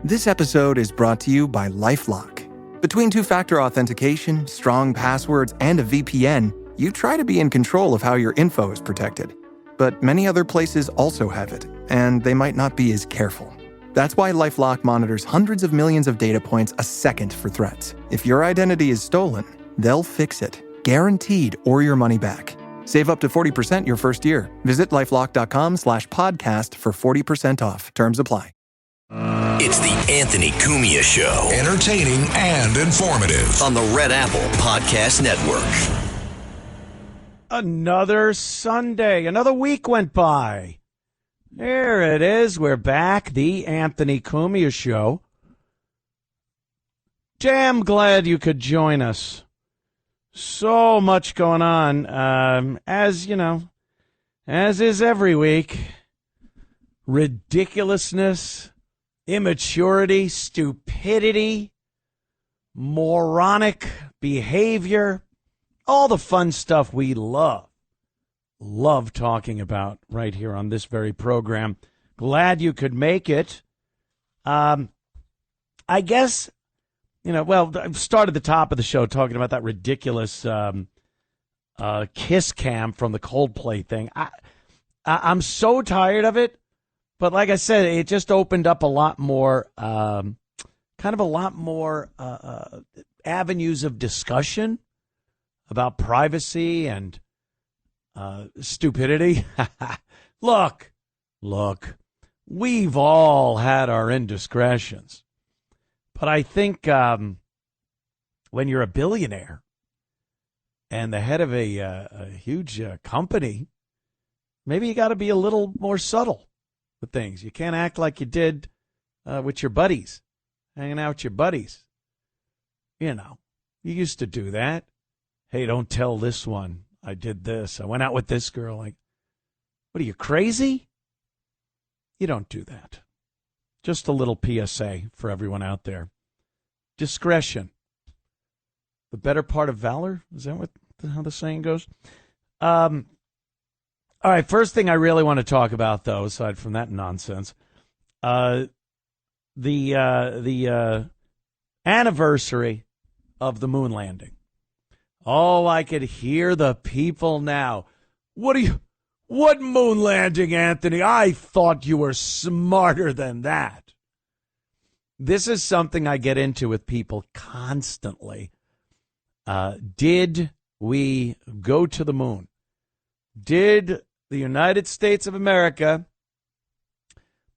This episode is brought to you by Lifellock. Between two-factor authentication, strong passwords, and a VPN, you try to be in control of how your info is protected. But many other places also have it, and they might not be as careful. That's why LifeLock monitors hundreds of millions of data points a second for threats. If your identity is stolen, they'll fix it, guaranteed, or your money back. Save up to 40% your first year. Visit lifelock.com/podcast for 40% off. Terms apply. It's the Anthony Cumia Show. Entertaining and informative. On the Red Apple Podcast Network. Another Sunday. Another week went by. There it is. We're back. The Anthony Cumia Show. Damn glad you could join us. So much going on. As you know, as is every week. Ridiculousness, immaturity, stupidity, moronic behavior, all the fun stuff we love talking about right here on this very program. Glad you could make it. I guess, I've started the top of the show talking about that ridiculous kiss cam from the Coldplay thing. I'm so tired of it. But like I said, it just opened up a lot more, avenues of discussion about privacy and stupidity. Look, we've all had our indiscretions. But I think when you're a billionaire and the head of a huge company, maybe you got to be a little more subtle with things. You can't act like you did with your buddies, hanging out with your buddies. You used to do that. Hey, don't tell this one I did this. I went out with this girl. Like, what are you, crazy? You don't do that. Just a little PSA for everyone out there. Discretion. The better part of valor? Is that how the saying goes? All right, first thing I really want to talk about, though, aside from that nonsense, the anniversary of the moon landing. Oh, I could hear the people now. What moon landing, Anthony? I thought you were smarter than that. This is something I get into with people constantly. Did we go to the moon? Did the United States of America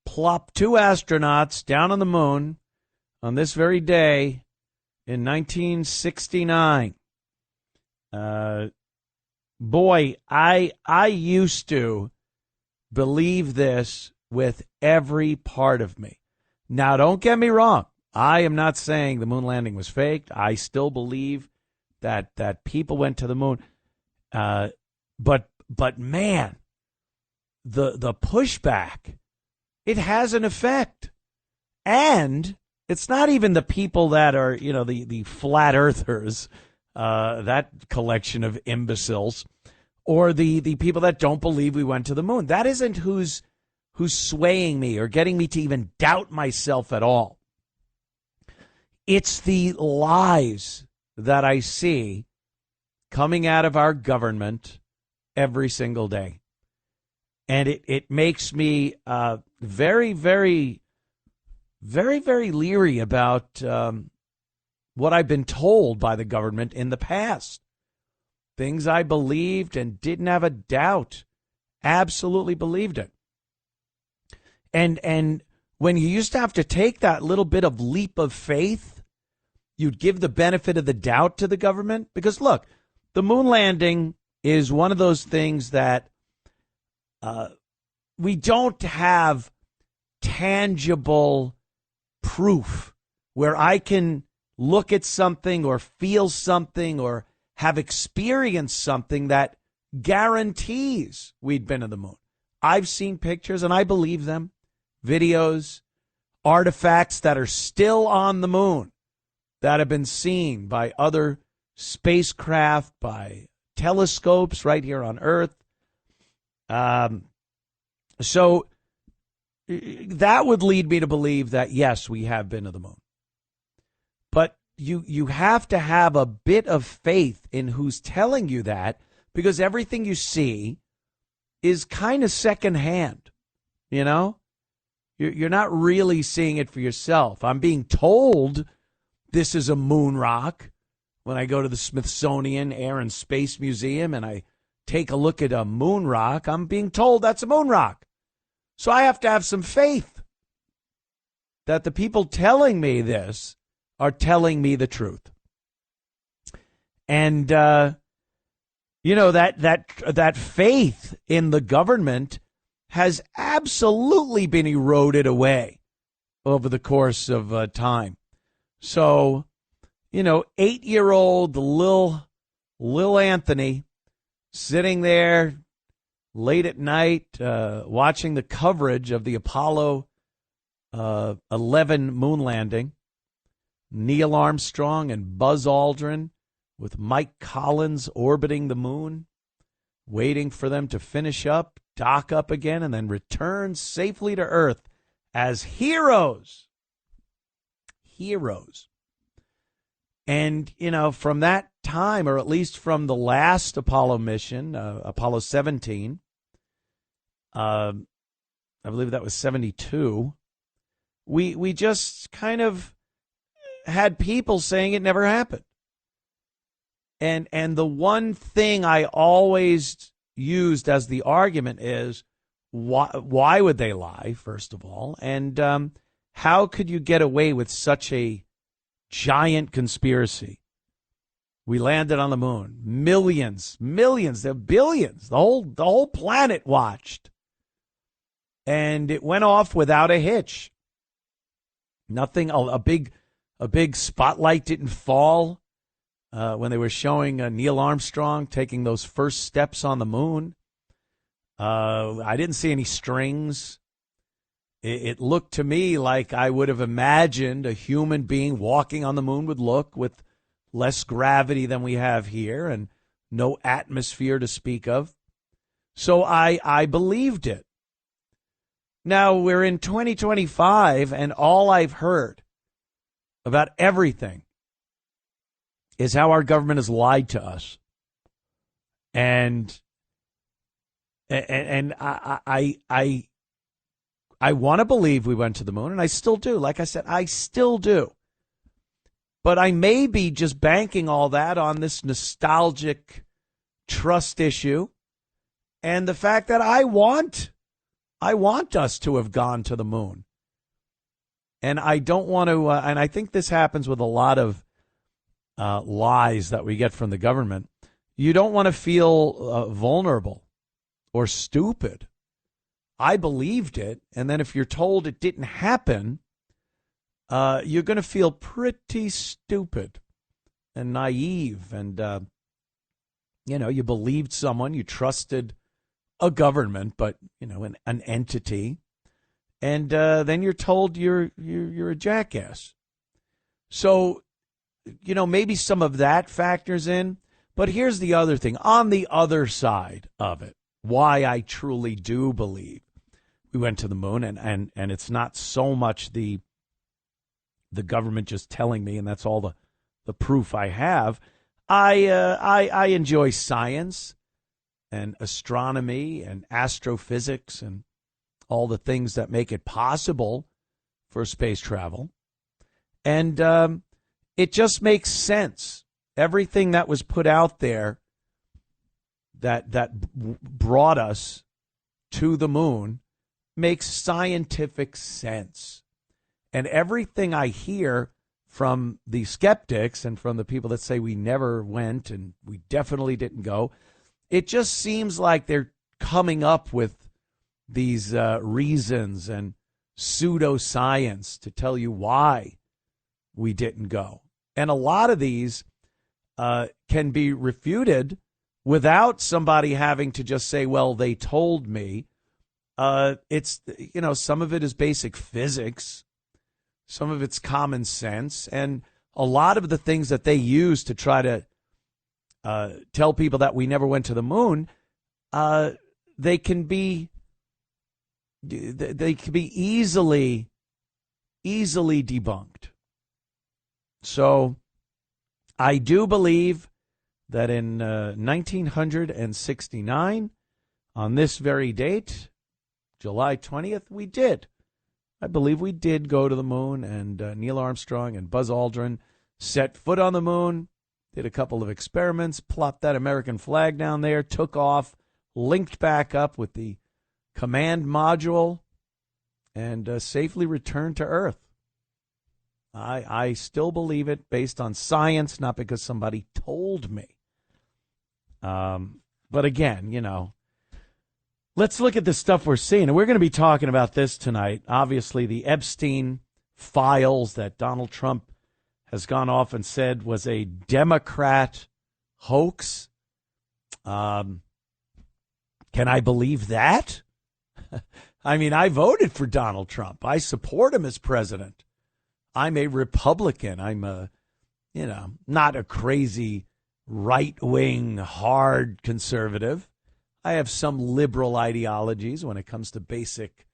plop two astronauts down on the moon on this very day in 1969? Boy, I used to believe this with every part of me. Now, don't get me wrong. I am not saying the moon landing was faked. I still believe that people went to the moon. But man, the pushback, it has an effect. And it's not even the people that are, the flat earthers, that collection of imbeciles, or the people that don't believe we went to the moon. That isn't who's swaying me or getting me to even doubt myself at all. It's the lies that I see coming out of our government every single day. And it makes me very, very, very, very leery about what I've been told by the government in the past. Things I believed and didn't have a doubt. Absolutely believed it. And when you used to have to take that little bit of leap of faith, you'd give the benefit of the doubt to the government. Because, look, the moon landing is one of those things that we don't have tangible proof where I can look at something or feel something or have experienced something that guarantees we'd been to the moon. I've seen pictures, and I believe them, videos, artifacts that are still on the moon that have been seen by other spacecraft, by telescopes right here on Earth. So that would lead me to believe that, yes, we have been to the moon. But you have to have a bit of faith in who's telling you that, because everything you see is kind of secondhand, you know? You're not really seeing it for yourself. I'm being told this is a moon rock when I go to the Smithsonian Air and Space Museum and I take a look at a moon rock. I'm being told that's a moon rock. So I have to have some faith that the people telling me this are telling me the truth. And, that faith in the government has absolutely been eroded away over the course of time. So, 8-year-old Lil Anthony sitting there late at night watching the coverage of the Apollo 11 moon landing, Neil Armstrong and Buzz Aldrin with Mike Collins orbiting the moon, waiting for them to finish up, dock up again, and then return safely to Earth as heroes. Heroes. And, from that time, or at least from the last Apollo mission, Apollo 17, I believe that was 72, we just kind of had people saying it never happened. And the one thing I always used as the argument is, why would they lie, first of all? And how could you get away with such a giant conspiracy? We landed on the moon. Millions, there billions. The whole planet watched. And it went off without a hitch. Nothing, a big spotlight didn't fall when they were showing Neil Armstrong taking those first steps on the moon. I didn't see any strings. It looked to me like I would have imagined a human being walking on the moon would look, with less gravity than we have here and no atmosphere to speak of. So I believed it. Now we're in 2025, and all I've heard about everything is how our government has lied to us. And I want to believe we went to the moon, and I still do. Like I said, I still do. But I may be just banking all that on this nostalgic trust issue and the fact that I want us to have gone to the moon. And I don't want to, and I think this happens with a lot of lies that we get from the government. You don't want to feel vulnerable or stupid. I believed it, and then if you're told it didn't happen, you're going to feel pretty stupid and naive. And, you believed someone, you trusted a government, but, an entity. And then you're told you're a jackass. So, maybe some of that factors in. But here's the other thing. On the other side of it, why I truly do believe we went to the moon, and it's not so much the government just telling me, and that's all the proof I have. I enjoy science and astronomy and astrophysics and all the things that make it possible for space travel. And it just makes sense. Everything that was put out there that brought us to the moon makes scientific sense. And everything I hear from the skeptics and from the people that say we never went and we definitely didn't go, it just seems like they're coming up with these reasons and pseudoscience to tell you why we didn't go. And a lot of these can be refuted without somebody having to just say, well, they told me. It's, some of it is basic physics. Some of it's common sense. And a lot of the things that they use to try to tell people that we never went to the moon, they can be they can be easily debunked. So I do believe that in 1969, on this very date, July 20th, I believe we did go to the moon, and Neil Armstrong and Buzz Aldrin set foot on the moon, did a couple of experiments, plopped that American flag down there, took off, linked back up with the command module, and safely returned to Earth. I still believe it based on science, not because somebody told me. But again, let's look at the stuff we're seeing. And we're going to be talking about this tonight. Obviously, the Epstein files that Donald Trump has gone off and said was a Democrat hoax. Can I believe that? I mean, I voted for Donald Trump. I support him as president. I'm a Republican. I'm not a crazy right-wing, hard conservative. I have some liberal ideologies when it comes to basic,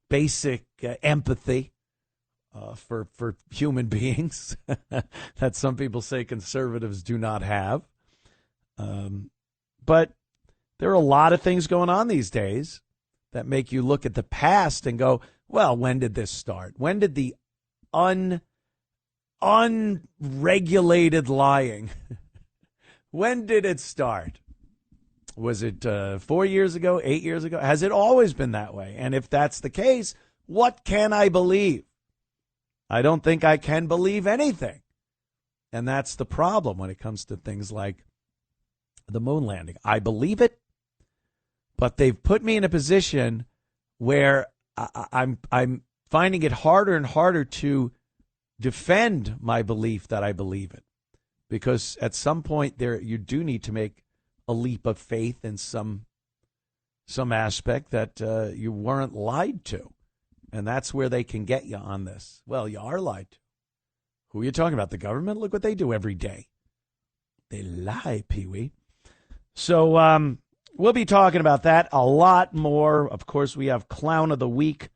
basic empathy for human beings that some people say conservatives do not have. But there are a lot of things going on these days that make you look at the past and go, well, when did this start? When did the unregulated lying, when did it start? Was it 4 years ago, 8 years ago? Has it always been that way? And if that's the case, what can I believe? I don't think I can believe anything. And that's the problem when it comes to things like the moon landing. I believe it, but they've put me in a position where I'm finding it harder and harder to defend my belief that I believe it, because at some point there you do need to make a leap of faith in some aspect that you weren't lied to, and that's where they can get you on this. Well, you are lied to. Who are you talking about? The government? Look what they do every day. They lie, Pee-wee. So we'll be talking about that a lot more. Of course, we have Clown of the Week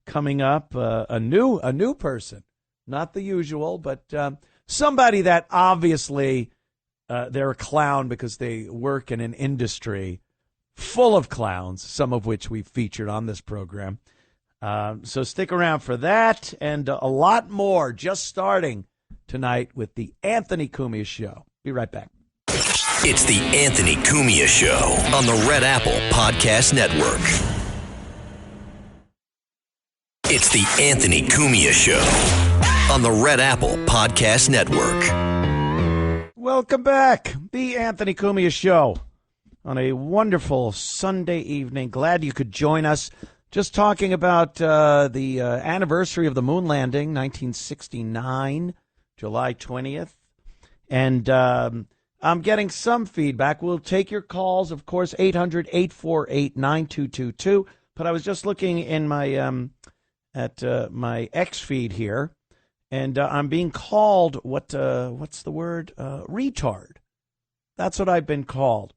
coming up. A new person, not the usual, but somebody that obviously they're a clown because they work in an industry full of clowns, some of which we've featured on this program. So stick around for that and a lot more just starting tonight with the Anthony Cumia Show. Be right back. It's the Anthony Cumia Show on the Red Apple Podcast Network. It's the Anthony Cumia Show on the Red Apple Podcast Network. Welcome back. The Anthony Cumia Show on a wonderful Sunday evening. Glad you could join us. Just talking about the anniversary of the moon landing, 1969, July 20th. And I'm getting some feedback. We'll take your calls, of course, 800-848-9222. But I was just looking in my at my X feed here, and I'm being called what's the word? Retard. That's what I've been called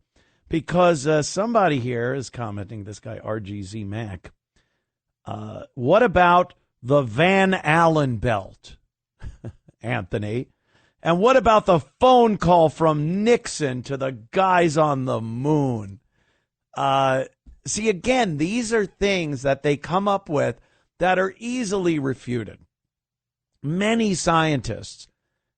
because somebody here is commenting. This guy RGZ Mac. What about the Van Allen belt, Anthony? And what about the phone call from Nixon to the guys on the moon? See, again, these are things that they come up with that are easily refuted. Many scientists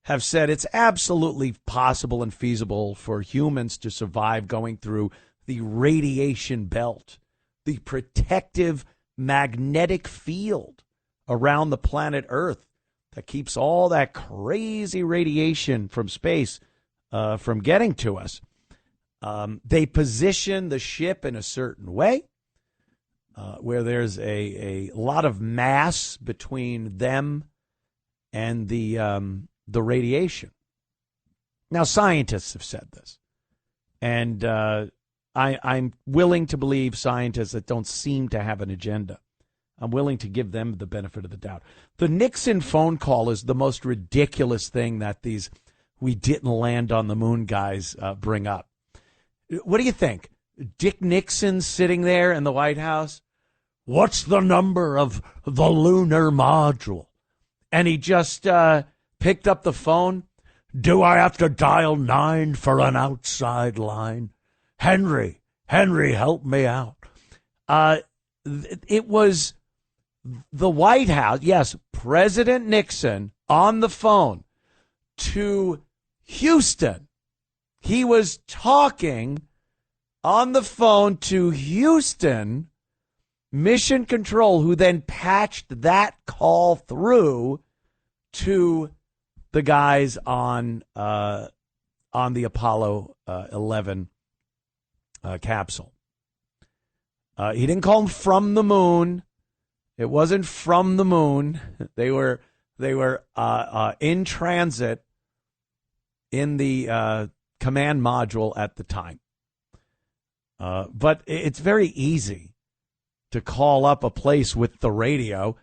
have said it's absolutely possible and feasible for humans to survive going through the radiation belt, the protective magnetic field around the planet Earth that keeps all that crazy radiation from space from getting to us. They position the ship in a certain way where there's a lot of mass between them and the radiation. Now, scientists have said this, and I'm willing to believe scientists that don't seem to have an agenda. I'm willing to give them the benefit of the doubt. The Nixon phone call is the most ridiculous thing that these "we didn't land on the moon" guys bring up. What do you think? Dick Nixon sitting there in the White House. What's the number of the lunar module? And he just picked up the phone. Do I have to dial 9 for an outside line? Henry, help me out. It was the White House. Yes, President Nixon on the phone to Houston. He was talking on the phone to Houston Mission Control, who then patched that call through to the guys on the Apollo 11 capsule. He didn't call them from the moon. It wasn't from the moon. They were in transit in the command module at the time. But it's very easy to call up a place with the radio.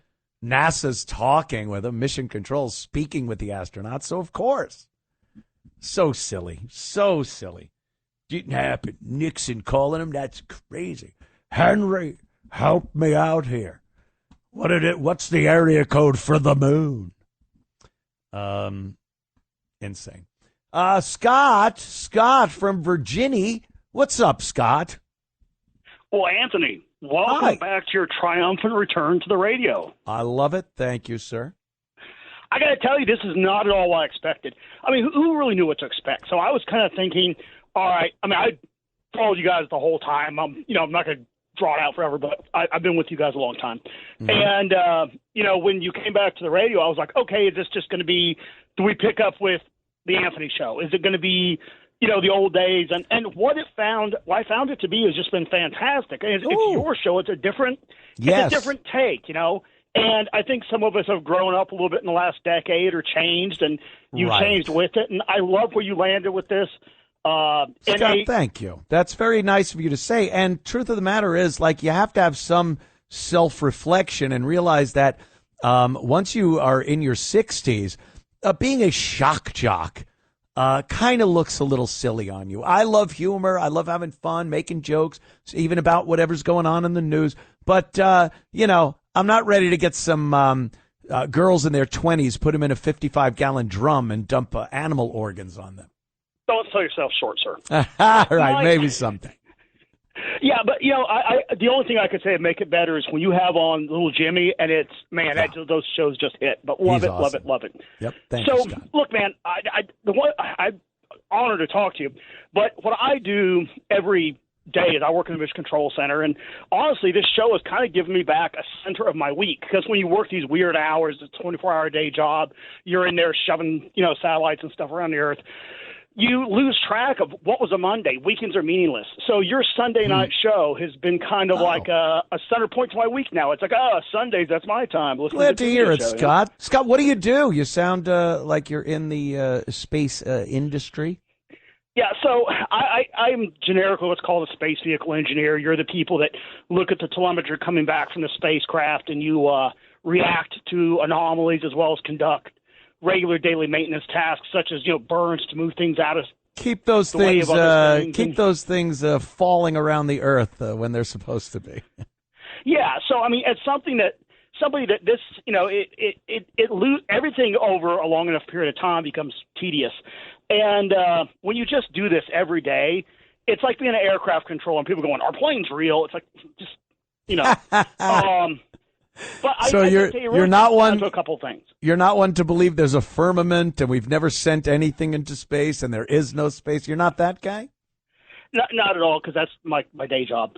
NASA's talking with them. Mission Control speaking with the astronauts. So, of course. So silly. So silly. Didn't happen. Nixon calling him? That's crazy. Henry, help me out here. What's the area code for the moon? Insane. Scott from Virginia. What's up, Scott? Well, Anthony, welcome back to your triumphant return to the radio. I love it. Thank you, sir. I got to tell you, this is not at all what I expected. I mean, who really knew what to expect? So I was kind of thinking, all right, I mean, I followed you guys the whole time. I'm not going to draw it out forever, but I've been with you guys a long time. Mm-hmm. And, when you came back to the radio, I was like, okay, is this just going to be, do we pick up with the Anthony show? Is it going to be, the old days? And what I found it to be has just been fantastic. It's your show. It's a different take, And I think some of us have grown up a little bit in the last decade or changed, and you've changed with it. And I love where you landed with this. Scott, thank you. That's very nice of you to say. And truth of the matter is, you have to have some self-reflection and realize that once you are in your 60s, being a shock jock kind of looks a little silly on you. I love humor. I love having fun, making jokes, even about whatever's going on in the news. But, I'm not ready to get some girls in their 20s, put them in a 55-gallon drum and dump animal organs on them. Don't sell yourself short, sir. All right, maybe someday. Yeah, but, I the only thing I could say to make it better is when you have on Little Jimmy, and it's, man, those shows just hit. But love it. Yep, thank you, Scott. Look, man, I'm honored to talk to you. But what I do every day is I work in the Mission Control Center, and honestly, this show has kind of given me back a center of my week, because when you work these weird hours, it's a 24-hour day job, you're in there shoving, satellites and stuff around the Earth. You lose track of what was a Monday. Weekends are meaningless. So your Sunday night show has been kind of like a center point to my week now. It's like, Sundays, that's my time. Glad to hear it, Scott. Scott, what do you do? You sound like you're in the space industry. Yeah, so I'm generically what's called a space vehicle engineer. You're the people that look at the telemetry coming back from the spacecraft, and you react to anomalies as well as conduct regular daily maintenance tasks, such as burns to move things out of keep those things falling around the Earth when they're supposed to be. Yeah, so I mean, it's somebody that this everything over a long enough period of time becomes tedious, and when you just do this every day, it's like being an aircraft control and people going, "Our plane's real." It's like just But so you're not one to a couple things. You're not one to believe there's a firmament and we've never sent anything into space and there is no space. You're not that guy? Not at all, because that's my day job.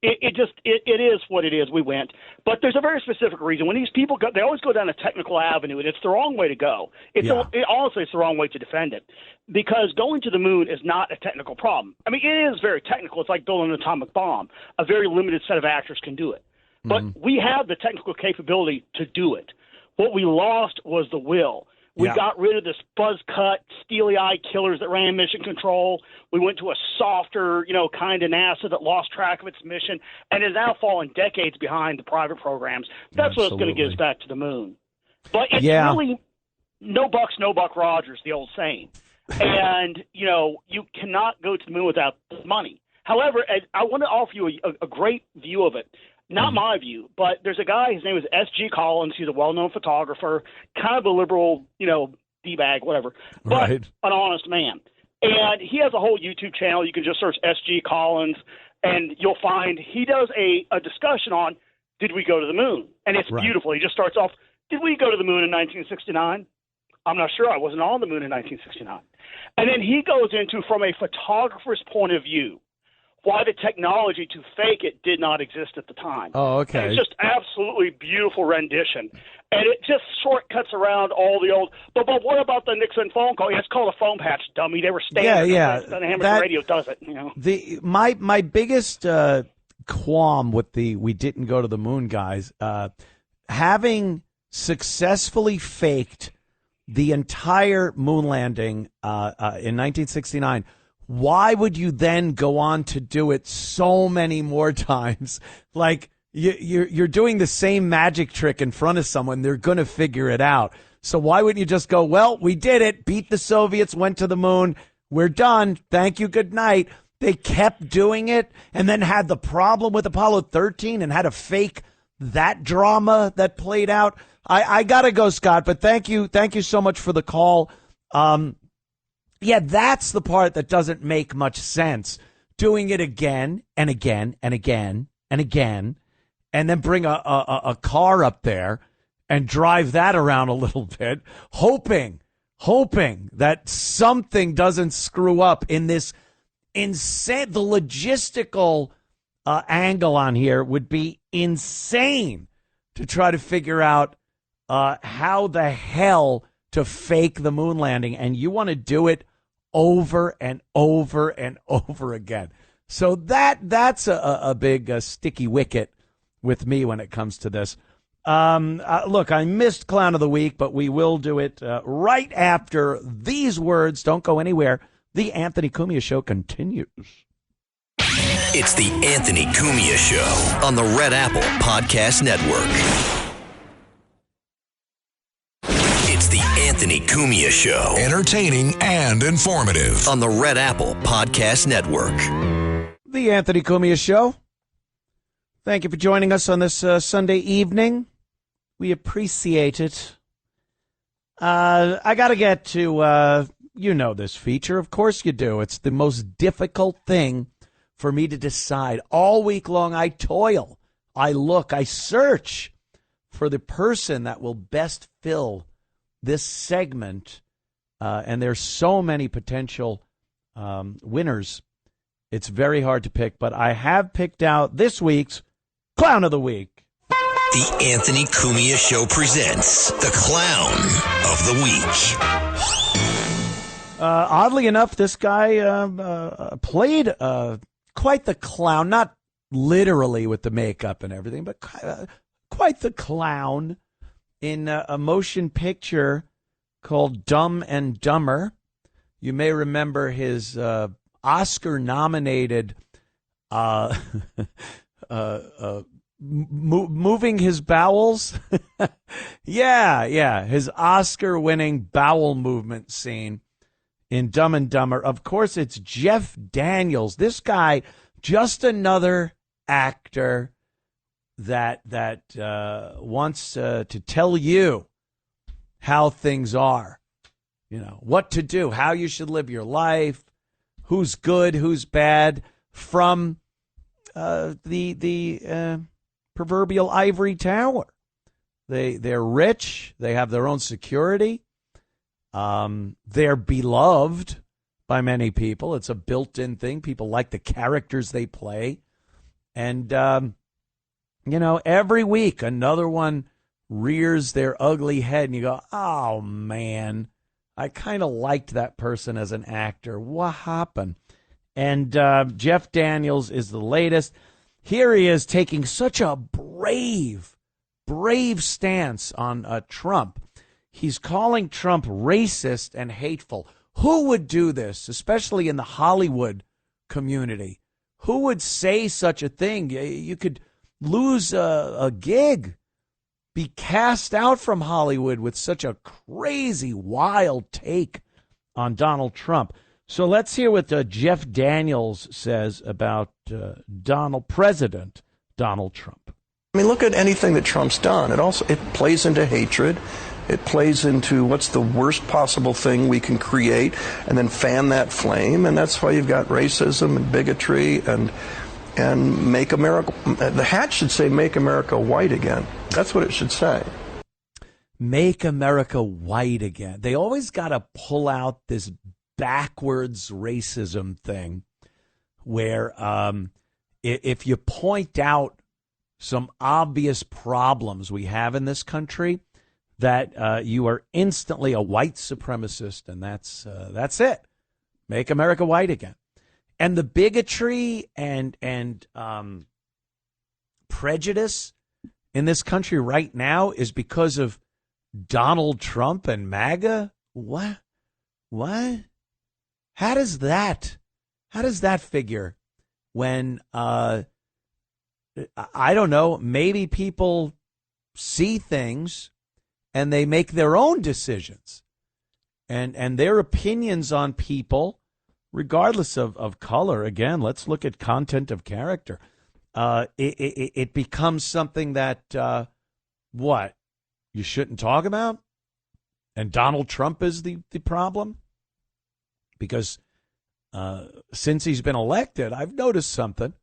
It is what it is. We went, but there's a very specific reason. When these people go, they always go down a technical avenue, and it's the wrong way to go. Honestly, it's the wrong way to defend it, because going to the moon is not a technical problem. I mean, it is very technical. It's like building an atomic bomb. A very limited set of actors can do it. But we have the technical capability to do it. What we lost was the will. We got rid of this buzz-cut, steely-eyed killers that ran mission control. We went to a softer, kind of NASA that lost track of its mission and has now fallen decades behind the private programs. That's what's going to get us back to the moon. But it's really no bucks, no Buck Rogers, the old saying. And, you cannot go to the moon without the money. However, I want to offer you a great view of it. Not my view, but there's a guy, his name is S.G. Collins. He's a well-known photographer, kind of a liberal, D-bag, whatever, but an honest man. And he has a whole YouTube channel. You can just search S.G. Collins, and you'll find he does a discussion on, did we go to the moon? And it's beautiful. He just starts off, did we go to the moon in 1969? I'm not sure. I wasn't on the moon in 1969. And then he goes into, from a photographer's point of view, why the technology to fake it did not exist at the time. Oh, okay. And it's just absolutely beautiful rendition. And it just shortcuts around all the old, but what about the Nixon phone call? Yeah, it's called a phone patch, dummy. They were standing. Yeah. The amateur radio does it, My biggest qualm with the we didn't go to the moon guys, having successfully faked the entire moon landing in 1969, why would you then go on to do it so many more times? Like, you're doing the same magic trick in front of someone. They're going to figure it out. So why wouldn't you just go, well, we did it, beat the Soviets, went to the moon, we're done, thank you, good night. They kept doing it and then had the problem with Apollo 13 and had to fake that drama that played out. I got to go, Scott, but thank you so much for the call. Yeah, that's the part that doesn't make much sense. Doing it again and again and again and again, and then bring a car up there and drive that around a little bit, hoping that something doesn't screw up in this insane. The logistical angle on here would be insane to try to figure out how the hell to fake the moon landing, and you want to do it over and over and over again. So that's a big sticky wicket with me when it comes to this. Look, I missed Clown of the Week, but we will do it right after these words. Don't go anywhere. The Anthony Cumia Show continues. It's the Anthony Cumia Show on the Red Apple Podcast Network. It's the Anthony Cumia Show. Entertaining and informative. On the Red Apple Podcast Network. The Anthony Cumia Show. Thank you for joining us on this Sunday evening. We appreciate it. I got to get to, this feature. Of course you do. It's the most difficult thing for me to decide. All week long, I toil. I look. I search for the person that will best fill this segment. And there's so many potential winners. It's very hard to pick. But I have picked out this week's Clown of the Week. The Anthony Cumia Show presents the Clown of the Week. Oddly enough, this guy played quite the clown, not literally with the makeup and everything, but quite the clown in a motion picture called Dumb and Dumber. You may remember his Oscar-nominated moving his bowels. yeah, his Oscar-winning bowel movement scene in Dumb and Dumber. Of course, it's Jeff Daniels. This guy, just another actor that wants to tell you how things are, what to do, how you should live your life, who's good, who's bad, from the proverbial ivory tower. They're rich. They have their own security. They're beloved by many people. It's a built-in thing. People like the characters they play. And, every week another one rears their ugly head and you go, oh, man, I kind of liked that person as an actor. What happened? And Jeff Daniels is the latest. Here he is taking such a brave stance on Trump. He's calling Trump racist and hateful. Who would do this, especially in the Hollywood community? Who would say such a thing? You could lose a gig, be cast out from Hollywood with such a crazy, wild take on Donald Trump. So let's hear what Jeff Daniels says about President Donald Trump. I mean, look at anything that Trump's done. It plays into hatred. It plays into what's the worst possible thing we can create and then fan that flame. And that's why you've got racism and bigotry and make America. The hat should say "Make America White Again." That's what it should say. Make America white again. They always got to pull out this backwards racism thing where if you point out some obvious problems we have in this country, that you are instantly a white supremacist, and that's it. Make America white again. And the bigotry and prejudice in this country right now is because of Donald Trump and MAGA? What? How does that figure when, I don't know, maybe people see things and they make their own decisions and their opinions on people, regardless of color. Again, let's look at content of character. It becomes something that, what? You shouldn't talk about? And Donald Trump is the problem? Because since he's been elected, I've noticed something.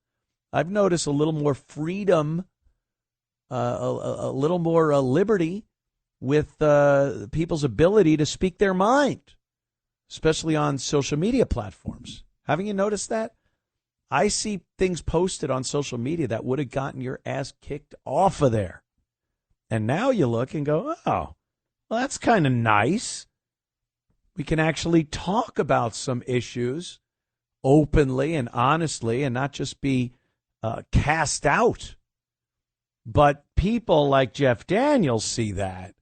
I've noticed a little more freedom, a little more liberty with people's ability to speak their mind, especially on social media platforms. Haven't you noticed that? I see things posted on social media that would have gotten your ass kicked off of there. And now you look and go, oh, well, that's kind of nice. We can actually talk about some issues openly and honestly and not just be cast out. But people like Jeff Daniels see that,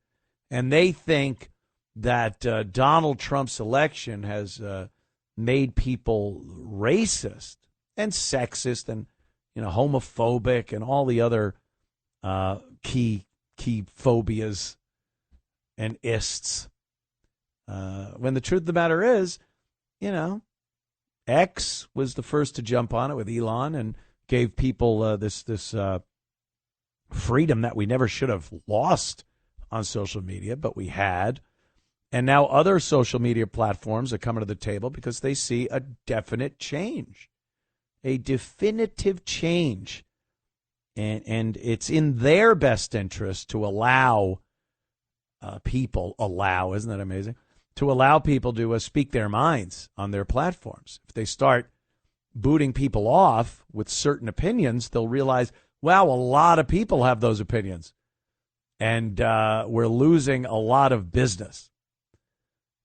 and they think that Donald Trump's election has made people racist and sexist and homophobic and all the other key phobias and ists. When the truth of the matter is, X was the first to jump on it with Elon and gave people this freedom that we never should have lost on social media, but we had. And now other social media platforms are coming to the table because they see a definite change, a definitive change. And it's in their best interest to allow isn't that amazing? To allow people to speak their minds on their platforms. If they start booting people off with certain opinions, they'll realize, wow, a lot of people have those opinions. And we're losing a lot of business.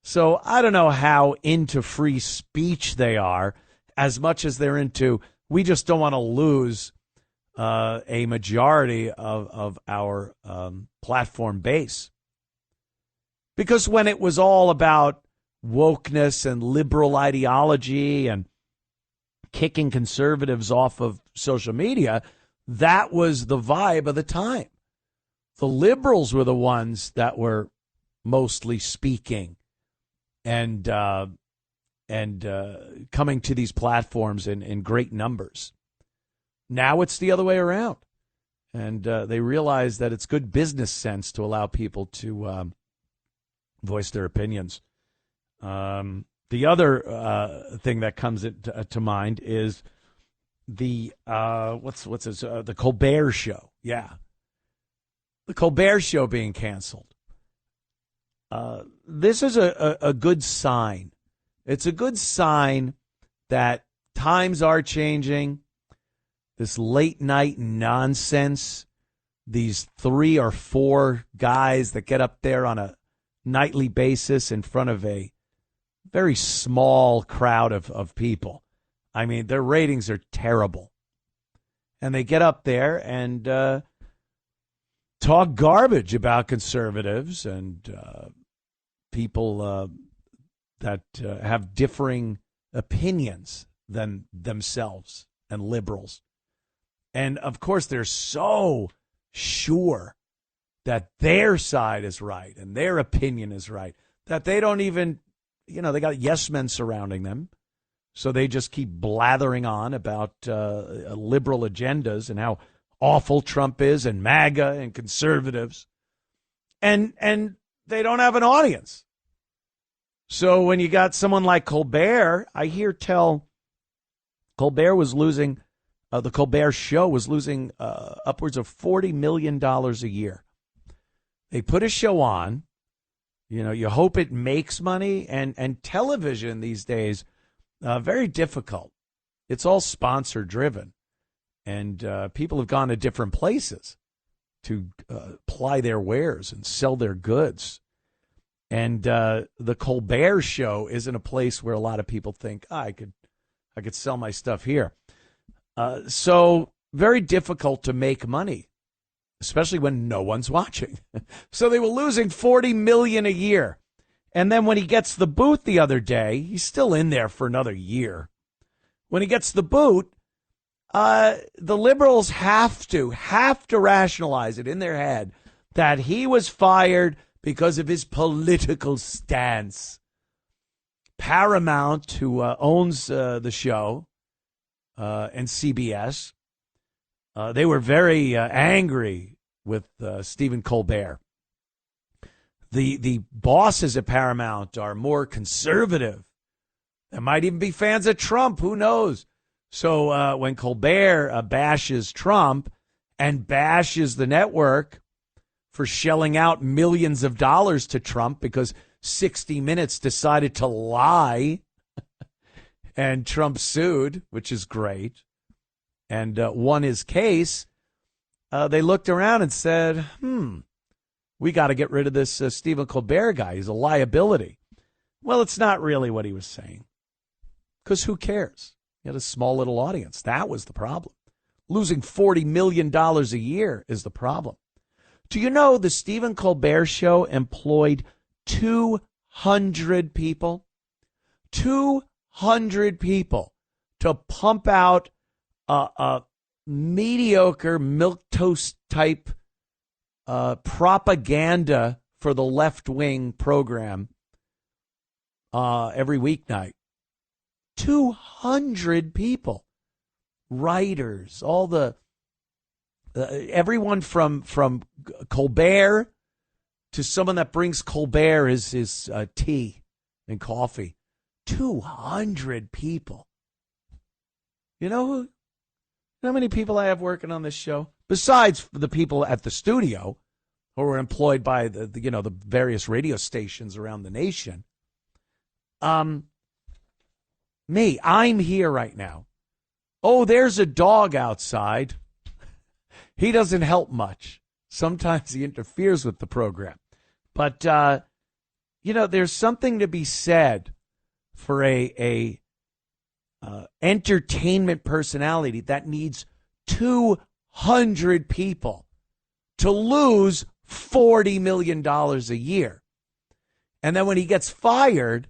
So I don't know how into free speech they are, as much as they're into, we just don't want to lose a majority of our platform base. Because when it was all about wokeness and liberal ideology and kicking conservatives off of social media, that was the vibe of the time. The liberals were the ones that were mostly speaking and coming to these platforms in great numbers. Now it's the other way around. And they realize that it's good business sense to allow people to voice their opinions. The other thing that comes to mind is the the Colbert Show. Yeah, the Colbert Show being canceled. This is a good sign. It's a good sign that times are changing. This late night nonsense, these 3 or 4 guys that get up there on a nightly basis in front of a very small crowd of people. I mean, their ratings are terrible. And they get up there and talk garbage about conservatives and people that have differing opinions than themselves and liberals. And, of course, they're so sure that their side is right and their opinion is right that they don't even, they got yes men surrounding them. So they just keep blathering on about liberal agendas and how awful Trump is and MAGA and conservatives. And they don't have an audience. So when you got someone like Colbert, I hear tell Colbert was losing, the Colbert Show was losing upwards of $40 million a year. They put a show on, you hope it makes money, and television these days, very difficult. It's all sponsor driven, and people have gone to different places to ply their wares and sell their goods. And the Colbert Show isn't a place where a lot of people think, I could sell my stuff here. So very difficult to make money, especially when no one's watching. So they were losing $40 million a year. And then when he gets the boot the other day, he's still in there for another year. When he gets the boot, the liberals have to rationalize it in their head that he was fired because of his political stance. Paramount, who owns the show, and CBS, they were very angry with Stephen Colbert. The bosses at Paramount are more conservative. They might even be fans of Trump. Who knows? So when Colbert bashes Trump and bashes the network for shelling out millions of dollars to Trump because 60 Minutes decided to lie and Trump sued, which is great, and won his case, they looked around and said, we got to get rid of this Stephen Colbert guy. He's a liability. Well, it's not really what he was saying, because who cares? He had a small little audience. That was the problem. Losing $40 million a year is the problem. Do you know the Stephen Colbert Show employed 200 people? 200 people to pump out a mediocre milquetoast type propaganda for the left-wing program every weeknight. 200 people, writers, all the everyone from Colbert to someone that brings Colbert his tea and coffee. 200 people. You know how many people I have working on this show? Besides the people at the studio who are employed by the various radio stations around the nation. Me, I'm here right now. Oh, there's a dog outside. He doesn't help much. Sometimes he interferes with the program. But, there's something to be said for a entertainment personality that needs 200 people to lose $40 million a year. And then when he gets fired,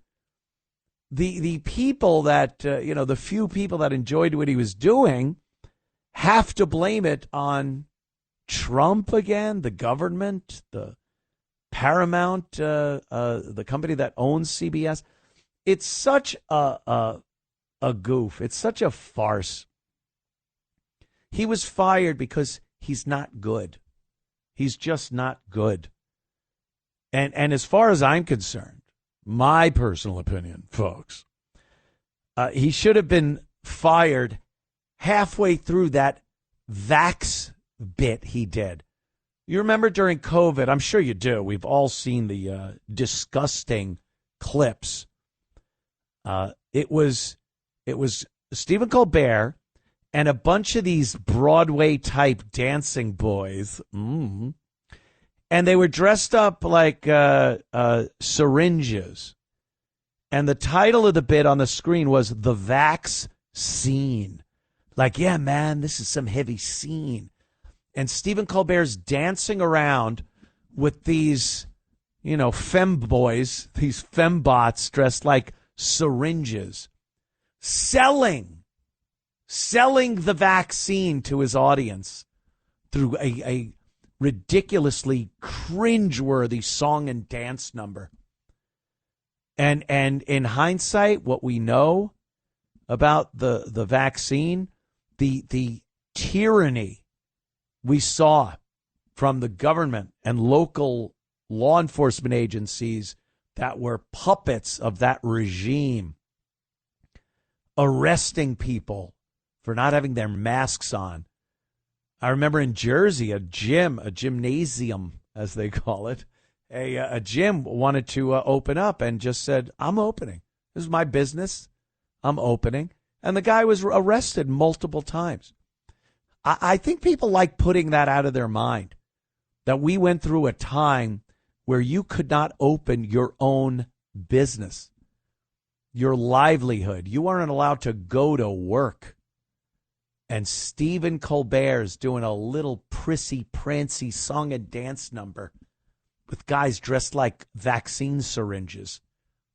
the people that, the few people that enjoyed what he was doing have to blame it on Trump again, the government, the Paramount, the company that owns CBS. It's such a goof. It's such a farce. He was fired because he's not good. He's just not good. And as far as I'm concerned, my personal opinion, folks, he should have been fired halfway through that vax bit he did. You remember during COVID, I'm sure you do. We've all seen the disgusting clips. It was Stephen Colbert and a bunch of these Broadway type dancing boys. And they were dressed up like syringes. And the title of the bit on the screen was The Vax Scene. Like, yeah, man, this is some heavy scene. And Stephen Colbert's dancing around with these, femboys, these fembots dressed like syringes, selling the vaccine to his audience through a ridiculously cringeworthy song and dance number. And in hindsight, what we know, about the vaccine, the tyranny we saw from the government and local law enforcement agencies that were puppets of that regime, arresting people for not having their masks on. I remember in Jersey, a gymnasium, as they call it, a gym wanted to open up and just said, I'm opening. This is my business. I'm opening. And the guy was arrested multiple times. I think people like putting that out of their mind, that we went through a time where you could not open your own business, your livelihood. You weren't allowed to go to work. And Stephen Colbert's doing a little prissy-prancy song and dance number with guys dressed like vaccine syringes.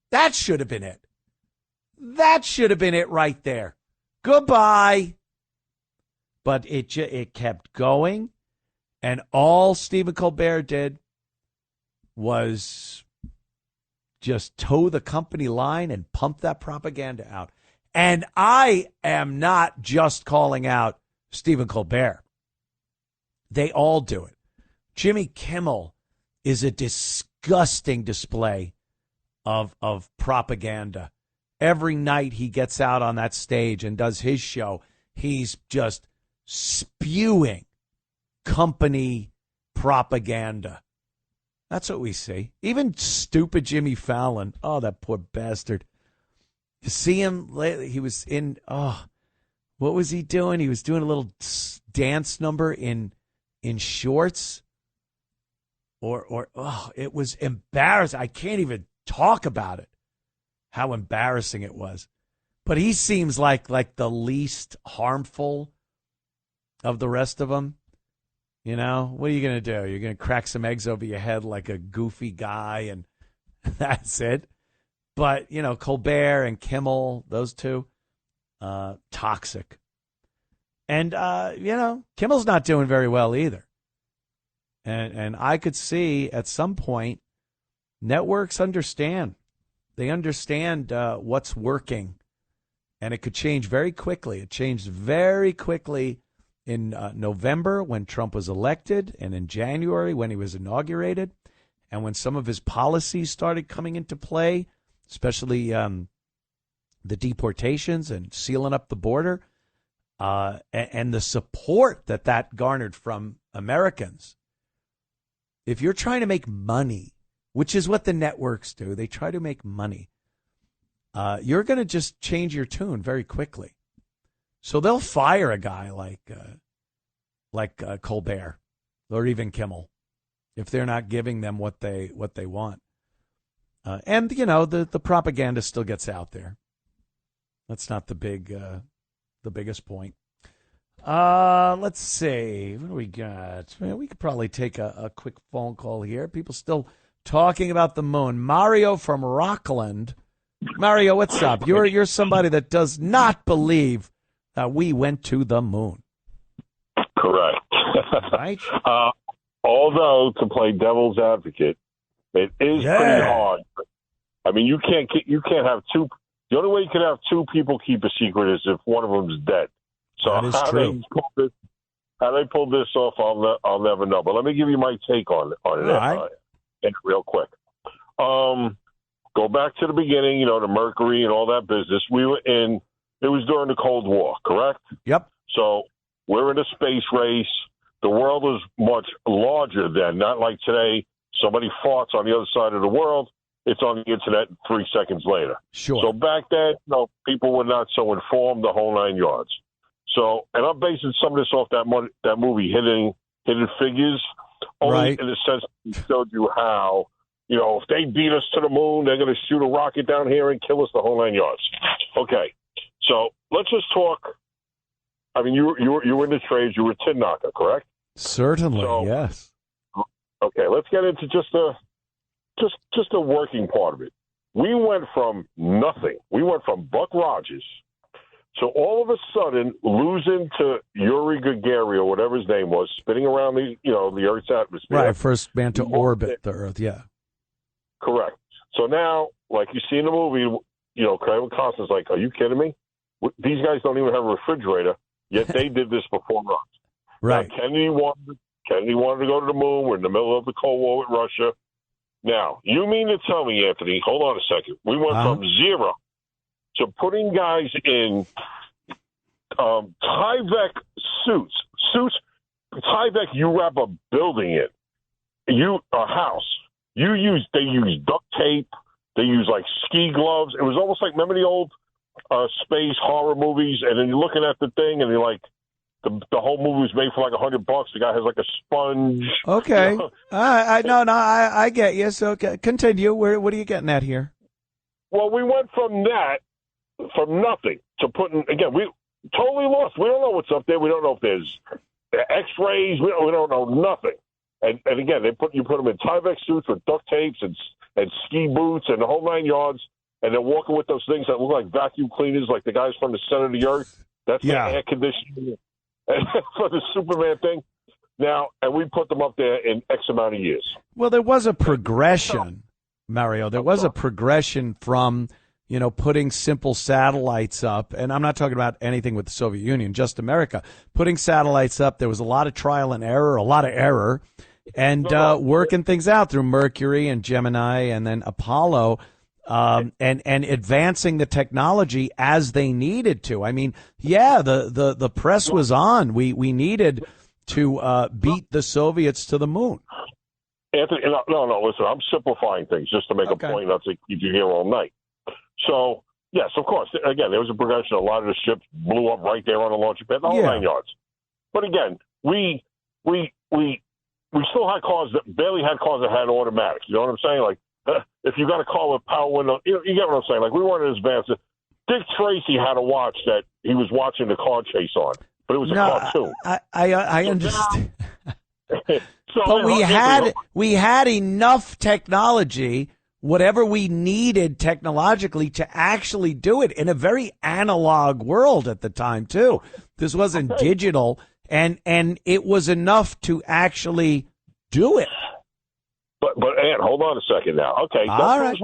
That should have been it. That should have been it right there. Goodbye. But it kept going, and all Stephen Colbert did was just toe the company line and pump that propaganda out. And I am not just calling out Stephen Colbert. They all do it. Jimmy Kimmel is a disgusting display of propaganda. Every night he gets out on that stage and does his show, he's just spewing company propaganda. That's what we see. Even stupid Jimmy Fallon. Oh, that poor bastard. You see him lately? He was in, what was he doing? He was doing a little dance number in shorts. It was embarrassing. I can't even talk about it, how embarrassing it was. But he seems like the least harmful of the rest of them. You know, what are you going to do? You're going to crack some eggs over your head like a goofy guy, and that's it. But, you know, Colbert and Kimmel, those two, toxic. And, you know, Kimmel's not doing very well either. And I could see at some point networks understand. They understand what's working. And it could change very quickly. It changed very quickly in November when Trump was elected, and in January when he was inaugurated, and when some of his policies started coming into play, especially the deportations and sealing up the border, and the support that garnered from Americans. If you're trying to make money, which is what the networks do, they try to make money, you're going to just change your tune very quickly. So they'll fire a guy like Colbert or even Kimmel if they're not giving them what they want. And you know, the propaganda still gets out there. That's not the biggest point. Let's see. What do we got? Man, we could probably take a quick phone call here. People still talking about the moon. Mario from Rockland. Mario, what's up? You're somebody that does not believe that we went to the moon. Correct. Right? Although, to play devil's advocate, it is pretty hard. I mean, you can't have two. The only way you can have two people keep a secret is if one of them's dead. So that is true. How they pulled this off, I'll never know. But let me give you my take on it. Right. Real quick. Go back to the beginning. You know, the Mercury and all that business. It was during the Cold War, correct? Yep. So we're in a space race. The world was much larger then, not like today. Somebody farts on the other side of the world. It's on the internet 3 seconds later. Sure. So back then, people were not so informed, the whole 9 yards. So, and I'm basing some of this off that movie, Hidden Figures, only right. in the sense that it showed you how, if they beat us to the moon, they're going to shoot a rocket down here and kill us the whole 9 yards. Okay. So let's just talk. I mean, you were in the trades. You were a tin knocker, correct? Certainly, so, yes. Okay, let's get into just the working part of it. We went from nothing. We went from Buck Rogers to all of a sudden losing to Yuri Gagarin, or whatever his name was, spinning around the Earth's atmosphere. Right, first man to orbit the Earth, yeah. Correct. So now, like you see in the movie, Kevin Costner's like, are you kidding me? These guys don't even have a refrigerator, yet they did this before us. Right. Now, Kennedy wanted to go to the moon. We're in the middle of the Cold War with Russia. Now, you mean to tell me, Anthony, hold on a second. We went from zero to putting guys in Tyvek suits. Tyvek, you wrap a building in. A house. They use duct tape. They use like ski gloves. It was almost like, remember the old space horror movies? And then you're looking at the thing and you're like, the whole movie was made for like $100. The guy has like a sponge. Okay. You know? I get you. So continue. What are you getting at here? Well, we went from nothing to putting, again, we totally lost. We don't know what's up there. We don't know if there's x-rays. We don't know nothing. And again, you put them in Tyvek suits with duct tapes and ski boots and the whole 9 yards, and they're walking with those things that look like vacuum cleaners, like the guys from the center of the earth. That's the air conditioning for the Superman thing. Now, and we put them up there in X amount of years. Well, there was a progression, Mario. There was a progression from, putting simple satellites up. And I'm not talking about anything with the Soviet Union, just America. Putting satellites up, there was a lot of trial and error, and working things out through Mercury and Gemini and then Apollo. And advancing the technology as they needed to. I mean, the press was on. We needed to beat the Soviets to the moon. Anthony, no, listen, I'm simplifying things just to make a point, not to keep you here all night. So, yes, of course, again, there was a progression. A lot of the ships blew up right there on the launching pad, the whole 9 yards. But again, we still had cars that barely had cars that had automatic. You know what I'm saying? Like, if you got a car with power window, you get what I'm saying. Like, we weren't as advanced. Dick Tracy had a watch that he was watching the car chase on, but it was a cartoon. I understand. So, but we had enough technology, whatever we needed technologically, to actually do it in a very analog world at the time too. This wasn't digital, and it was enough to actually do it. But Ant, hold on a second now. Okay, that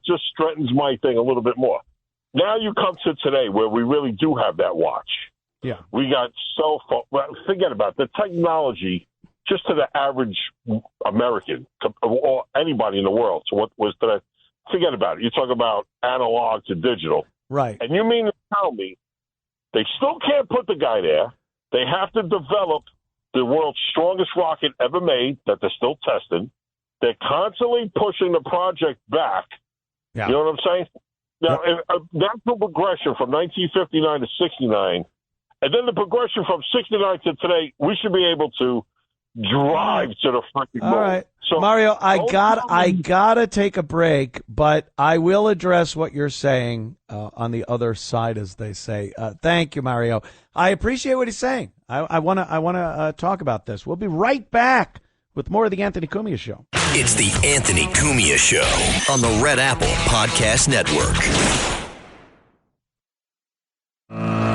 just strengthens my thing a little bit more. Now you come to today where we really do have that watch. Yeah. We got cell phone. Well, forget about it. The technology, just to the average American or anybody in the world. So what was that? Forget about it. You talk about analog to digital. Right. And you mean to tell me they still can't put the guy there? They have to develop the world's strongest rocket ever made that they're still testing. They're constantly pushing the project back. Yeah. You know what I'm saying? Now, that's the progression from 1959 to 69. And then the progression from 69 to today, we should be able to drive to the fucking moon. All right. So, Mario, I gotta take a break, but I will address what you're saying on the other side, as they say. Thank you, Mario. I appreciate what he's saying. I wanna talk about this. We'll be right back with more of the Anthony Cumia Show. It's the Anthony Cumia Show on the Red Apple Podcast Network.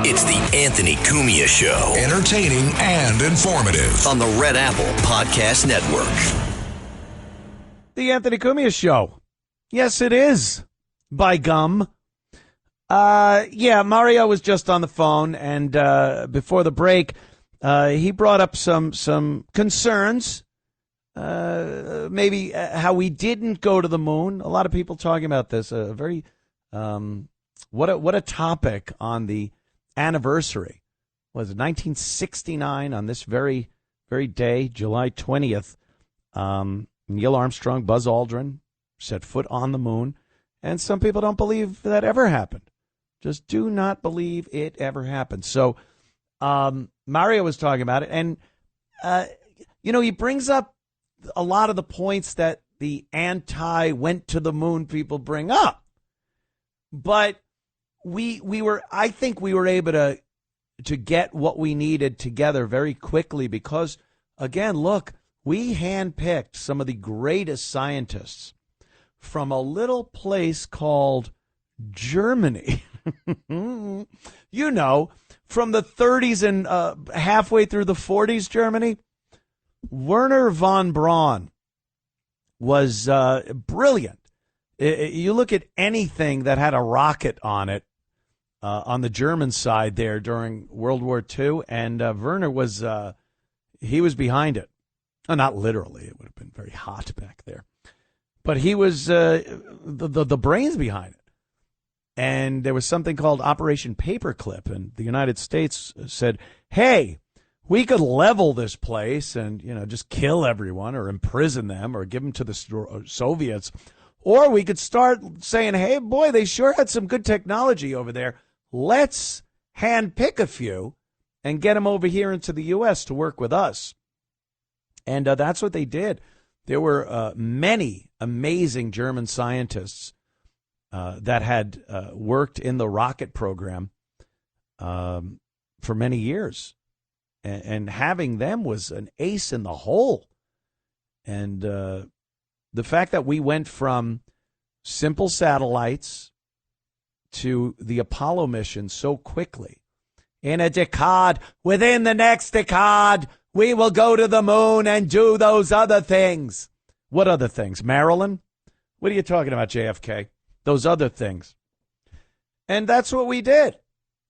It's the Anthony Cumia Show. Entertaining and informative. On the Red Apple Podcast Network. The Anthony Cumia Show. Yes, it is. By gum. Mario was just on the phone, and before the break, he brought up some concerns. Maybe how we didn't go to the moon. A lot of people talking about this. What a topic on the anniversary. Was it 1969 on this very day, July 20th? Neil Armstrong, Buzz Aldrin set foot on the moon, and some people don't believe that ever happened. Just do not believe it ever happened. So Mario was talking about it, and he brings up a lot of the points that the anti-went to the moon people bring up. But I think we were able to get what we needed together very quickly because, again, look, we handpicked some of the greatest scientists from a little place called Germany. From the 30s and halfway through the 40s, Germany. Werner von Braun was brilliant You look at anything that had a rocket on it on the German side there during World War II, and Werner was he was behind it. Oh, not literally. It would have been very hot back there. But he was the brains behind it. And there was something called Operation Paperclip, and the United States said, hey, we could level this place and, just kill everyone or imprison them or give them to the Soviets. Or we could start saying, hey, boy, they sure had some good technology over there. Let's handpick a few and get them over here into the U.S. to work with us. And that's what they did. There were many amazing German scientists that had worked in the rocket program for many years. And having them was an ace in the hole. And the fact that we went from simple satellites to the Apollo mission so quickly, in a decade, within the next decade, we will go to the moon and do those other things. What other things? Maryland? What are you talking about, JFK? Those other things. And that's what we did.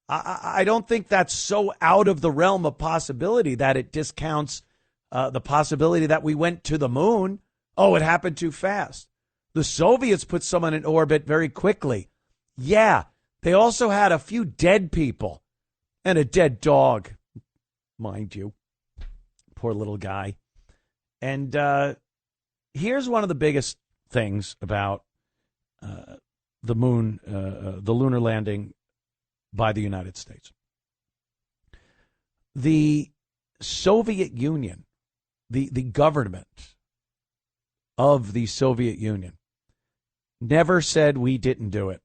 I don't think that's so out of the realm of possibility that it discounts the possibility that we went to the moon. Oh, it happened too fast. The Soviets put someone in orbit very quickly. Yeah, they also had a few dead people and a dead dog, mind you. Poor little guy. And here's one of the biggest things about the moon, the lunar landing by the United States. The Soviet Union, the government of the Soviet Union, never said we didn't do it.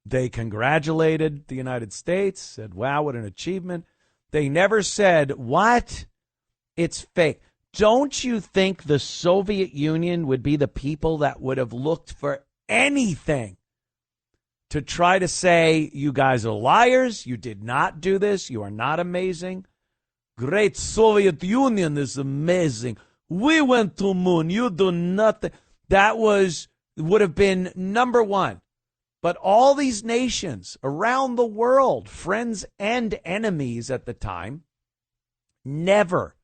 They congratulated the United States, said, wow, what an achievement. They never said, what? It's fake. Don't you think the Soviet Union would be the people that would have looked for anything to try to say, you guys are liars, you did not do this, you are not amazing? Great Soviet Union is amazing. We went to moon, you do nothing. That would have been number one. But all these nations around the world, friends and enemies at the time, never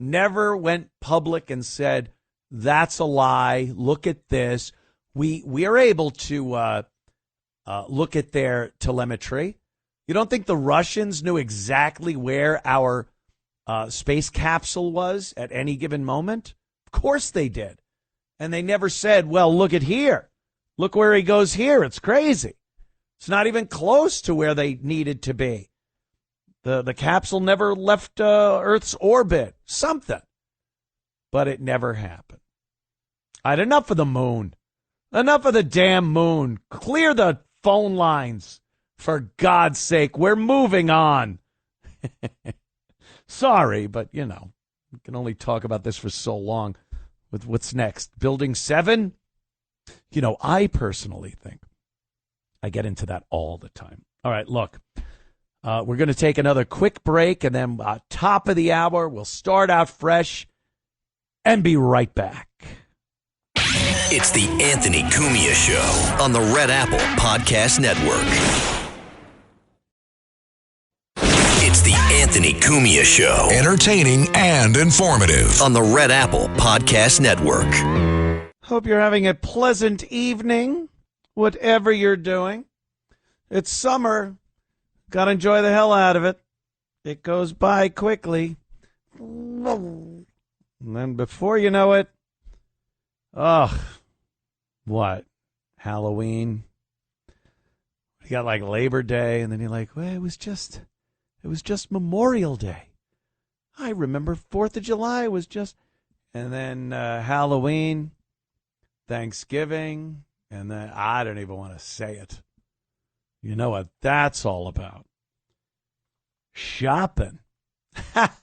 went public and said, that's a lie, look at this. We are able to look at their telemetry. You don't think the Russians knew exactly where our space capsule was at any given moment? Of course they did. And they never said, well, look at here. Look where he goes here. It's crazy. It's not even close to where they needed to be. The capsule never left Earth's orbit. Something. But it never happened. All right, enough of the moon. Enough of the damn moon. Clear the phone lines. For God's sake, we're moving on. Sorry, but, we can only talk about this for so long. With what's next? Building 7? I personally think I get into that all the time. All right, look, we're going to take another quick break, and then top of the hour, we'll start out fresh and be right back. It's the Anthony Cumia Show on the Red Apple Podcast Network. It's the Anthony Cumia Show. Entertaining and informative. On the Red Apple Podcast Network. Hope you're having a pleasant evening, whatever you're doing. It's summer. Got to enjoy the hell out of it. It goes by quickly. And then before you know it, what? Halloween. You got like Labor Day, and then you're like, well, it was just Memorial Day. I remember 4th of July was just, and then Halloween, Thanksgiving, and then I don't even want to say it. You know what that's all about. Shopping.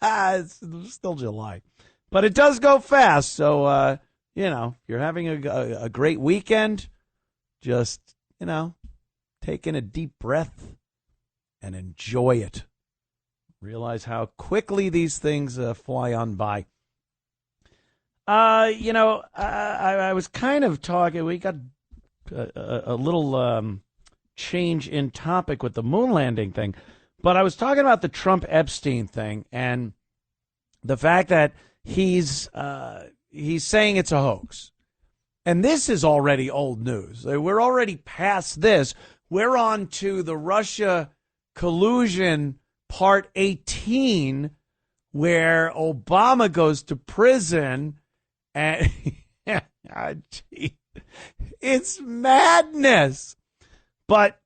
It's still July. But it does go fast, so, you're having a great weekend, just, take in a deep breath and enjoy it. Realize how quickly these things fly on by. I was kind of talking. We got a little change in topic with the moon landing thing, but I was talking about the Trump Epstein thing and the fact that he's saying it's a hoax. And this is already old news. We're already past this. We're on to the Russia collusion part 18, where Obama goes to prison. And it's madness. But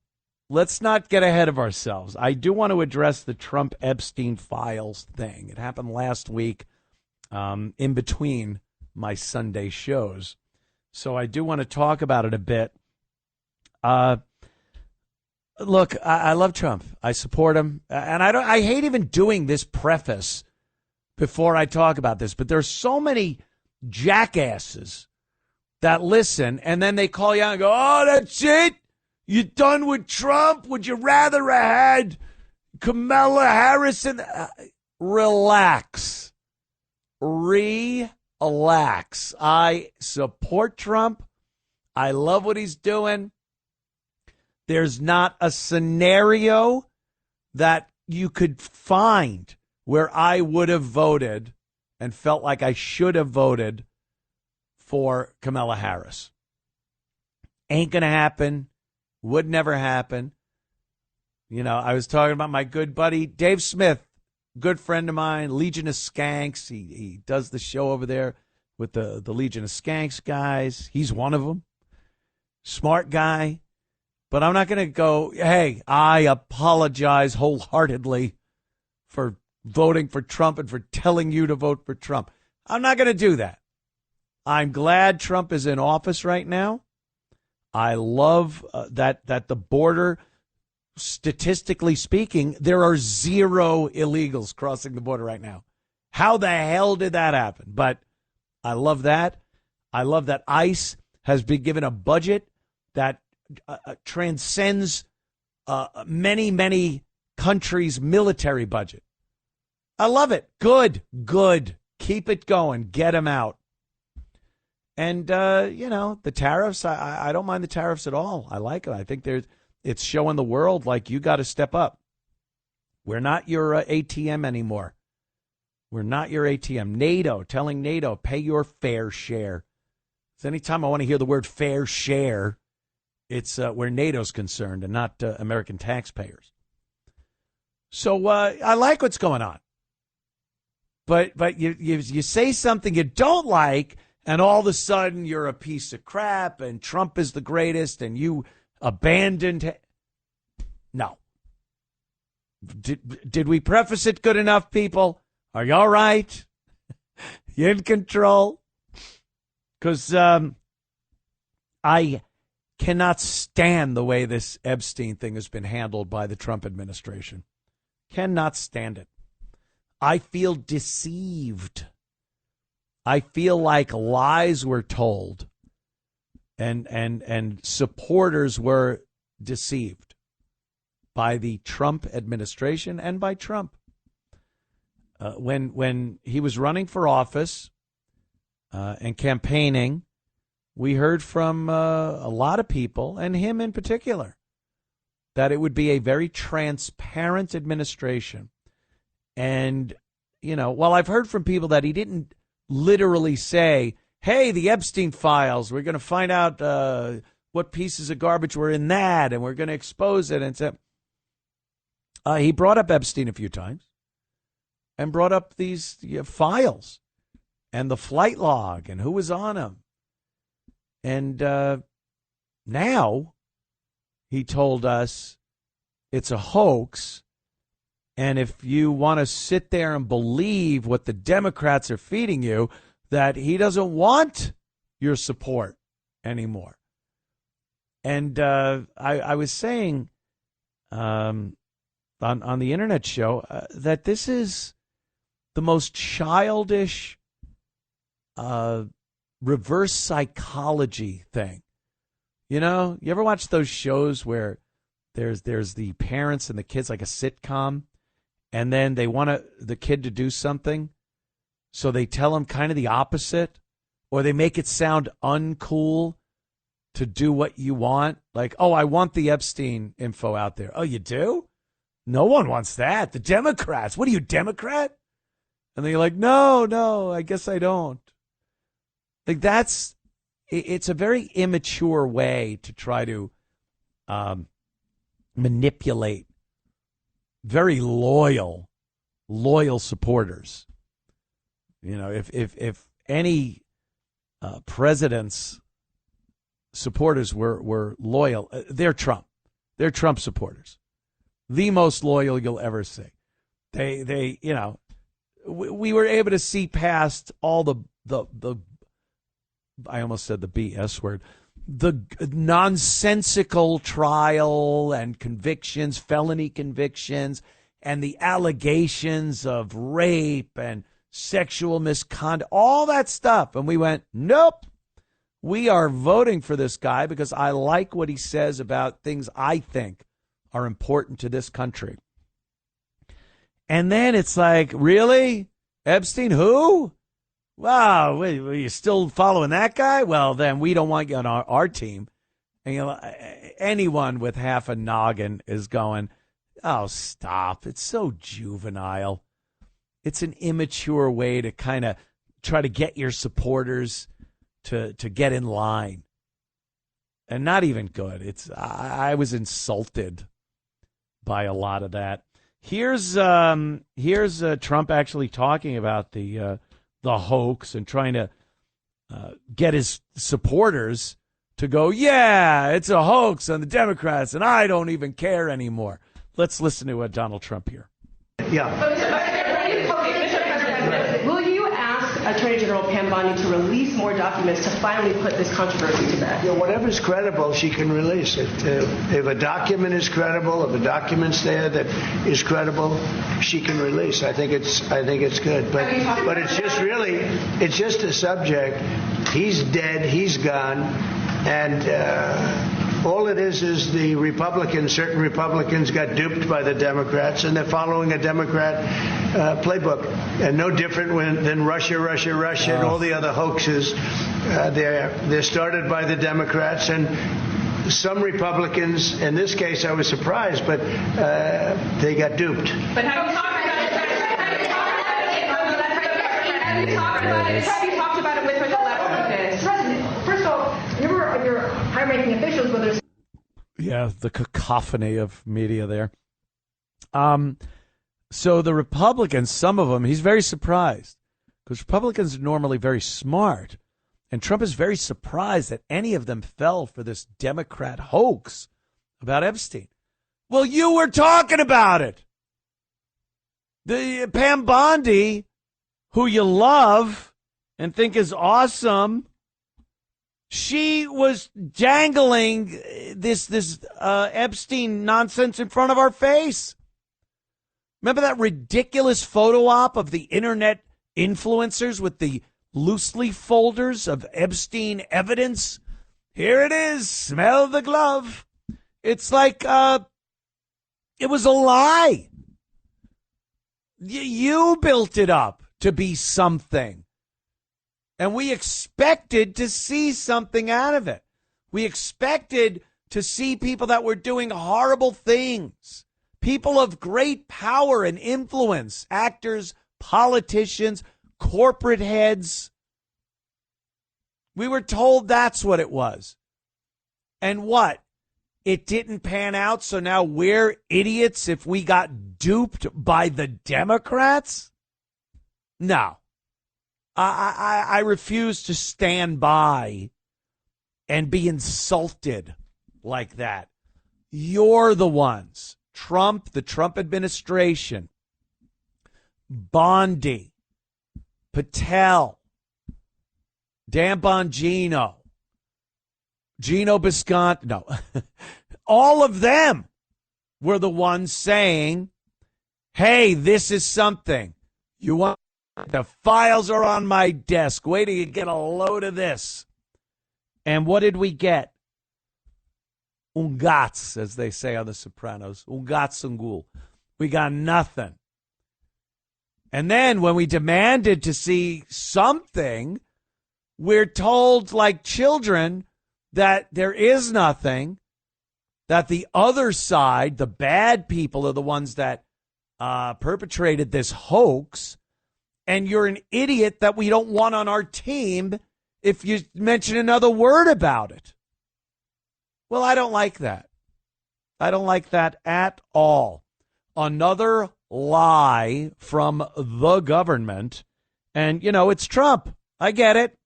let's not get ahead of ourselves. I do want to address the Trump Epstein files thing. It happened last week in between my Sunday shows. So I do want to talk about it a bit. Look, I love Trump. I support him. And I hate even doing this preface before I talk about this. But there's so many jackasses that listen, and then they call you out and go, oh, that's it? You done with Trump? Would you rather have had Kamala Harris? Relax. Relax. I support Trump. I love what he's doing. There's not a scenario that you could find where I would have voted and felt like I should have voted for Kamala Harris. Ain't going to happen. Would never happen. You know, I was talking about my good buddy, Dave Smith, good friend of mine, Legion of Skanks. He does the show over there with the Legion of Skanks guys. He's one of them. Smart guy. But I'm not going to go, hey, I apologize wholeheartedly for voting for Trump and for telling you to vote for Trump. I'm not going to do that. I'm glad Trump is in office right now. I love that the border, statistically speaking, there are 0 illegals crossing the border right now. How the hell did that happen? But I love that. I love that ICE has been given a budget that transcends many, many countries' military budget. I love it. Good. Keep it going. Get them out. And, the tariffs, I don't mind the tariffs at all. I like it. I think it's showing the world, like, you got to step up. We're not your ATM anymore. We're not your ATM. NATO, telling NATO, pay your fair share. So anytime I want to hear the word fair share, it's where NATO's concerned and not American taxpayers. So I like what's going on. But you say something you don't like, and all of a sudden you're a piece of crap and Trump is the greatest and you abandoned. No. Did we preface it good enough, people? Are you all right? You in control? Because I cannot stand the way this Epstein thing has been handled by the Trump administration. Cannot stand it. I feel deceived. I feel like lies were told and supporters were deceived by the Trump administration and by Trump. When he was running for office and campaigning, we heard from a lot of people, and him in particular, that it would be a very transparent administration. And, while I've heard from people that he didn't literally say, hey, the Epstein files, we're going to find out what pieces of garbage were in that, and we're going to expose it. And so he brought up Epstein a few times and brought up these files and the flight log and who was on them. And now he told us it's a hoax. And if you want to sit there and believe what the Democrats are feeding you, that he doesn't want your support anymore. And I was saying on the internet show that this is the most childish reverse psychology thing. You ever watch those shows where there's the parents and the kids, like a sitcom, and then they want the kid to do something, so they tell him kind of the opposite, or they make it sound uncool to do what you want. Like, oh, I want the Epstein info out there. Oh, you do? No one wants that. The Democrats. What are you, Democrat? And then you're like, no, I guess I don't. Like, it's a very immature way to try to manipulate very loyal supporters. You know, if any president's supporters were loyal, they're Trump. They're Trump supporters. The most loyal you'll ever see. They you know, we were able to see past all the I almost said the BS word, the nonsensical trial and convictions, felony convictions, and the allegations of rape and sexual misconduct, all that stuff. And we went, nope, we are voting for this guy because I like what he says about things I think are important to this country. And then it's like, really? Epstein, who? Wow, were you still following that guy? Well, then we don't want you on our team. And, you know, anyone with half a noggin is going, oh, stop. It's so juvenile. It's an immature way to kind of try to get your supporters to get in line. And not even good. I was insulted by a lot of that. Here's Trump actually talking about the hoax and trying to get his supporters to go, yeah, it's a hoax on the Democrats, and I don't even care anymore. Let's listen to Donald Trump here. Yeah. Will you ask Attorney General Pam Bondi to release more documents to finally put this controversy to bed? Yeah, whatever's credible, she can release it. If a document is credible, if a document's there that is credible, she can release. I think it's good. But it's just a subject. He's dead. He's gone, and. All it is certain Republicans got duped by the Democrats, and they're following a Democrat playbook. And no different than Russia, and all the other hoaxes. They're started by the Democrats, and some Republicans, in this case I was surprised, but they got duped. But have you talked about it? Have you talked about it with her the last President, first of all, your high-ranking officials, whether it's... Yeah, the cacophony of media there. So the Republicans, some of them, he's very surprised because Republicans are normally very smart. And Trump is very surprised that any of them fell for this Democrat hoax about Epstein. Well, you were talking about it. The Pam Bondi, who you love and think is awesome, she was dangling this Epstein nonsense in front of our face. Remember that ridiculous photo op of the internet influencers with the loose leaf folders of Epstein evidence? Here it is. Smell the glove. It's like it was a lie. You built it up to be something. And we expected to see something out of it. We expected to see people that were doing horrible things, people of great power and influence, actors, politicians, corporate heads. We were told that's what it was. And what? It didn't pan out, so now we're idiots if we got duped by the Democrats? No. I refuse to stand by and be insulted like that. You're the ones. Trump, the Trump administration, Bondi, Patel, Dan Bongino, Gino Bisconte, no. All of them were the ones saying, hey, this is something. You want... The files are on my desk. Wait till you get a load of this. And what did we get? Ungats, as they say on The Sopranos. Ungats ungul. We got nothing. And then when we demanded to see something, We're told like children that there is nothing, that the other side, the bad people, are the ones that perpetrated this hoax, and you're an idiot that we don't want on our team if you mention another word about it. Well, I don't like that. I don't like that at all. Another lie from the government. And, it's Trump. I get it.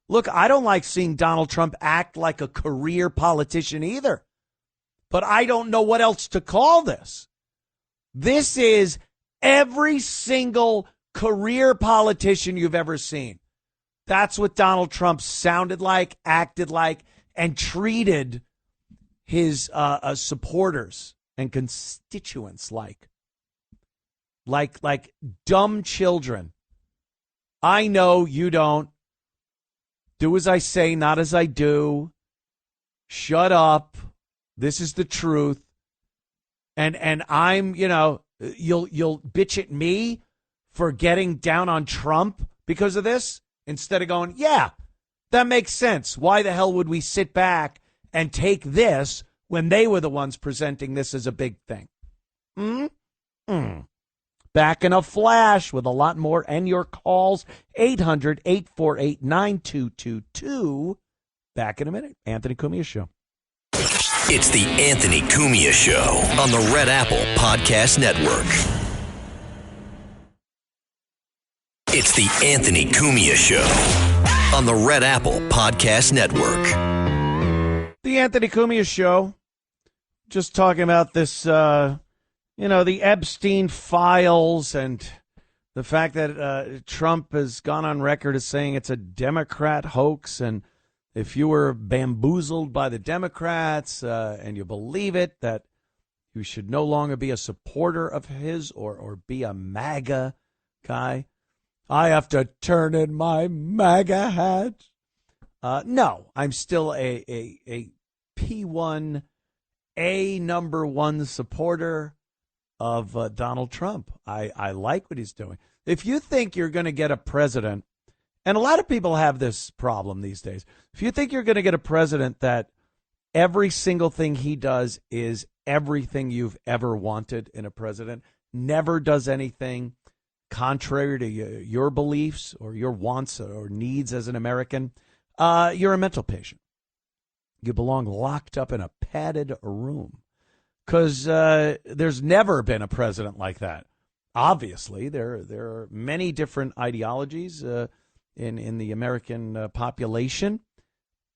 Look, I don't like seeing Donald Trump act like a career politician either. But I don't know what else to call this. This is every single career politician you've ever seen. That's what Donald Trump sounded like, acted like, and treated his supporters and constituents like dumb children. I know you don't. Do as I say, not as I do. Shut up. This is the truth. And I'm, you'll bitch at me for getting down on Trump because of this instead of going, yeah, that makes sense. Why the hell would we sit back and take this when they were the ones presenting this as a big thing? Back in a flash with a lot more and your calls, 800-848-9222. Back in a minute. Anthony Cumia Show. It's the Anthony Cumia Show on the Red Apple Podcast Network. It's the Anthony Cumia Show on the Red Apple Podcast Network. The Anthony Cumia Show. Just talking about this, the Epstein files and the fact that Trump has gone on record as saying it's a Democrat hoax. And if you were bamboozled by the Democrats and you believe it, that you should no longer be a supporter of his or be a MAGA guy. I have to turn in my MAGA hat. No, I'm still a P1, a number one supporter of Donald Trump. I like what he's doing. If you think you're going to get a president, and a lot of people have this problem these days, if you think you're going to get a president that every single thing he does is everything you've ever wanted in a president, never does anything contrary to your beliefs or your wants or needs as an American, you're a mental patient. You belong locked up in a padded room. Because there's never been a president like that. Obviously, there are many different ideologies in the American population.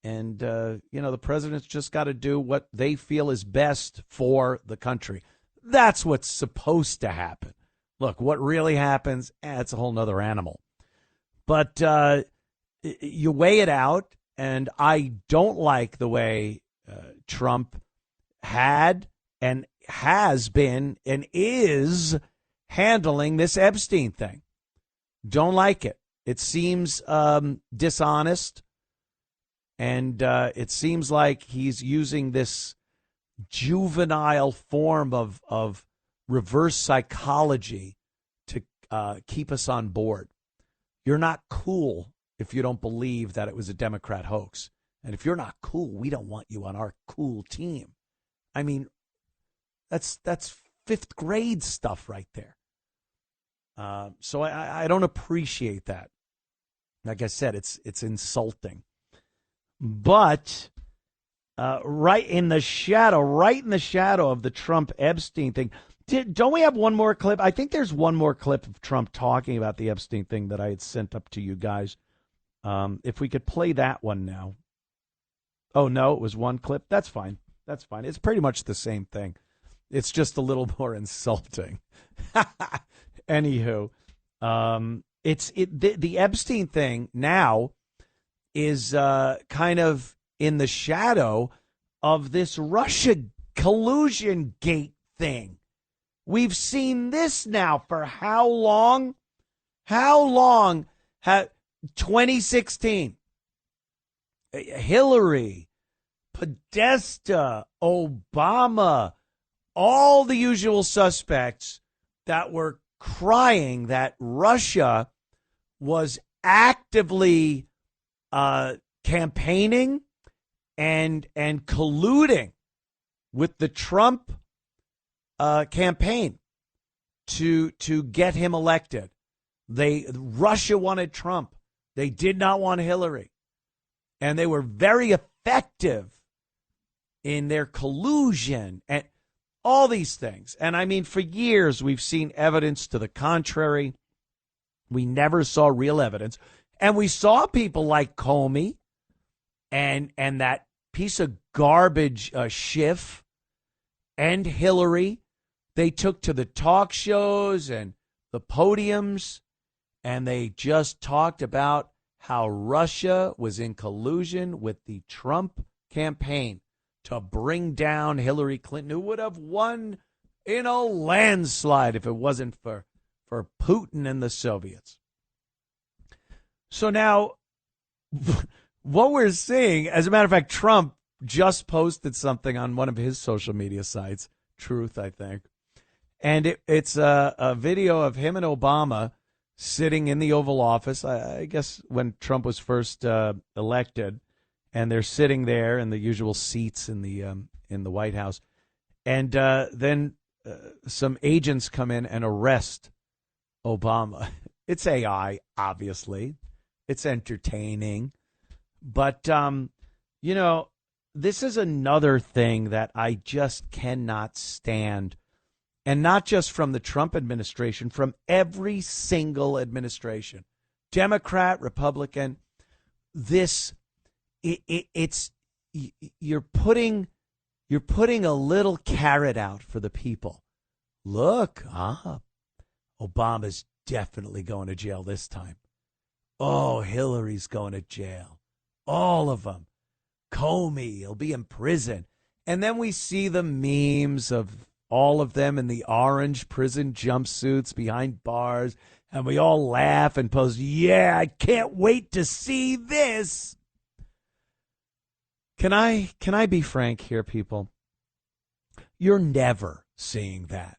And, the president's just got to do what they feel is best for the country. That's what's supposed to happen. Look, what really happens, it's a whole nother animal. But you weigh it out, and I don't like the way Trump had and has been and is handling this Epstein thing. Don't like it. It seems dishonest, and it seems like he's using this juvenile form of reverse psychology to keep us on board. You're not cool if you don't believe that it was a Democrat hoax. And if you're not cool, we don't want you on our cool team. I mean, that's fifth grade stuff right there. So I don't appreciate that. Like I said, it's insulting. But right in the shadow of the Trump Epstein thing, don't we have one more clip? I think there's one more clip of Trump talking about the Epstein thing that I had sent up to you guys. If we could play that one now. Oh, no, it was one clip. That's fine. It's pretty much the same thing. It's just a little more insulting. Anywho, the Epstein thing now is kind of in the shadow of this Russia collusion gate thing. We've seen this now for how long? 2016. Hillary, Podesta, Obama, all the usual suspects that were crying that Russia was actively campaigning and colluding with the Trump campaign to get him elected. Russia wanted Trump. They did not want Hillary. And they were very effective in their collusion and all these things. And I mean, for years, we've seen evidence to the contrary. We never saw real evidence. And we saw people like Comey and that piece of garbage Schiff and Hillary. They took to the talk shows and the podiums, and they just talked about how Russia was in collusion with the Trump campaign to bring down Hillary Clinton, who would have won in a landslide if it wasn't for Putin and the Soviets. So now what we're seeing, as a matter of fact, Trump just posted something on one of his social media sites, Truth, I think. And it's a video of him and Obama sitting in the Oval Office, I guess when Trump was first elected, and they're sitting there in the usual seats in the White House. And then some agents come in and arrest Obama. It's AI, obviously. It's entertaining. But, this is another thing that I just cannot stand. And not just from the Trump administration, from every single administration, Democrat, Republican, it's you're putting a little carrot out for the people. Look, Obama's definitely going to jail this time. Oh, Hillary's going to jail. All of them. Comey, he'll be in prison. And then we see the memes of all of them in the orange prison jumpsuits behind bars, and we all laugh and post, yeah, I can't wait to see this. Can I be frank here, people? You're never seeing that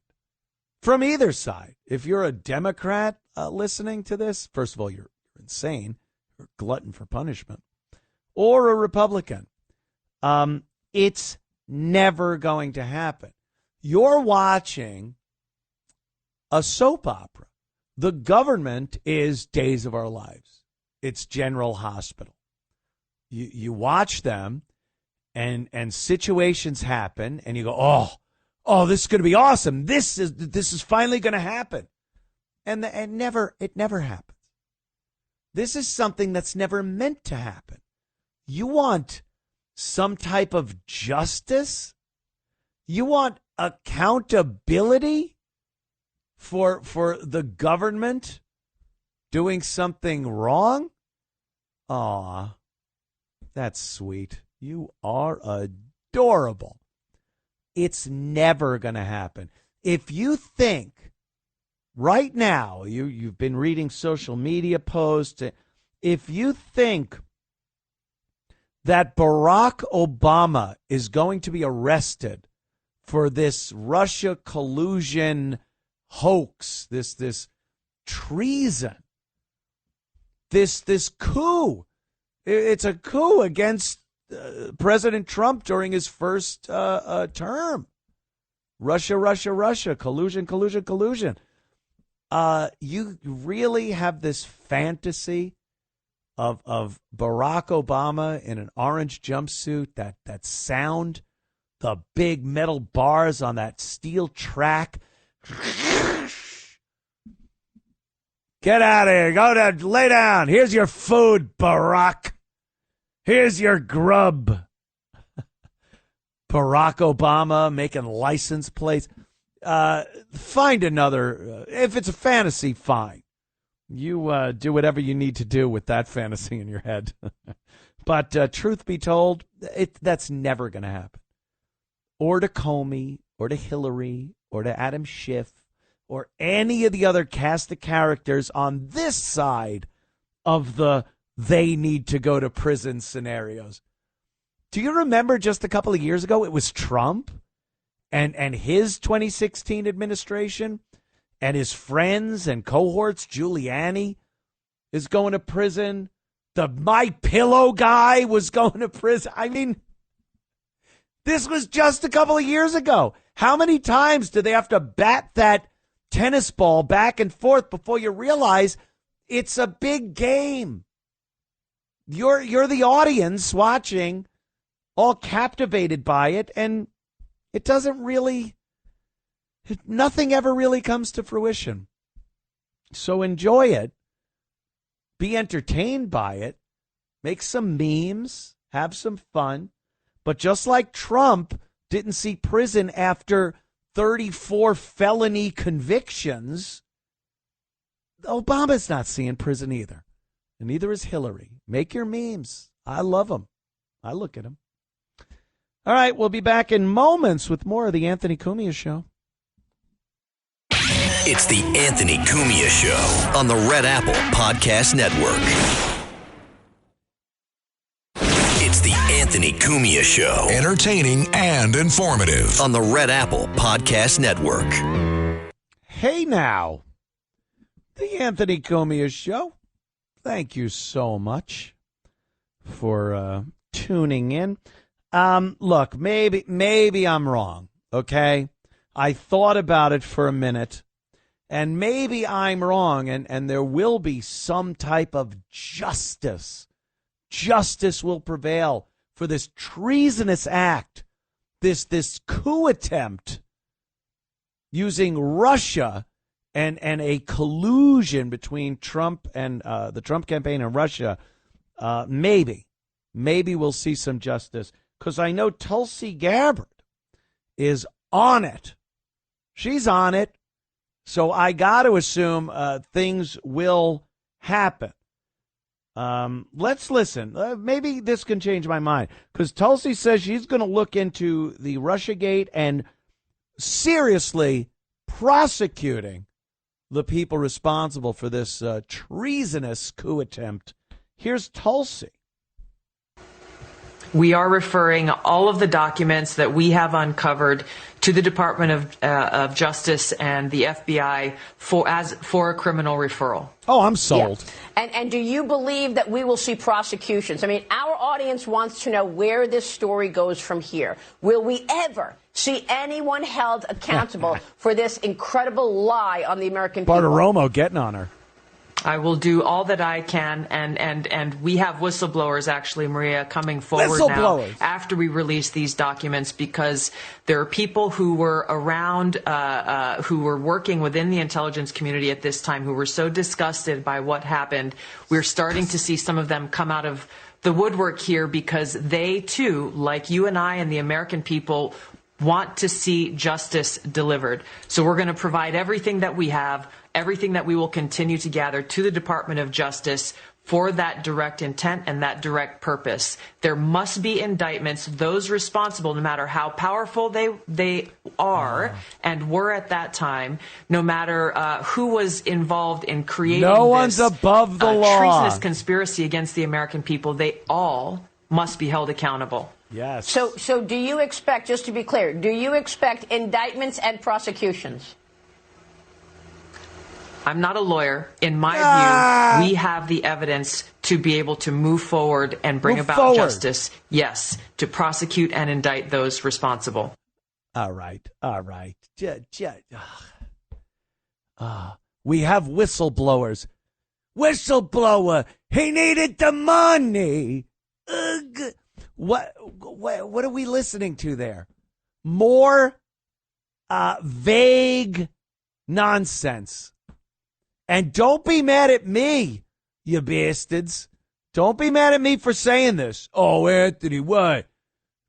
from either side. If you're a Democrat listening to this, first of all, you're insane. You're a glutton for punishment. Or a Republican. It's never going to happen. You're watching a soap opera. The government is Days of Our Lives. It's General Hospital. You watch them, and situations happen, and you go, oh, this is going to be awesome. This is finally going to happen, and it never happens. This is something that's never meant to happen. You want some type of justice? You want accountability for the government doing something wrong? Aw, that's sweet. You are adorable. It's never going to happen. If you think right now, you've been reading social media posts, if you think that Barack Obama is going to be arrested for this Russia collusion hoax, this treason, this coup. It's a coup against President Trump during his first term. Russia, collusion. You really have this fantasy of Barack Obama in an orange jumpsuit, that sound, the big metal bars on that steel track. Get out of here. Go down. Lay down. Here's your food, Barack. Here's your grub. Barack Obama making license plates. Find another. If it's a fantasy, fine. You do whatever you need to do with that fantasy in your head. But truth be told, that's never going to happen. Or to Comey, or to Hillary, or to Adam Schiff, or any of the other cast of characters on this side of the they need to go to prison scenarios. Do you remember just a couple of years ago, it was Trump and his 2016 administration and his friends and cohorts, Giuliani, is going to prison. The My Pillow guy was going to prison. I mean, this was just a couple of years ago. How many times do they have to bat that tennis ball back and forth before you realize it's a big game? You're the audience watching, all captivated by it, and it doesn't really, nothing ever really comes to fruition. So enjoy it. Be entertained by it. Make some memes. Have some fun. But just like Trump didn't see prison after 34 felony convictions, Obama's not seeing prison either. And neither is Hillary. Make your memes. I love them. I look at them. All right, we'll be back in moments with more of the Anthony Cumia Show. It's the Anthony Cumia Show on the Red Apple Podcast Network. It's the Anthony Cumia Show. Entertaining and informative. On the Red Apple Podcast Network. Hey now, the Anthony Cumia Show. Thank you so much for tuning in. Look, maybe I'm wrong, okay? I thought about it for a minute, and maybe I'm wrong, and there will be some type of justice. Justice will prevail for this treasonous act, this coup attempt using Russia and a collusion between Trump and the Trump campaign and Russia. Maybe we'll see some justice, because I know Tulsi Gabbard is on it. She's on it. So I got to assume things will happen. Let's listen. Maybe this can change my mind, because Tulsi says she's going to look into the Russiagate and seriously prosecuting the people responsible for this treasonous coup attempt. Here's Tulsi. We are referring all of the documents that we have uncovered to the Department of Justice and the FBI for a criminal referral. Oh, I'm sold. Yeah. And do you believe that we will see prosecutions? I mean, our audience wants to know where this story goes from here. Will we ever see anyone held accountable for this incredible lie on the American people? Bartiromo getting on her. I will do all that I can, and we have whistleblowers, actually, Maria, coming forward now after we release these documents, because there are people who were around, who were working within the intelligence community at this time, who were so disgusted by what happened. We're starting to see some of them come out of the woodwork here, because they, too, like you and I and the American people, want to see justice delivered. So we're going to provide everything that we have, everything that we will continue to gather to the Department of Justice for that direct intent and that direct purpose. There must be indictments, those responsible, no matter how powerful they are and were at that time, no matter who was involved in creating no one's above the law. Treasonous conspiracy against the American people. They all must be held accountable. Yes. So do you expect, just to be clear, do you expect indictments and prosecutions? I'm not a lawyer. In my view, we have the evidence to be able to move forward and bring about justice. Yes, to prosecute and indict those responsible. All right. We have whistleblowers. Whistleblower, he needed the money. Ugh. What are we listening to there? More vague nonsense. And don't be mad at me, you bastards. Don't be mad at me for saying this. Oh, Anthony, what?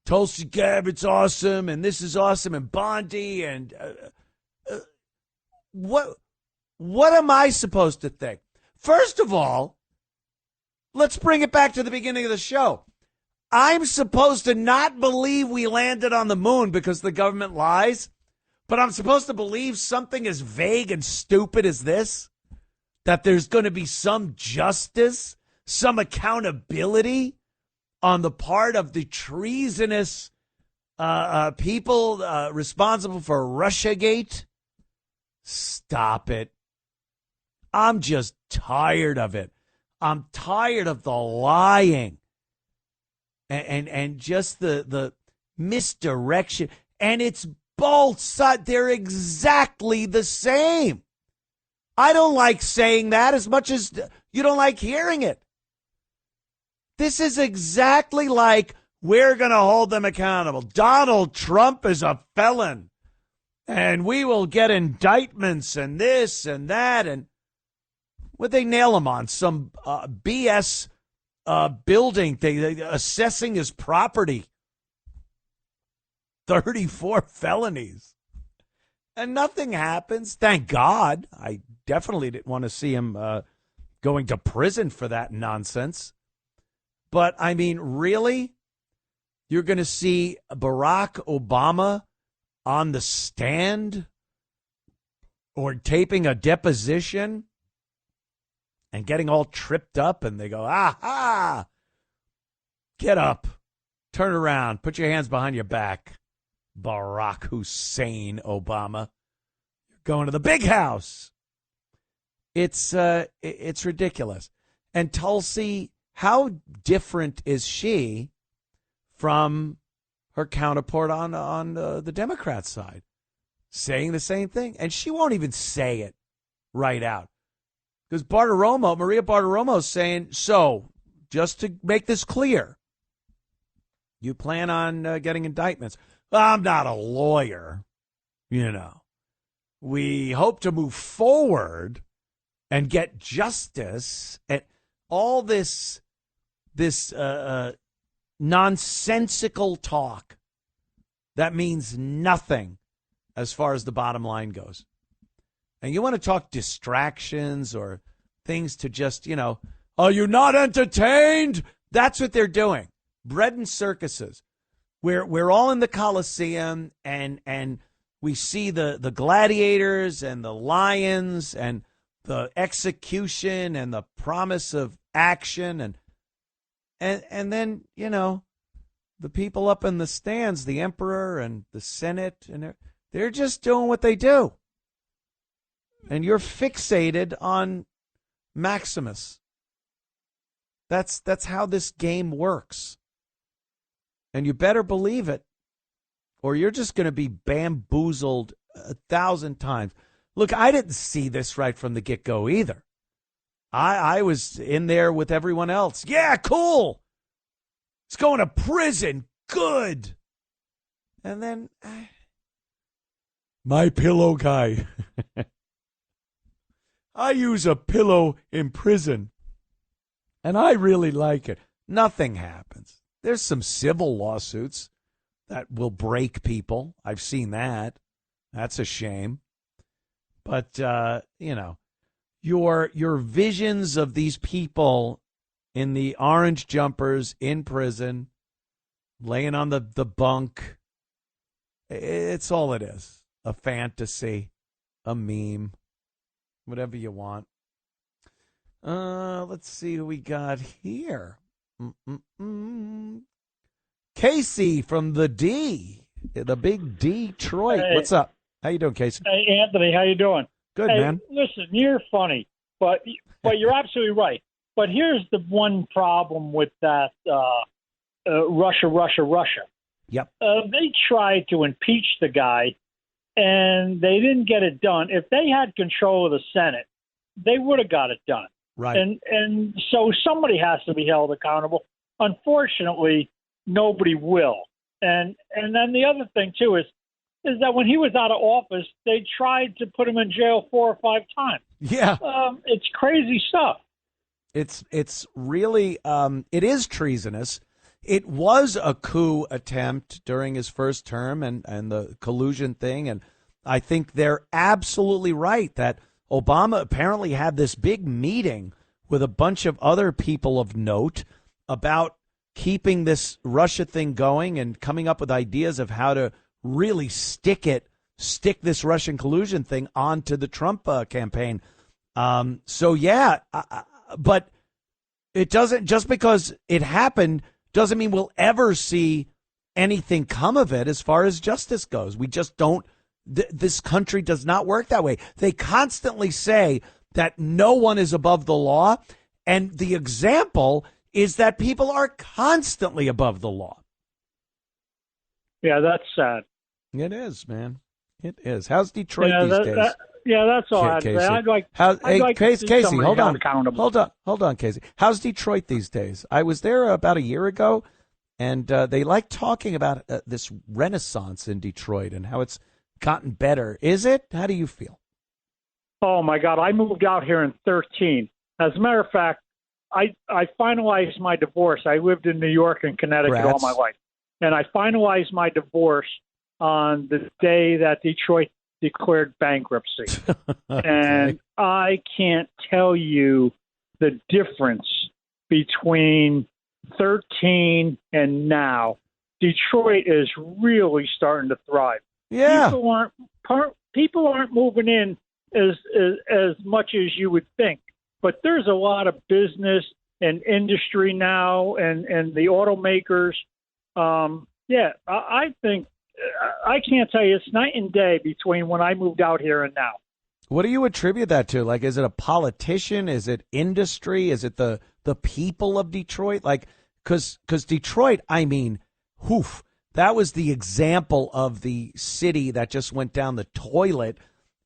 Tulsi Gabbard's awesome, and this is awesome, and Bondi, and what am I supposed to think? First of all, let's bring it back to the beginning of the show. I'm supposed to not believe we landed on the moon because the government lies, but I'm supposed to believe something as vague and stupid as this? That there's going to be some justice, some accountability on the part of the treasonous people responsible for Russiagate? Stop it. I'm just tired of it. I'm tired of the lying and just the misdirection. And it's both sides. They're exactly the same. I don't like saying that as much as you don't like hearing it. This is exactly like we're going to hold them accountable. Donald Trump is a felon, and we will get indictments and this and that. And what they nail him on? Some BS building thing, assessing his property. 34 felonies. And nothing happens. Thank God. I definitely didn't want to see him going to prison for that nonsense. But, I mean, really? You're going to see Barack Obama on the stand or taping a deposition and getting all tripped up, and they go, aha, get up, turn around, put your hands behind your back, Barack Hussein Obama. You're going to the big house. It's ridiculous. And Tulsi, how different is she from her counterpart on the Democrat side, saying the same thing? And she won't even say it right out. Because Maria Bartiromo is saying, so, just to make this clear, you plan on getting indictments. Well, I'm not a lawyer, you know. We hope to move forward and get justice. And all this nonsensical talk that means nothing as far as the bottom line goes. And you want to talk distractions or things to just, you know, are you not entertained? That's what they're doing. Bread and circuses. We're all in the Coliseum, and we see the gladiators and the lions and the execution and the promise of action, and then, you know, the people up in the stands, the emperor and the Senate, and they're just doing what they do. And you're fixated on Maximus. That's how this game works. And you better believe it, or you're just going to be bamboozled 1,000 times. Look, I didn't see this right from the get-go either. I was in there with everyone else. Yeah, cool. It's going to prison. Good. And then, my pillow guy. I use a pillow in prison, and I really like it. Nothing happens. There's some civil lawsuits that will break people. I've seen that. That's a shame. But, you know, your visions of these people in the orange jumpers in prison, laying on the bunk, it's all it is. A fantasy, a meme, whatever you want. Let's see who we got here. Casey from the big Detroit. Hey. What's up? How you doing, Casey? Hey, Anthony, how you doing? Good, hey, man. Listen, you're funny, but you're absolutely right. But here's the one problem with that Russia. Yep. They tried to impeach the guy, and they didn't get it done. If they had control of the Senate, they would have got it done. Right. And so somebody has to be held accountable. Unfortunately, nobody will. And then the other thing, too, is that when he was out of office, they tried to put him in jail 4 or 5 times. Yeah. It's crazy stuff. It's really, it is treasonous. It was a coup attempt during his first term and the collusion thing. And I think they're absolutely right that Obama apparently had this big meeting with a bunch of other people of note about keeping this Russia thing going and coming up with ideas of how to really stick this Russian collusion thing onto the Trump campaign. So, yeah, but it doesn't, just because it happened doesn't mean we'll ever see anything come of it as far as justice goes. We just don't. This country does not work that way. They constantly say that no one is above the law, And the example is that people are constantly above the law. Yeah, that's sad. It is, man. It is. How's Detroit these days? That's all I'd say. I'd like Casey, hold on. Accountable. Hold on, Casey. How's Detroit these days? I was there about a year ago, and they like talking about this renaissance in Detroit and how it's gotten better. Is it? How do you feel? Oh, my God. I moved out here in 2013. As a matter of fact, I finalized my divorce. I lived in New York and Connecticut all my life. And I finalized my divorce on the day that Detroit declared bankruptcy. Okay. And I can't tell you the difference between 13 and now. Detroit is really starting to thrive. Yeah. People aren't moving in as much as you would think. But there's a lot of business and industry now, and the automakers. I think I can't tell you. It's night and day between when I moved out here and now. What do you attribute that to? Like, is it a politician? Is it industry? Is it the people of Detroit? Like, because Detroit, I mean, that was the example of the city that just went down the toilet,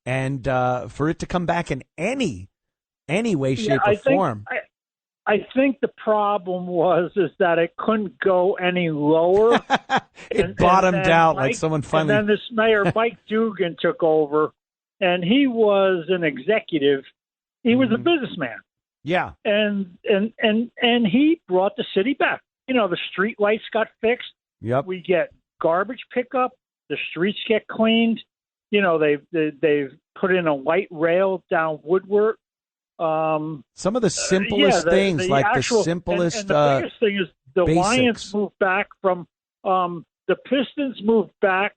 and for it to come back in any way, shape, or form. I think the problem is that it couldn't go any lower. It bottomed out like someone finally. And then this mayor, Mike Dugan, took over, and he was an executive. He was a businessman. Yeah. And he brought the city back. The street lights got fixed. Yep. We get garbage pickup. The streets get cleaned. They've put in a light rail down Woodward. Some of the simplest things, like the simplest. And the biggest thing is the basics. Lions moved back from the Pistons moved back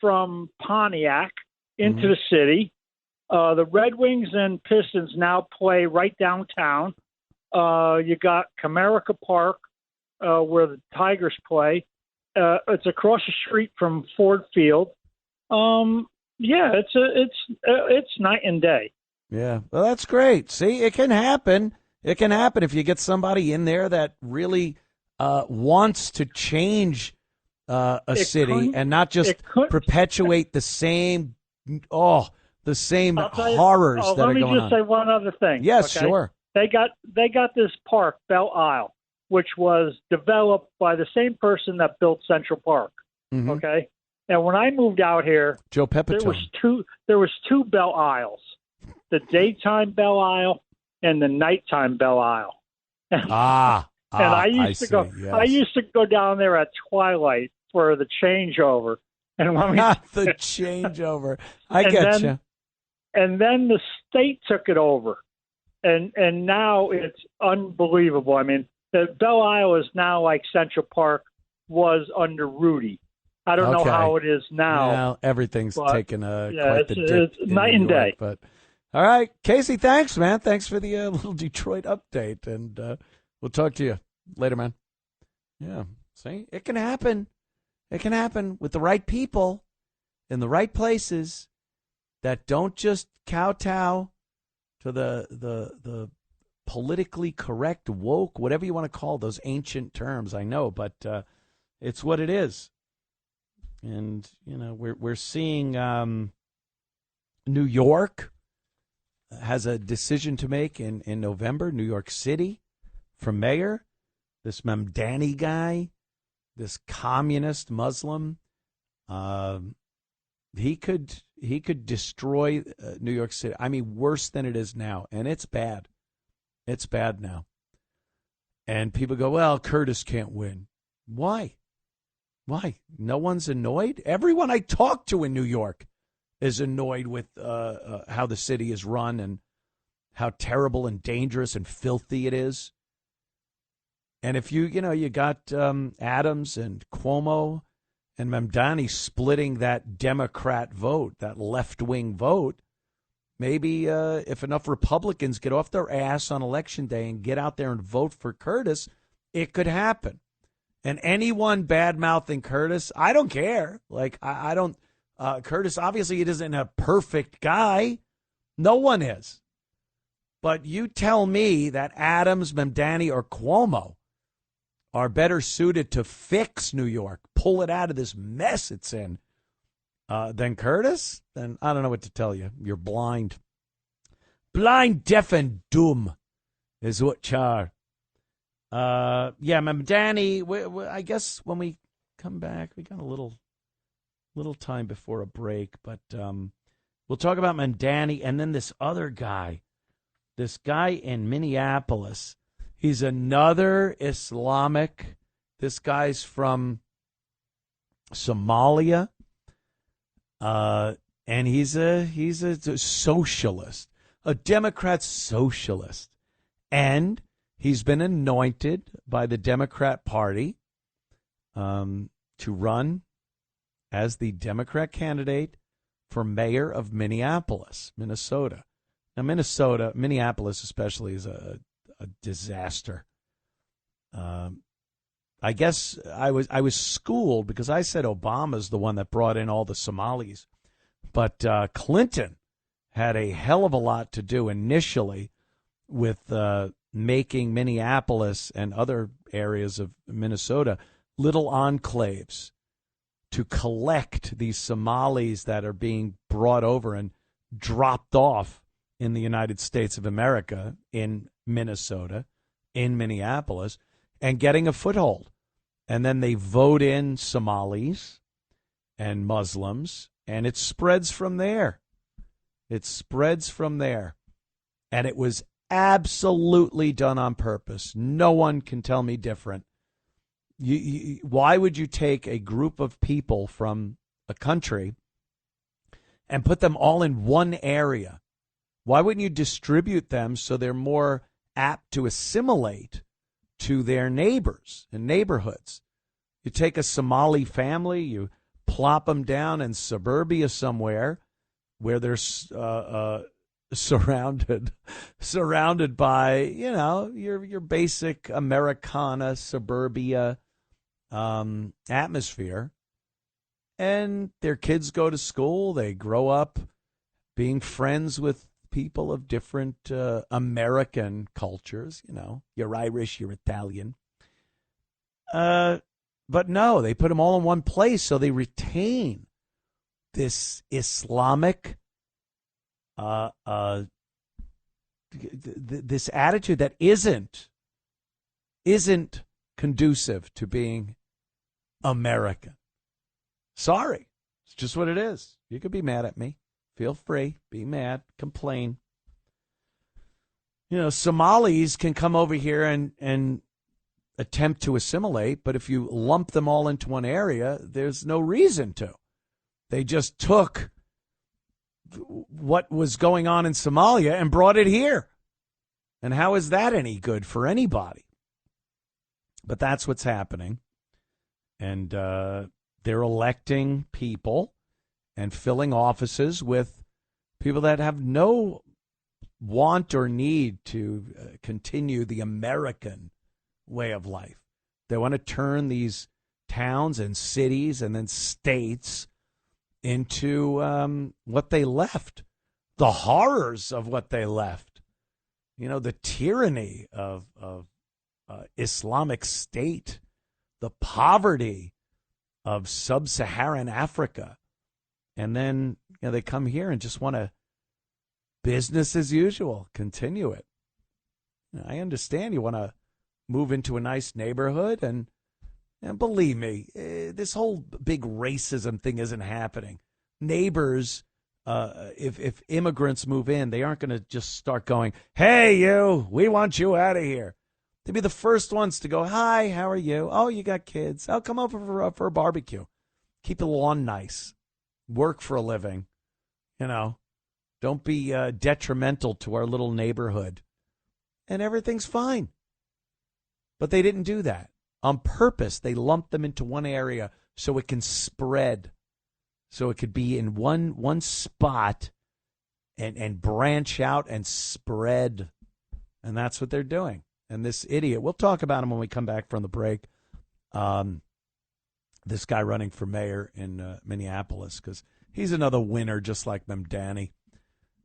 from Pontiac into the city. The Red Wings and Pistons now play right downtown. You got Comerica Park, where the Tigers play. It's across the street from Ford Field. It's night and day. Yeah, well, that's great. See, it can happen. It can happen if you get somebody in there that really wants to change a city and not just perpetuate the same horrors that are going on. Let me just say one other thing. Yes, okay? sure. They got this park, Belle Isle, which was developed by the same person that built Central Park. Mm-hmm. Okay, and when I moved out here, Joe Pepitone. There was two Belle Isles. The daytime Belle Isle and the nighttime Belle Isle. And I used to go. Yes. I used to go down there at twilight for the changeover. And when the changeover, I get you. And then the state took it over, and now it's unbelievable. I mean, the Belle Isle is now like Central Park was under Rudy. I don't know how it is now. Now everything's taken quite the dip. It's night and day. But all right, Casey, thanks, man. Thanks for the little Detroit update, and we'll talk to you later, man. Yeah, see, it can happen. It can happen with the right people in the right places that don't just kowtow to the politically correct, woke, whatever you want to call those ancient terms. I know, but it's what it is. And we're seeing New York has a decision to make in November. New York City for mayor, this Mamdani guy, this communist Muslim, he could destroy New York City. I mean, worse than it is now, and it's bad. It's bad now. And people go, well, Curtis can't win. Why? No one's annoyed? Everyone I talk to in New York is annoyed with how the city is run and how terrible and dangerous and filthy it is. And if you got Adams and Cuomo and Mamdani splitting that Democrat vote, that left-wing vote, maybe if enough Republicans get off their ass on Election Day and get out there and vote for Curtis, it could happen. And anyone bad-mouthing Curtis, I don't care. Like, I don't Curtis, obviously, he isn't a perfect guy. No one is. But you tell me that Adams, Mamdani, or Cuomo are better suited to fix New York, pull it out of this mess it's in, than Curtis? Then I don't know what to tell you. You're blind. Blind, deaf, and dumb is what you are. Yeah, Mamdani, I guess when we come back, we got a little time before a break, but we'll talk about Mamdani and then this other guy. This guy in Minneapolis, he's another Islamic. This guy's from Somalia, and he's a socialist, a Democrat socialist, and he's been anointed by the Democrat Party to run as the Democrat candidate for mayor of Minneapolis, Minnesota. Now, Minneapolis especially, is a disaster. I guess I was schooled because I said Obama's the one that brought in all the Somalis, but Clinton had a hell of a lot to do initially with making Minneapolis and other areas of Minnesota little enclaves to collect these Somalis that are being brought over and dropped off in the United States of America, in Minnesota, in Minneapolis, and getting a foothold. And then they vote in Somalis and Muslims, and it spreads from there. It spreads from there. And it was absolutely done on purpose. No one can tell me different. Why would you take a group of people from a country and put them all in one area? Why wouldn't you distribute them so they're more apt to assimilate to their neighbors and neighborhoods? You take a Somali family, you plop them down in suburbia somewhere where they're surrounded by, your basic Americana suburbia atmosphere, and their kids go to school, they grow up being friends with people of different American cultures. You're Irish, you're Italian. But no, they put them all in one place so they retain this Islamic, this attitude that isn't conducive to being American. Sorry, it's just what it is. You could be mad at me. Feel free, be mad, complain. Somalis can come over here and attempt to assimilate, but if you lump them all into one area, there's no reason to. They just took what was going on in Somalia and brought it here. And how is that any good for anybody? But that's what's happening. And they're electing people and filling offices with people that have no want or need to continue the American way of life. They want to turn these towns and cities and then states into what they left, the horrors of what they left, the tyranny of Islamic State, the poverty of sub-Saharan Africa. And then they come here and just want to business as usual, continue it. I understand you want to move into a nice neighborhood, and believe me, this whole big racism thing isn't happening. Neighbors, if immigrants move in, they aren't going to just start going, "Hey, you, we want you out of here." They'd be the first ones to go, "Hi, how are you? Oh, you got kids? I'll come over for a barbecue. Keep the lawn nice. Work for a living. Don't be detrimental to our little neighborhood." And everything's fine. But they didn't do that. On purpose, they lumped them into one area so it can spread, so it could be in one spot and branch out and spread. And that's what they're doing. And this idiot, we'll talk about him when we come back from the break, this guy running for mayor in Minneapolis, because he's another winner just like Mamdani.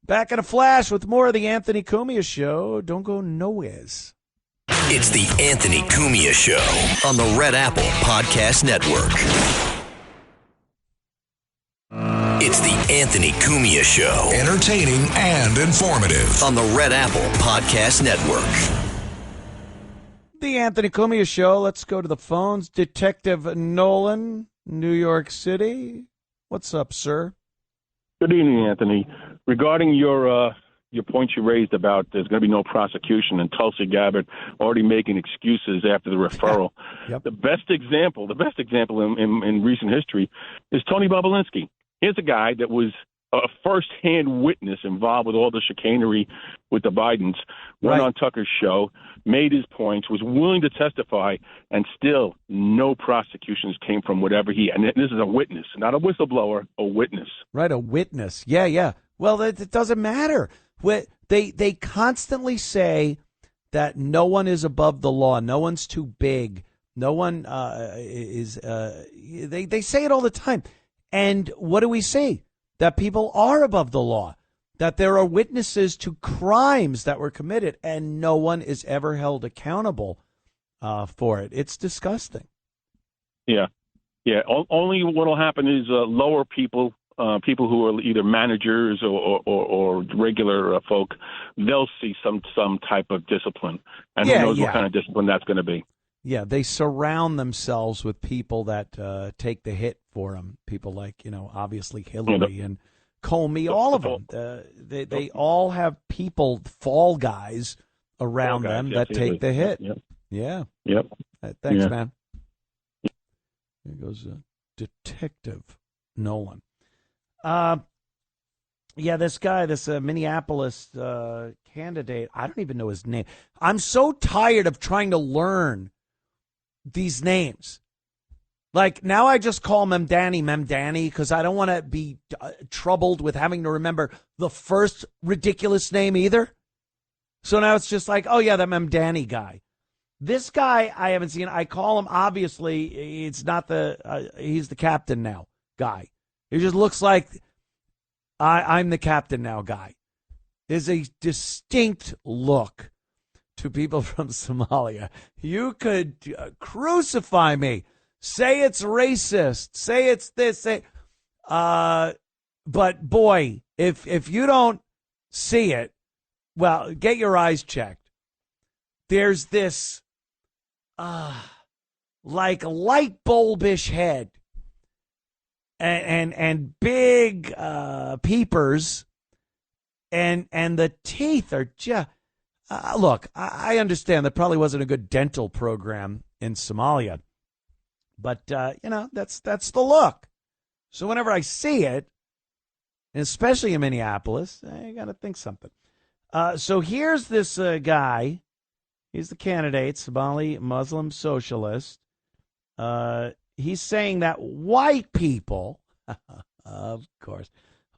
Back in a flash with more of the Anthony Cumia Show. Don't go nowheres. It's the Anthony Cumia Show on the Red Apple Podcast Network. It's the Anthony Cumia Show. Entertaining and informative. On the Red Apple Podcast Network. The Anthony Cumia Show. Let's go to the phones. Detective Nolan, New York City. What's up, sir? Good evening, Anthony. Regarding your point you raised about there's going to be no prosecution and Tulsi Gabbard already making excuses after the referral. Yep. The best example in recent history is Tony Bobolinsky. Here's a guy that was a first-hand witness involved with all the chicanery with the Bidens, went on Tucker's show, made his points, was willing to testify, and still no prosecutions came from whatever and this is a witness, not a whistleblower, a witness. Right, a witness. Yeah. Well, it doesn't matter. They constantly say that no one is above the law, no one's too big, no one is. They say it all the time. And what do we see? That people are above the law, that there are witnesses to crimes that were committed, and no one is ever held accountable for it. It's disgusting. Yeah. Only what will happen is lower people who are either managers or regular folk, they'll see some type of discipline, and who knows what kind of discipline that's going to be. Yeah, they surround themselves with people that take the hit for them. People like, obviously Hillary and Comey, all of them. They all have people, fall guys, around them that take the hit. Yep. Yeah. Yep. Thanks, man. Here goes Detective Nolan. This guy, this Minneapolis candidate, I don't even know his name. I'm so tired of trying to learn these names. Like, now I just call Memdani, because I don't want to be troubled with having to remember the first ridiculous name either. So now it's just like, oh, yeah, that Memdani guy. This guy I haven't seen. I call him, obviously, it's not he's the captain now guy. It just looks like I'm the captain now guy. There's a distinct look to people from Somalia. You could crucify me. Say it's racist. Say it's this. But boy, if you don't see it, well, get your eyes checked. There's this like light bulbish head and big peepers, and the teeth are just. Look, I understand there probably wasn't a good dental program in Somalia, but that's the look. So whenever I see it, and especially in Minneapolis, I got to think something. So here's this guy. He's the candidate, Somali Muslim socialist. He's saying that white people, of course,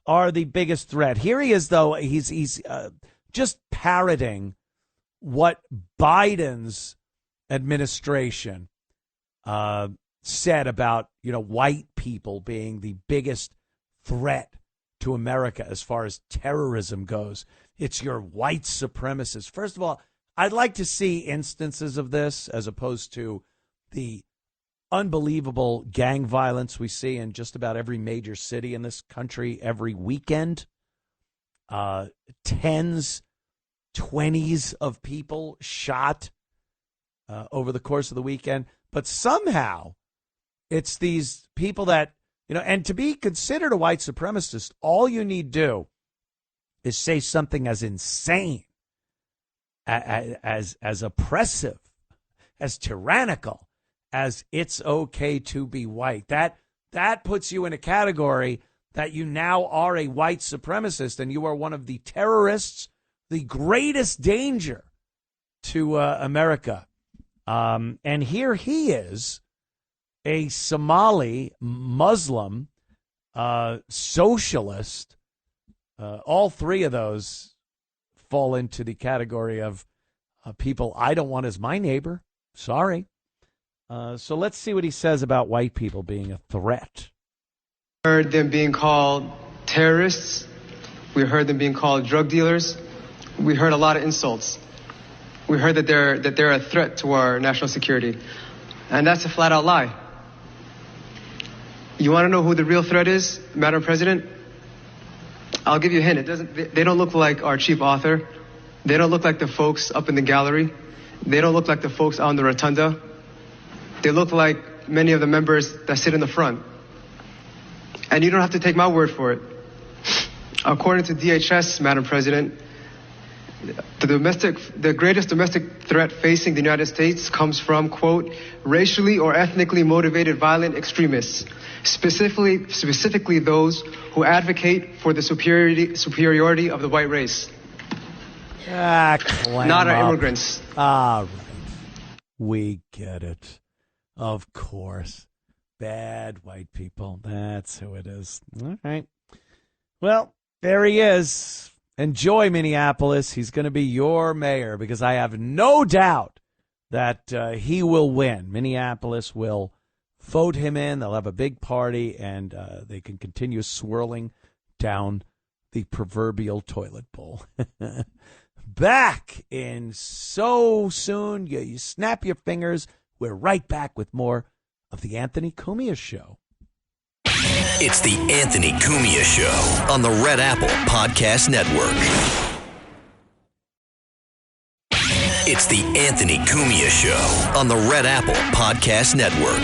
are the biggest threat. Here he is, though. He's just parroting what Biden's administration said about, white people being the biggest threat to America as far as terrorism goes. It's your white supremacists. First of all, I'd like to see instances of this as opposed to the unbelievable gang violence we see in just about every major city in this country every weekend. Tens, 20s of people shot over the course of the weekend. But somehow it's these people that, and to be considered a white supremacist, all you need do is say something as insane, as oppressive, as tyrannical as it's okay to be white. That puts you in a category that you now are a white supremacist, and you are one of the terrorists, the greatest danger to America. And here he is, a Somali Muslim socialist. All three of those fall into the category of people I don't want as my neighbor. Sorry. So let's see what he says about white people being a threat. Heard them being called terrorists, We heard them being called drug dealers. We heard a lot of insults. We heard that they're a threat to our national security. And that's a flat-out lie. You want to know who the real threat is, Madam President? I'll give you a hint. They don't look like our chief author. They don't look like the folks up in the gallery. They don't look like the folks on the rotunda. They look like many of the members that sit in the front. And you don't have to take my word for it. According to DHS, Madam President, the greatest domestic threat facing the United States comes from, quote, racially or ethnically motivated violent extremists, specifically those who advocate for the superiority of the white race. Not our immigrants. All right. We get it. Of course. Bad white people. That's who it is. All right. Well, there he is. Enjoy Minneapolis. He's going to be your mayor because I have no doubt that he will win. Minneapolis will vote him in. They'll have a big party, and they can continue swirling down the proverbial toilet bowl. Back in so soon. You snap your fingers. We're right back with more of the Anthony Cumia Show. It's the Anthony Cumia Show on the Red Apple Podcast Network. It's the Anthony Cumia Show on the Red Apple Podcast Network.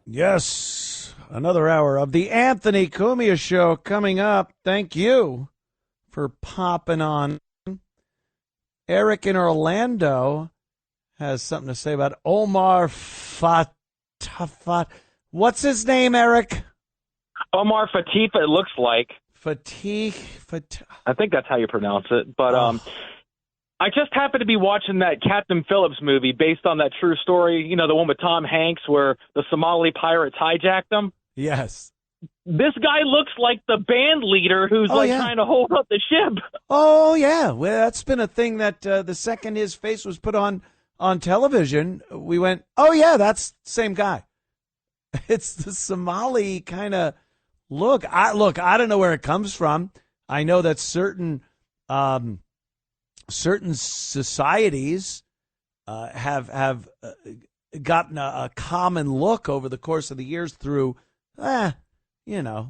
Yes, another hour of the Anthony Cumia Show coming up. Thank you for popping on. Eric in Orlando has something to say about Omar Fatah. What's his name, Eric? Omar Fatih, it looks like. Fatih. I think that's how you pronounce it. But I just happened to be watching that Captain Phillips movie based on that true story, you know, the one with Tom Hanks where the Somali pirates hijacked them. Yes. This guy looks like the band leader who's trying to hold up the ship. Oh, yeah. Well, that's been a thing that the second his face was put on television, we went, oh, yeah, that's the same guy. It's the Somali kind of look. I don't know where it comes from. I know that certain societies have gotten a common look over the course of the years through,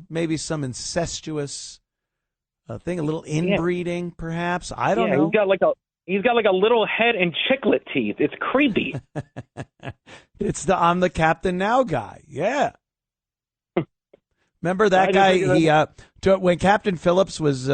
maybe some incestuous thing, a little inbreeding, perhaps. I don't know. He's got like a little head and chiclet teeth. It's creepy. It's the I'm the Captain Now guy. Yeah. Remember that guy? When Captain Phillips was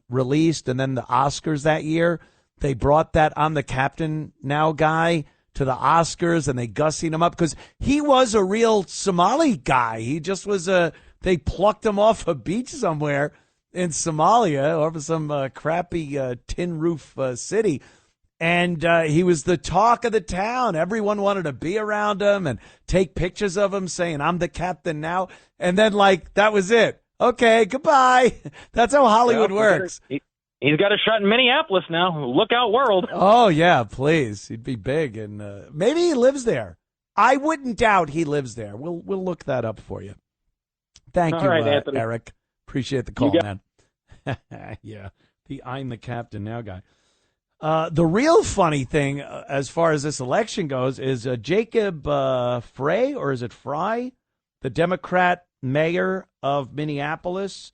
released and then the Oscars that year, they brought that I'm the Captain Now guy to the Oscars and they gussied him up because he was a real Somali guy. He just was they plucked him off a beach somewhere in Somalia or some crappy tin roof city. And he was the talk of the town. Everyone wanted to be around him and take pictures of him saying, I'm the captain now. And then, that was it. Okay, goodbye. That's how Hollywood works. He's got a shot in Minneapolis now. Look out, world. Oh, yeah, please. He'd be big. And maybe he lives there. I wouldn't doubt he lives there. We'll look that up for you. Thank you, Anthony. Eric. Appreciate the call, man. Yeah, the I'm the Captain Now guy. The real funny thing, as far as this election goes, is Jacob Frey, or is it Fry, the Democrat mayor of Minneapolis,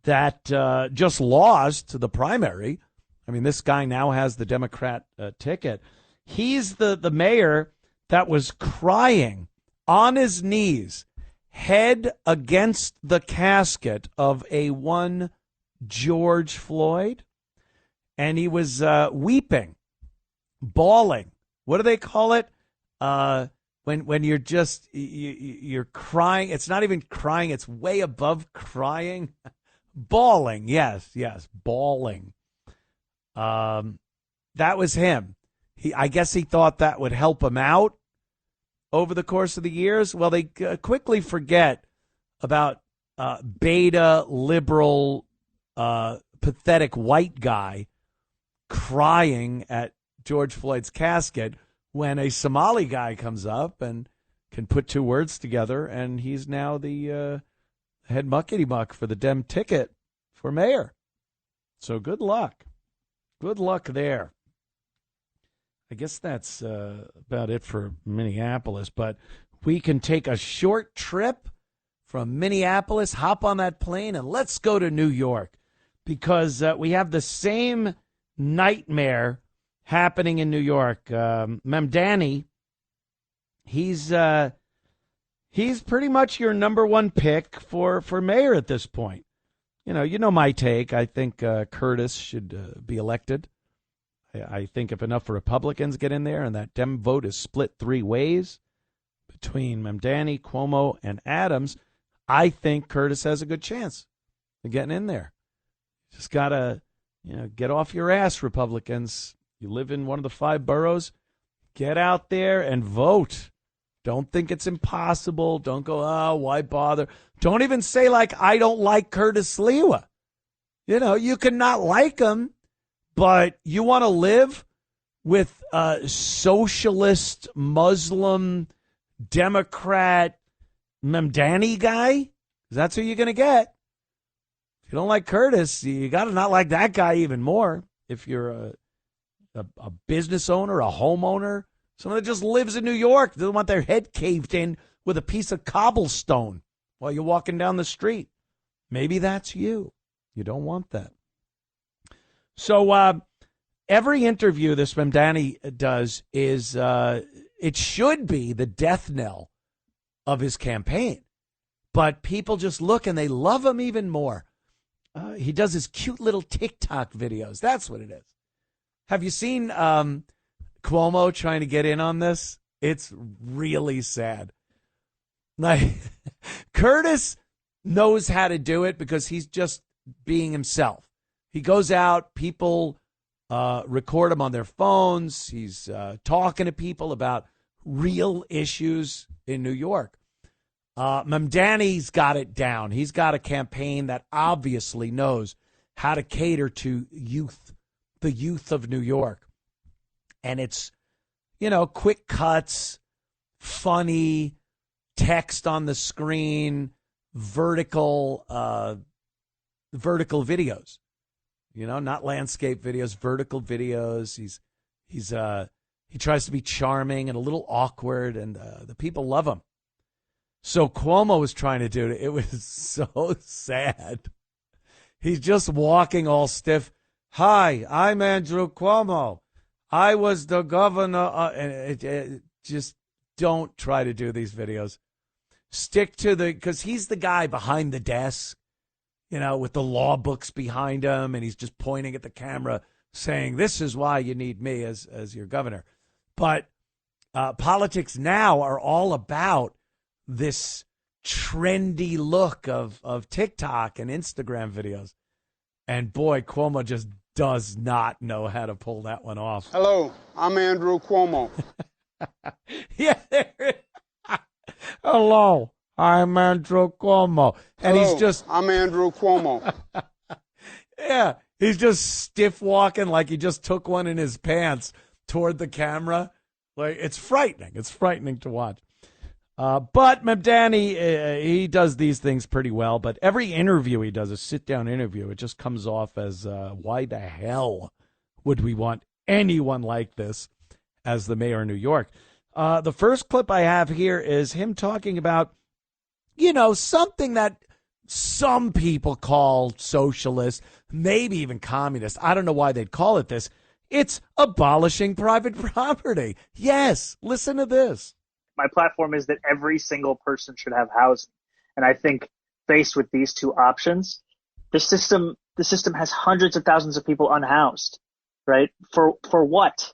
that just lost the primary. I mean, this guy now has the Democrat ticket. He's the mayor that was crying on his knees, head against the casket of a one George Floyd. And he was weeping, bawling. What do they call it? When you're just you're crying. It's not even crying. It's way above crying. Bawling. Yes, bawling. That was him. I guess he thought that would help him out over the course of the years. Well, they quickly forget about beta liberal pathetic white guy crying at George Floyd's casket when a Somali guy comes up and can put two words together, and he's now the head muckety muck for the Dem ticket for mayor. So good luck. Good luck there. I guess that's about it for Minneapolis, but we can take a short trip from Minneapolis, hop on that plane, and let's go to New York, because we have the same nightmare happening in New York. Mamdani, he's pretty much your number one pick for mayor at this point. You know my take. I think Curtis should be elected. I think if enough Republicans get in there and that Dem vote is split three ways between Mamdani, Cuomo, and Adams, I think Curtis has a good chance of getting in there. Just got to, get off your ass, Republicans. You live in one of the 5 boroughs. Get out there and vote. Don't think it's impossible. Don't go, oh, why bother? Don't even say, I don't like Curtis Sliwa. You can not like him, but you want to live with a socialist, Muslim, Democrat, Mamdani guy? That's who you're going to get. If you don't like Curtis, you got to not like that guy even more. If you're a business owner, a homeowner, someone that just lives in New York, doesn't want their head caved in with a piece of cobblestone while you're walking down the street. Maybe that's you. You don't want that. So every interview this Mamdani does is it should be the death knell of his campaign. But people just look and they love him even more. He does his cute little TikTok videos. That's what it is. Have you seen Cuomo trying to get in on this? It's really sad. Curtis knows how to do it because he's just being himself. He goes out, people record him on their phones. He's talking to people about real issues in New York. Mamdani's got it down. He's got a campaign that obviously knows how to cater to youth, the youth of New York. And it's, quick cuts, funny, text on the screen, vertical videos. Not landscape videos, vertical videos. He tries to be charming and a little awkward, and the people love him. So Cuomo was trying to do it. It was so sad. He's just walking all stiff. Hi, I'm Andrew Cuomo. I was the governor. Just don't try to do these videos. Stick to because he's the guy behind the desk, with the law books behind him, and he's just pointing at the camera saying, this is why you need me as your governor. But politics now are all about this trendy look of TikTok and Instagram videos. And boy, Cuomo just does not know how to pull that one off. Hello, I'm Andrew Cuomo. Yeah. Hello, I'm Andrew Cuomo. And Hello, I'm Andrew Cuomo. Yeah, he's just stiff walking like he just took one in his pants toward the camera. It's frightening. It's frightening to watch. But Mamdani, he does these things pretty well. But every interview he does, a sit-down interview, it just comes off as, why the hell would we want anyone like this as the mayor of New York? The first clip I have here is him talking about, something that some people call socialist, maybe even communist. I don't know why they'd call it this. It's abolishing private property. Yes, listen to this. My platform is that every single person should have housing. And I think faced with these two options, the system has hundreds of thousands of people unhoused, right? For what?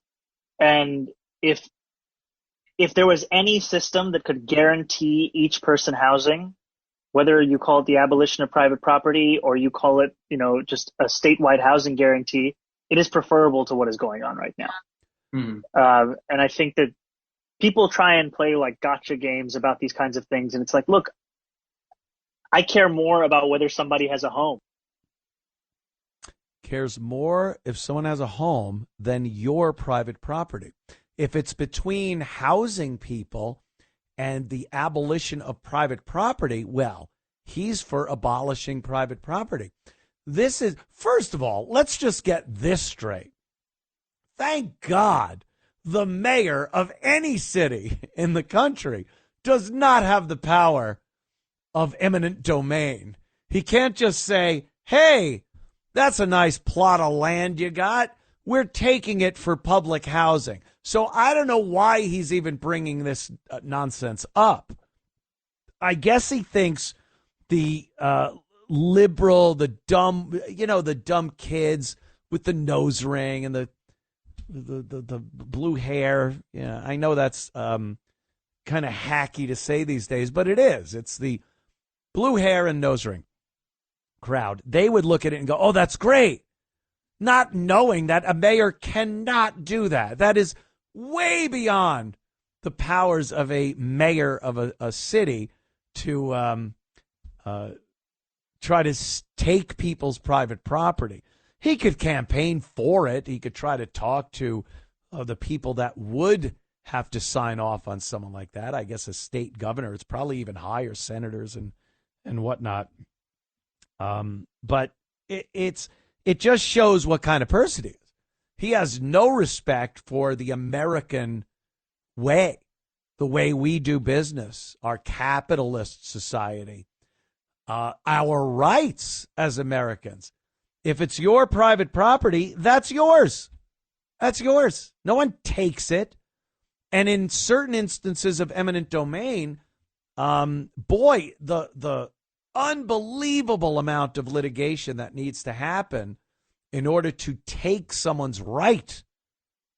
And if there was any system that could guarantee each person housing, whether you call it the abolition of private property or you call it, just a statewide housing guarantee, it is preferable to what is going on right now. Mm-hmm. And I think that people try and play gotcha games about these kinds of things. And it's look, I care more about whether somebody has a home. Cares more if someone has a home than your private property. If it's between housing people and the abolition of private property, well, he's for abolishing private property. This is, first of all, let's just get this straight. Thank God the mayor of any city in the country does not have the power of eminent domain. He can't just say, hey, that's a nice plot of land you got. We're taking it for public housing. So I don't know why he's even bringing this nonsense up. I guess he thinks the liberal, the dumb kids with the nose ring and the blue hair. Yeah, I know that's kind of hacky to say these days, but it is. It's the blue hair and nose ring crowd. They would look at it and go, oh, that's great. Not knowing that a mayor cannot do that. That is way beyond the powers of a mayor of a city to try to take people's private property. He could campaign for it. He could try to talk to the people that would have to sign off on someone like that. I guess a state governor. It's probably even higher, senators and whatnot. But it just shows what kind of person he is. He has no respect for the American way, the way we do business, our capitalist society, our rights as Americans. If it's your private property, that's yours. That's yours. No one takes it. And in certain instances of eminent domain, the unbelievable amount of litigation that needs to happen in order to take someone's right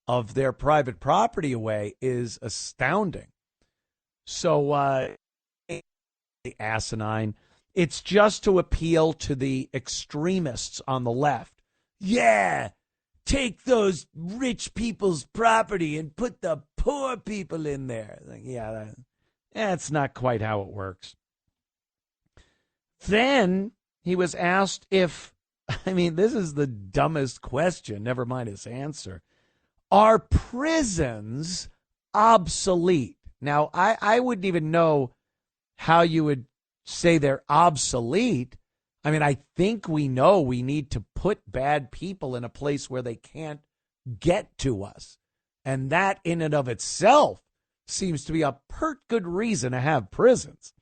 of their private property away is astounding. So, asinine. It's just to appeal to the extremists on the left. Yeah, take those rich people's property and put the poor people in there. Like, yeah, that's not quite how it works. Then he was asked if, this is the dumbest question, never mind his answer. Are prisons obsolete? Now, I wouldn't even know how you would say they're obsolete. I think we know we need to put bad people in a place where they can't get to us. And that in and of itself seems to be a pert good reason to have prisons.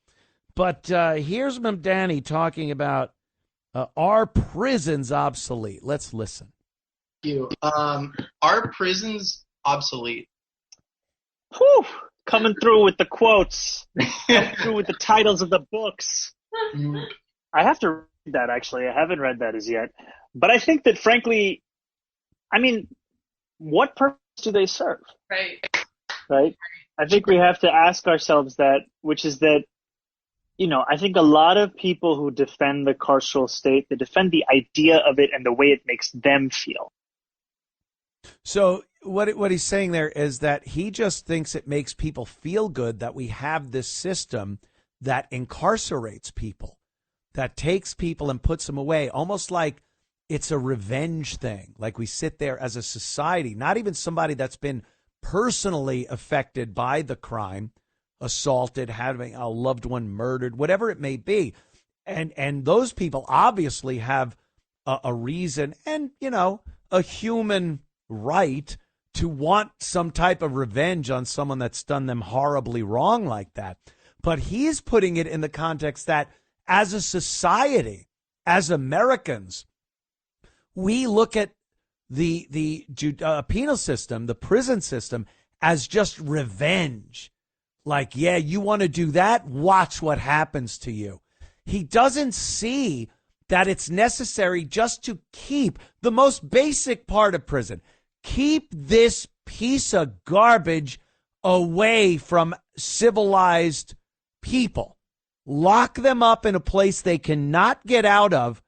But here's Mamdani talking about are prisons obsolete? Let's listen. Thank you. Are prisons obsolete? Whew. Coming through with the quotes, through with the titles of the books. I have to read that, actually. I haven't read that as yet. But I think that, frankly, what purpose do they serve? Right? I think we have to ask ourselves that, which is that, I think a lot of people who defend the carceral state, they defend the idea of it and the way it makes them feel. So what he's saying there is that he just thinks it makes people feel good that we have this system that incarcerates people, that takes people and puts them away, almost like it's a revenge thing. Like we sit there as a society, not even somebody that's been personally affected by the crime, assaulted, having a loved one murdered, whatever it may be. And those people obviously have a reason and, a human right to want some type of revenge on someone that's done them horribly wrong like that. But he's putting it in the context that as a society, as Americans, we look at the penal system, the prison system, as just revenge. Like, yeah, you want to do that? Watch what happens to you. He doesn't see that it's necessary just to keep the most basic part of prison. Keep this piece of garbage away from civilized people. Lock them up in a place they cannot get out of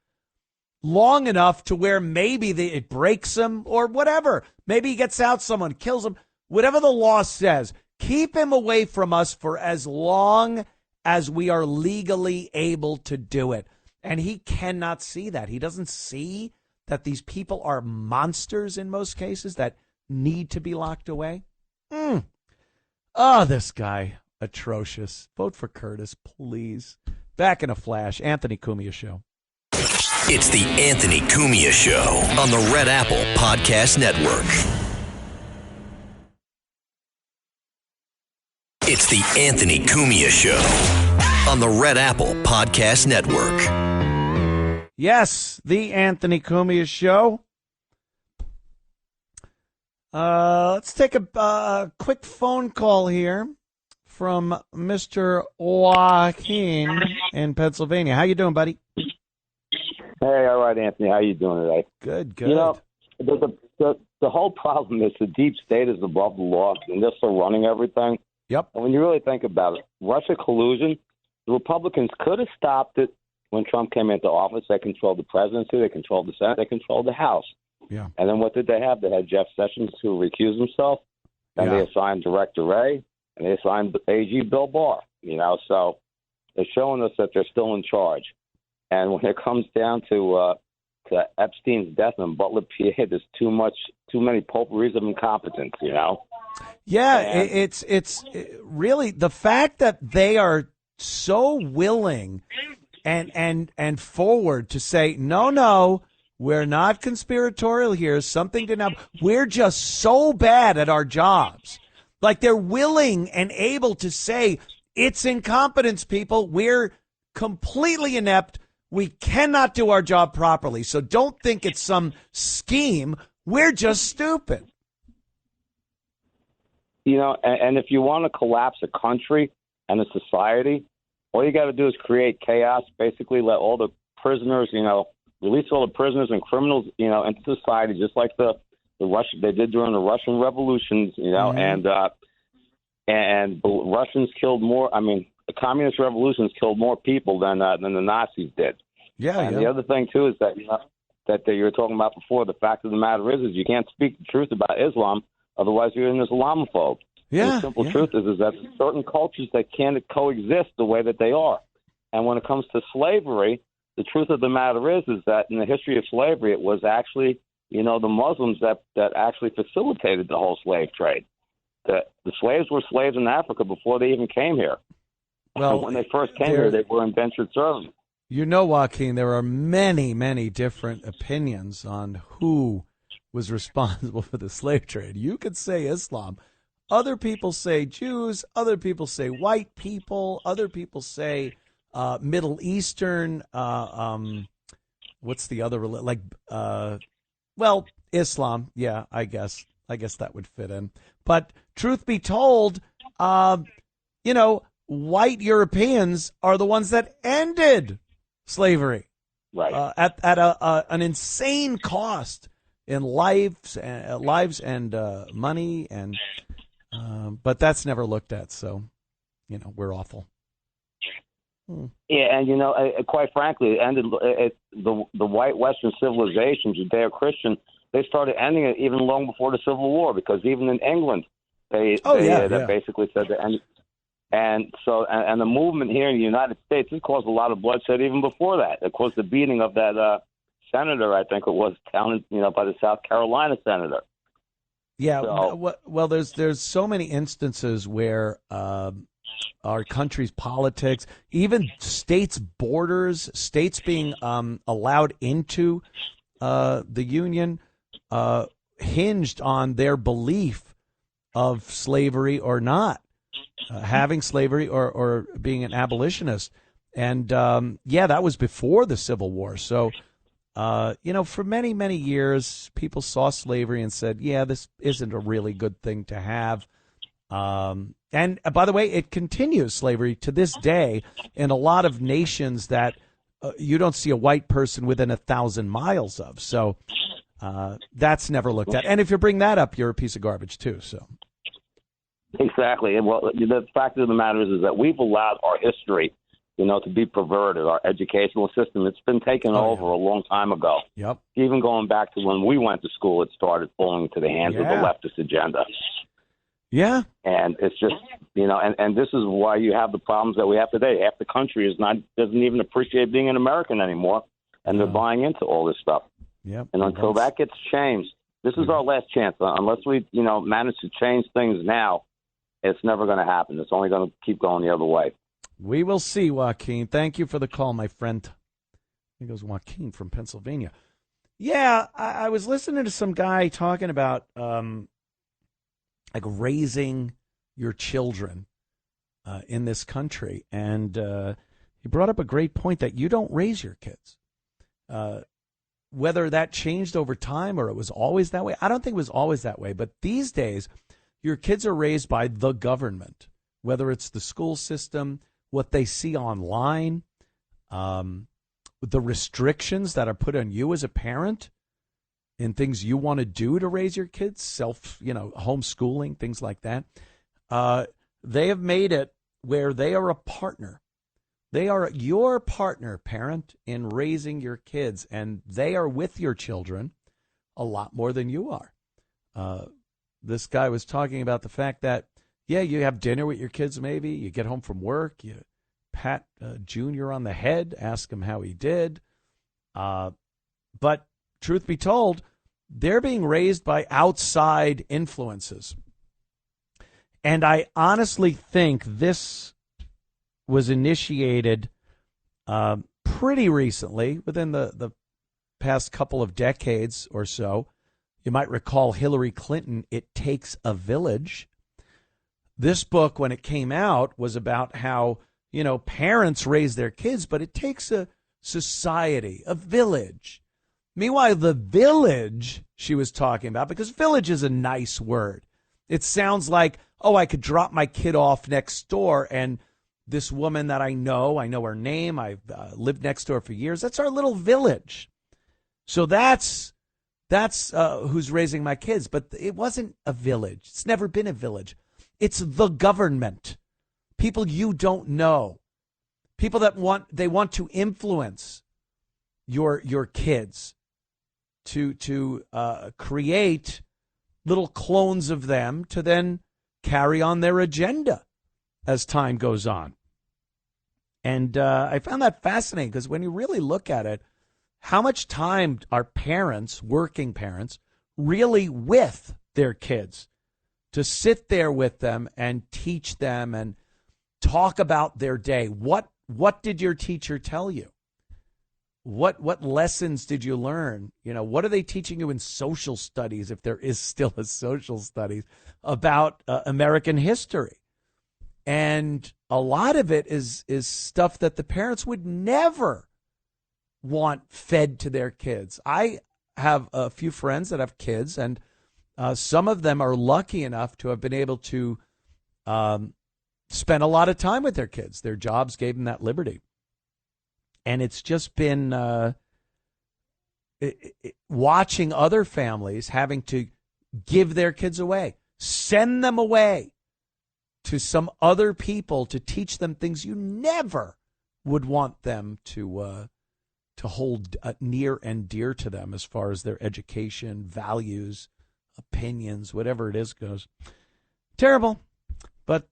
long enough to where maybe it breaks them or whatever. Maybe he gets out, someone kills him. Whatever the law says, keep him away from us for as long as we are legally able to do it. And he cannot see that. He doesn't see that these people are monsters in most cases that need to be locked away. Oh, this guy, atrocious. Vote for Curtis, please. Back in a flash. Anthony Cumia Show. It's the Anthony Cumia Show on the Red Apple Podcast Network. It's the Anthony Cumia Show on the Red Apple Podcast Network. Yes, the Anthony Cumia Show. Let's take a quick phone call here from Mr. Joaquin in Pennsylvania. How you doing, buddy? Hey, all right, Anthony. How you doing today? Good, good. You know, the whole problem is the deep state is above the law, and they're still running everything. Yep. And when you really think about it, Russia collusion, the Republicans could have stopped it when Trump came into office. They controlled the presidency, they controlled the Senate, they controlled the House. Yeah. And then what did they have? They had Jeff Sessions who recused himself, and they assigned Director Wray, and they assigned AG Bill Barr. You know, so they're showing us that they're still in charge. And when it comes down to Epstein's death and Butler, PA, there's too many potpourris of incompetence. You know. Yeah, it's really the fact that they are so willing and forward to say no, we're not conspiratorial here. Something didn't happen. We're just so bad at our jobs. Like they're willing and able to say it's incompetence, people. We're completely inept. We cannot do our job properly. So don't think it's some scheme. We're just stupid. You know, and if you want to collapse a country and a society, all you got to do is create chaos. Basically, let all the prisoners, you know, release all the prisoners and criminals, you know, into society, just like the Russian they did during the Russian revolutions, you know, and the Russians killed more. I mean, the communist revolutions killed more people than the Nazis did. And the other thing too is that that you were talking about before. The fact of the matter is you can't speak the truth about Islam. Otherwise, you're an Islamophobe. Yeah. And the simple truth is that there's certain cultures that can't coexist the way that they are. And when it comes to slavery, the truth of the matter is that in the history of slavery, it was actually, you know, the Muslims that actually facilitated the whole slave trade. The slaves were slaves in Africa before they even came here. Well, when they first came here, they were indentured servants. You know, Joaquin, there are many, many different opinions on who was responsible for the slave trade. You could say Islam. Other people say Jews. Other people say white people. Other people say Middle Eastern. What's the other religion? Like, Islam. Yeah, I guess that would fit in. But truth be told, you know, white Europeans are the ones that ended slavery, right? At an insane cost in lives and money, and but that's never looked at. So, you know, we're awful. Yeah, and you know, quite frankly, it ended the white Western civilization, Judeo-Christian. They started ending it even long before the Civil War, because even in England, they basically said that. And the movement here in the United States, it caused a lot of bloodshed even before that. It caused the beating of that senator, I think it was, down, you know, by the South Carolina senator. Yeah, well, there's so many instances where our country's politics, even states' borders, states being allowed into the Union, hinged on their belief of slavery or not. Having slavery or being an abolitionist. And, that was before the Civil War. So, you know, for many, many years, people saw slavery and said, yeah, this isn't a really good thing to have. And by the way, it continues, slavery, to this day in a lot of nations that you don't see a white person within 1,000 miles of. So that's never looked at. And if you bring that up, you're a piece of garbage, too. So. Exactly. And well, the fact of the matter is that we've allowed our history, you know, to be perverted. Our educational system, it's been taken over a long time ago. Yep. Even going back to when we went to school, it started falling into the hands of the leftist agenda. Yeah. And it's just, you know, and this is why you have the problems that we have today. Half the country doesn't even appreciate being an American anymore, and they're buying into all this stuff. Yep. And until that gets changed, this is our last chance. Unless we, you know, manage to change things now, it's never going to happen. It's only going to keep going the other way. We will see, Joaquin. Thank you for the call, my friend. He goes, Joaquin from Pennsylvania. Yeah, I was listening to some guy talking about like raising your children in this country. And he brought up a great point that you don't raise your kids. Whether that changed over time or it was always that way, I don't think it was always that way. But these days, your kids are raised by the government, whether it's the school system, what they see online, the restrictions that are put on you as a parent and things you want to do to raise your kids, homeschooling, things like that. They have made it where they are a partner. They are your partner, parent, in raising your kids, and they are with your children a lot more than you are. This guy was talking about the fact that, yeah, you have dinner with your kids maybe, you get home from work, you pat Junior on the head, ask him how he did. But truth be told, they're being raised by outside influences. And I honestly think this was initiated pretty recently, within the past couple of decades or so. You might recall Hillary Clinton, It Takes a Village. This book, when it came out, was about how, parents raise their kids, but it takes a society, a village. Meanwhile, the village she was talking about, because village is a nice word. It sounds like, oh, I could drop my kid off next door and this woman that I know her name, I've lived next door for years. That's our little village. So that's who's raising my kids. But it wasn't a village. It's never been a village. It's the government. People you don't know. People that want to influence your kids to create little clones of them to then carry on their agenda as time goes on. And I found that fascinating because when you really look at it, how much time are parents, working parents, really with their kids to sit there with them and teach them and talk about their day? What did your teacher tell you? What lessons did you learn? What are they teaching you in social studies, if there is still a social studies, about American history? And a lot of it is stuff that the parents would never want fed to their kids. I have a few friends that have kids, and some of them are lucky enough to have been able to spend a lot of time with their kids. Their jobs gave them that liberty. And it's just been watching other families having to give their kids away, send them away to some other people to teach them things you never would want them to hold near and dear to them as far as their education, values, opinions, whatever it is goes. Terrible. But,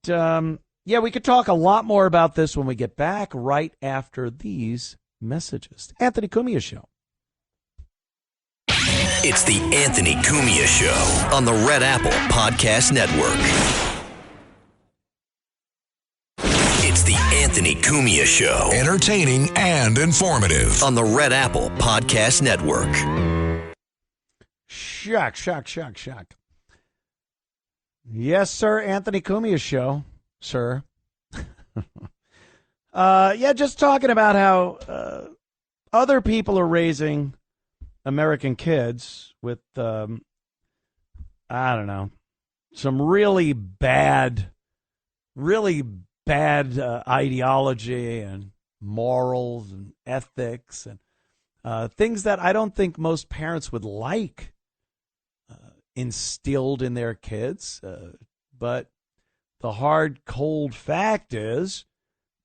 yeah, we could talk a lot more about this when we get back right after these messages. Anthony Cumia Show. It's the Anthony Cumia Show on the Red Apple Podcast Network. It's the Anthony Cumia Show. Entertaining and informative. On the Red Apple Podcast Network. Shock. Yes, sir, Anthony Cumia Show, sir. Yeah, just talking about how other people are raising American kids with, I don't know, some really bad ideology and morals and ethics and things that I don't think most parents would like instilled in their kids. But the hard, cold fact is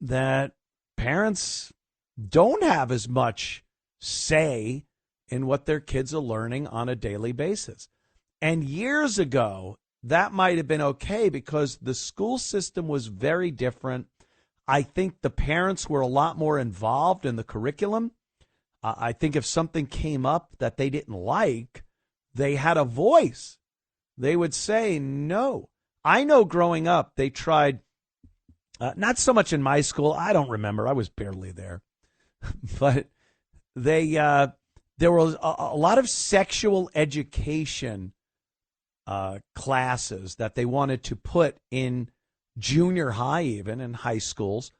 that parents don't have as much say in what their kids are learning on a daily basis. And years ago, that might have been okay because the school system was very different. I think the parents were a lot more involved in the curriculum. I think if something came up that they didn't like, they had a voice. They would say no. I know growing up, they tried, not so much in my school. I don't remember. I was barely there. But there was a lot of sexual education classes that they wanted to put in junior high, even in high schools.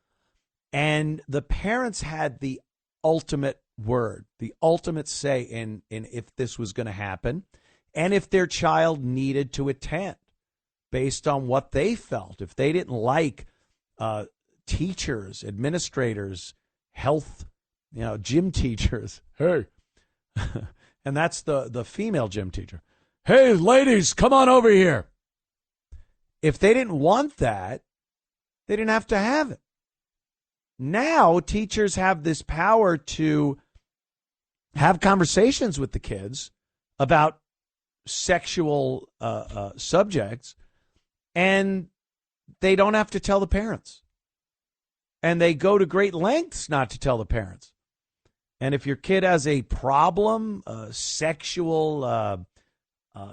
And the parents had the ultimate word, the ultimate say in if this was going to happen and if their child needed to attend based on what they felt. If they didn't like teachers, administrators, health, gym teachers, hey, and that's the female gym teacher. Hey, ladies, come on over here. If they didn't want that, they didn't have to have it. Now, teachers have this power to have conversations with the kids about sexual subjects, and they don't have to tell the parents. And they go to great lengths not to tell the parents. And if your kid has a problem, sexual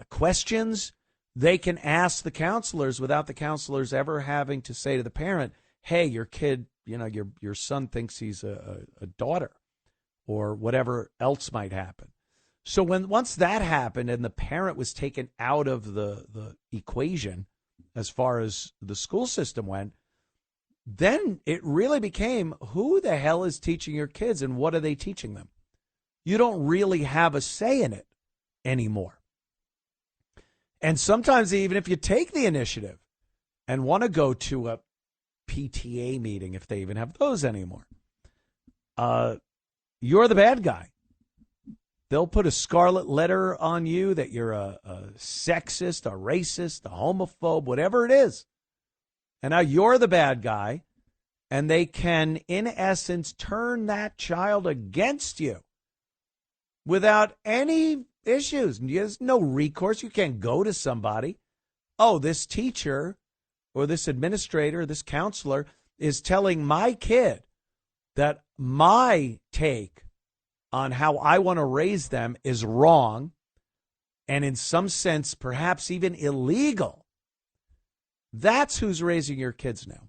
questions, they can ask the counselors without the counselors ever having to say to the parent, hey, your kid, your son thinks he's a daughter, or whatever else might happen. So once that happened and the parent was taken out of the equation as far as the school system went, then it really became, who the hell is teaching your kids and what are they teaching them? You don't really have a say in it anymore. And sometimes even if you take the initiative and want to go to a PTA meeting, if they even have those anymore, you're the bad guy. They'll put a scarlet letter on you that you're a sexist, a racist, a homophobe, whatever it is. And now you're the bad guy, and they can, in essence, turn that child against you without any issues. There's no recourse. You can't go to somebody. Oh, this teacher or this administrator, this counselor is telling my kid that my take on how I want to raise them is wrong and in some sense perhaps even illegal. That's who's raising your kids now.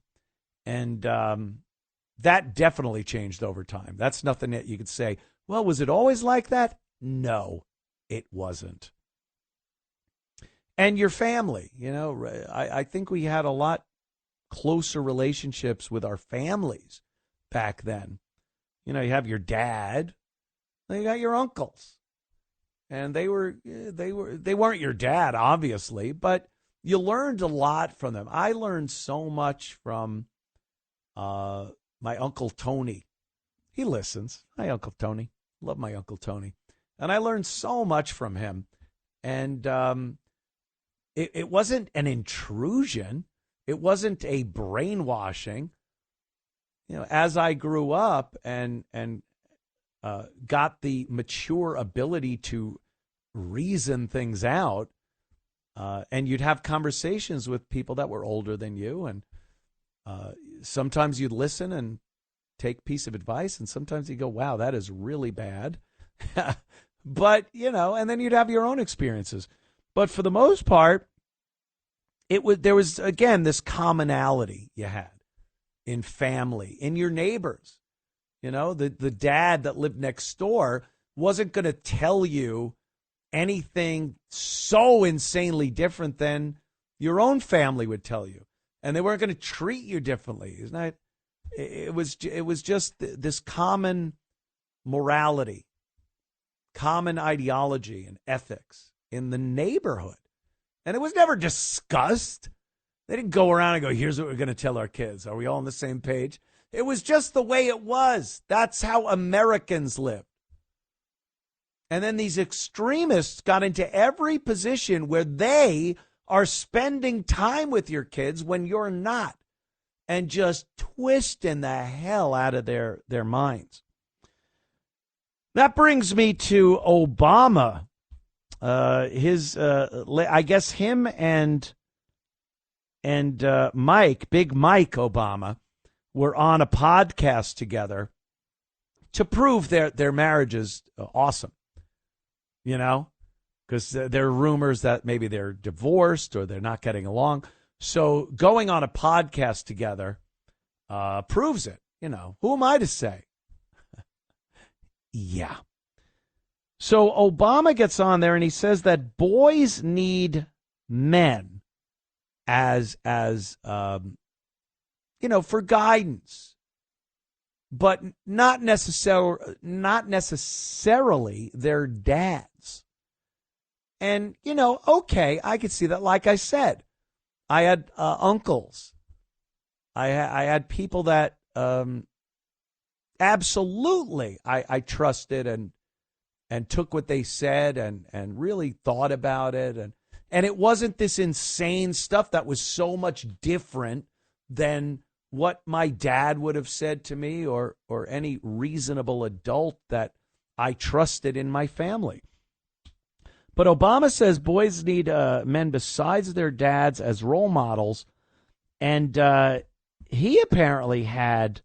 And that definitely changed over time. That's nothing that you could say, well, was it always like that? No, it wasn't. And your family, I think we had a lot closer relationships with our families back then. You have your dad, then you got your uncles. And they weren't your dad, obviously, but you learned a lot from them. I learned so much from my Uncle Tony. He listens. Hi, Uncle Tony. Love my Uncle Tony. And I learned so much from him. And it wasn't an intrusion. It wasn't a brainwashing. As I grew up and got the mature ability to reason things out, and you'd have conversations with people that were older than you, and sometimes you'd listen and take a piece of advice, and sometimes you go, wow, that is really bad. But, and then you'd have your own experiences. But for the most part, there was, again, this commonality you had in family, in your neighbors. The dad that lived next door wasn't going to tell you anything so insanely different than your own family would tell you. And they weren't going to treat you differently. Isn't that? It was just this common morality, common ideology and ethics in the neighborhood. And it was never discussed. They didn't go around and go, here's what we're going to tell our kids. Are we all on the same page? It was just the way it was. That's how Americans lived. And then these extremists got into every position where they are spending time with your kids when you're not, and just twisting the hell out of their minds. That brings me to Obama. I guess him and Mike, Big Mike Obama, were on a podcast together to prove their marriage is awesome. Because there are rumors that maybe they're divorced or they're not getting along. So going on a podcast together proves it. Who am I to say? Yeah. So Obama gets on there and he says that boys need men as for guidance, but not necessarily their dads. And, okay, I could see that. Like I said, I had uncles. I had people that absolutely I trusted and took what they said and really thought about it. And it wasn't this insane stuff that was so much different than what my dad would have said to me or any reasonable adult that I trusted in my family. But Obama says boys need men besides their dads as role models. And he apparently had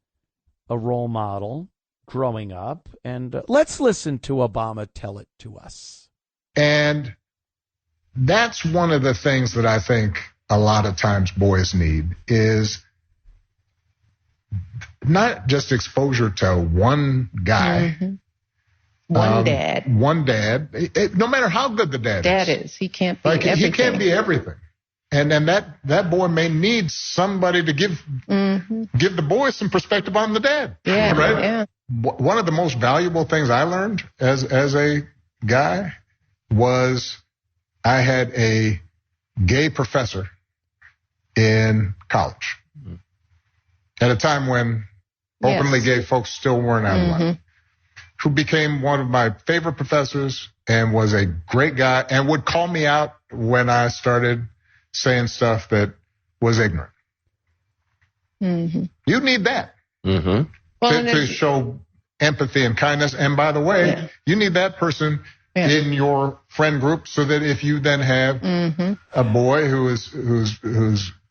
a role model growing up. And let's listen to Obama tell it to us. And that's one of the things that I think a lot of times boys need is not just exposure to one guy. Mm-hmm. One dad. No matter how good the dad is. He can't be everything. He can't be everything. And then that boy may need somebody to give the boy some perspective on the dad. Yeah, right? Yeah. One of the most valuable things I learned as a guy was I had a gay professor in college at a time when openly gay folks still weren't out of line, who became one of my favorite professors and was a great guy and would call me out when I started saying stuff that was ignorant. Mm-hmm. You need that to show empathy and kindness. And by the way, you need that person in your friend group so that if you then have a boy who's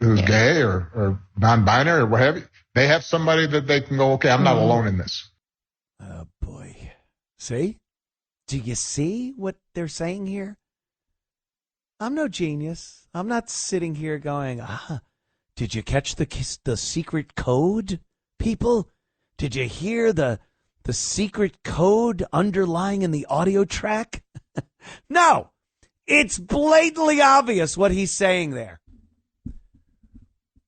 gay or non-binary or what have you, they have somebody that they can go, okay, I'm not alone in this. Oh, boy. See? Do you see what they're saying here? I'm no genius. I'm not sitting here going, did you catch the secret code, people? Did you hear the secret code underlying in the audio track? No, it's blatantly obvious what he's saying there.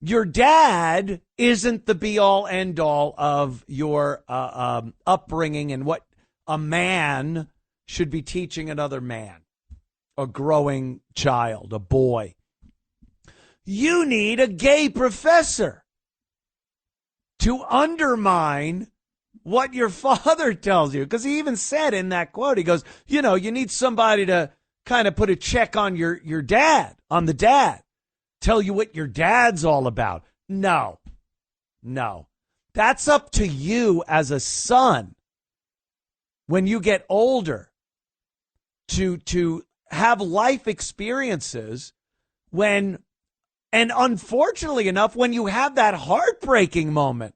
Your dad isn't the be-all, end-all of your upbringing and what a man should be teaching another man, a growing child, a boy. You need a gay professor to undermine what your father tells you. Because he even said in that quote, he goes, you need somebody to kind of put a check on your dad, on the dad. Tell you what your dad's all about. No. That's up to you as a son when you get older to have life experiences and unfortunately enough, when you have that heartbreaking moment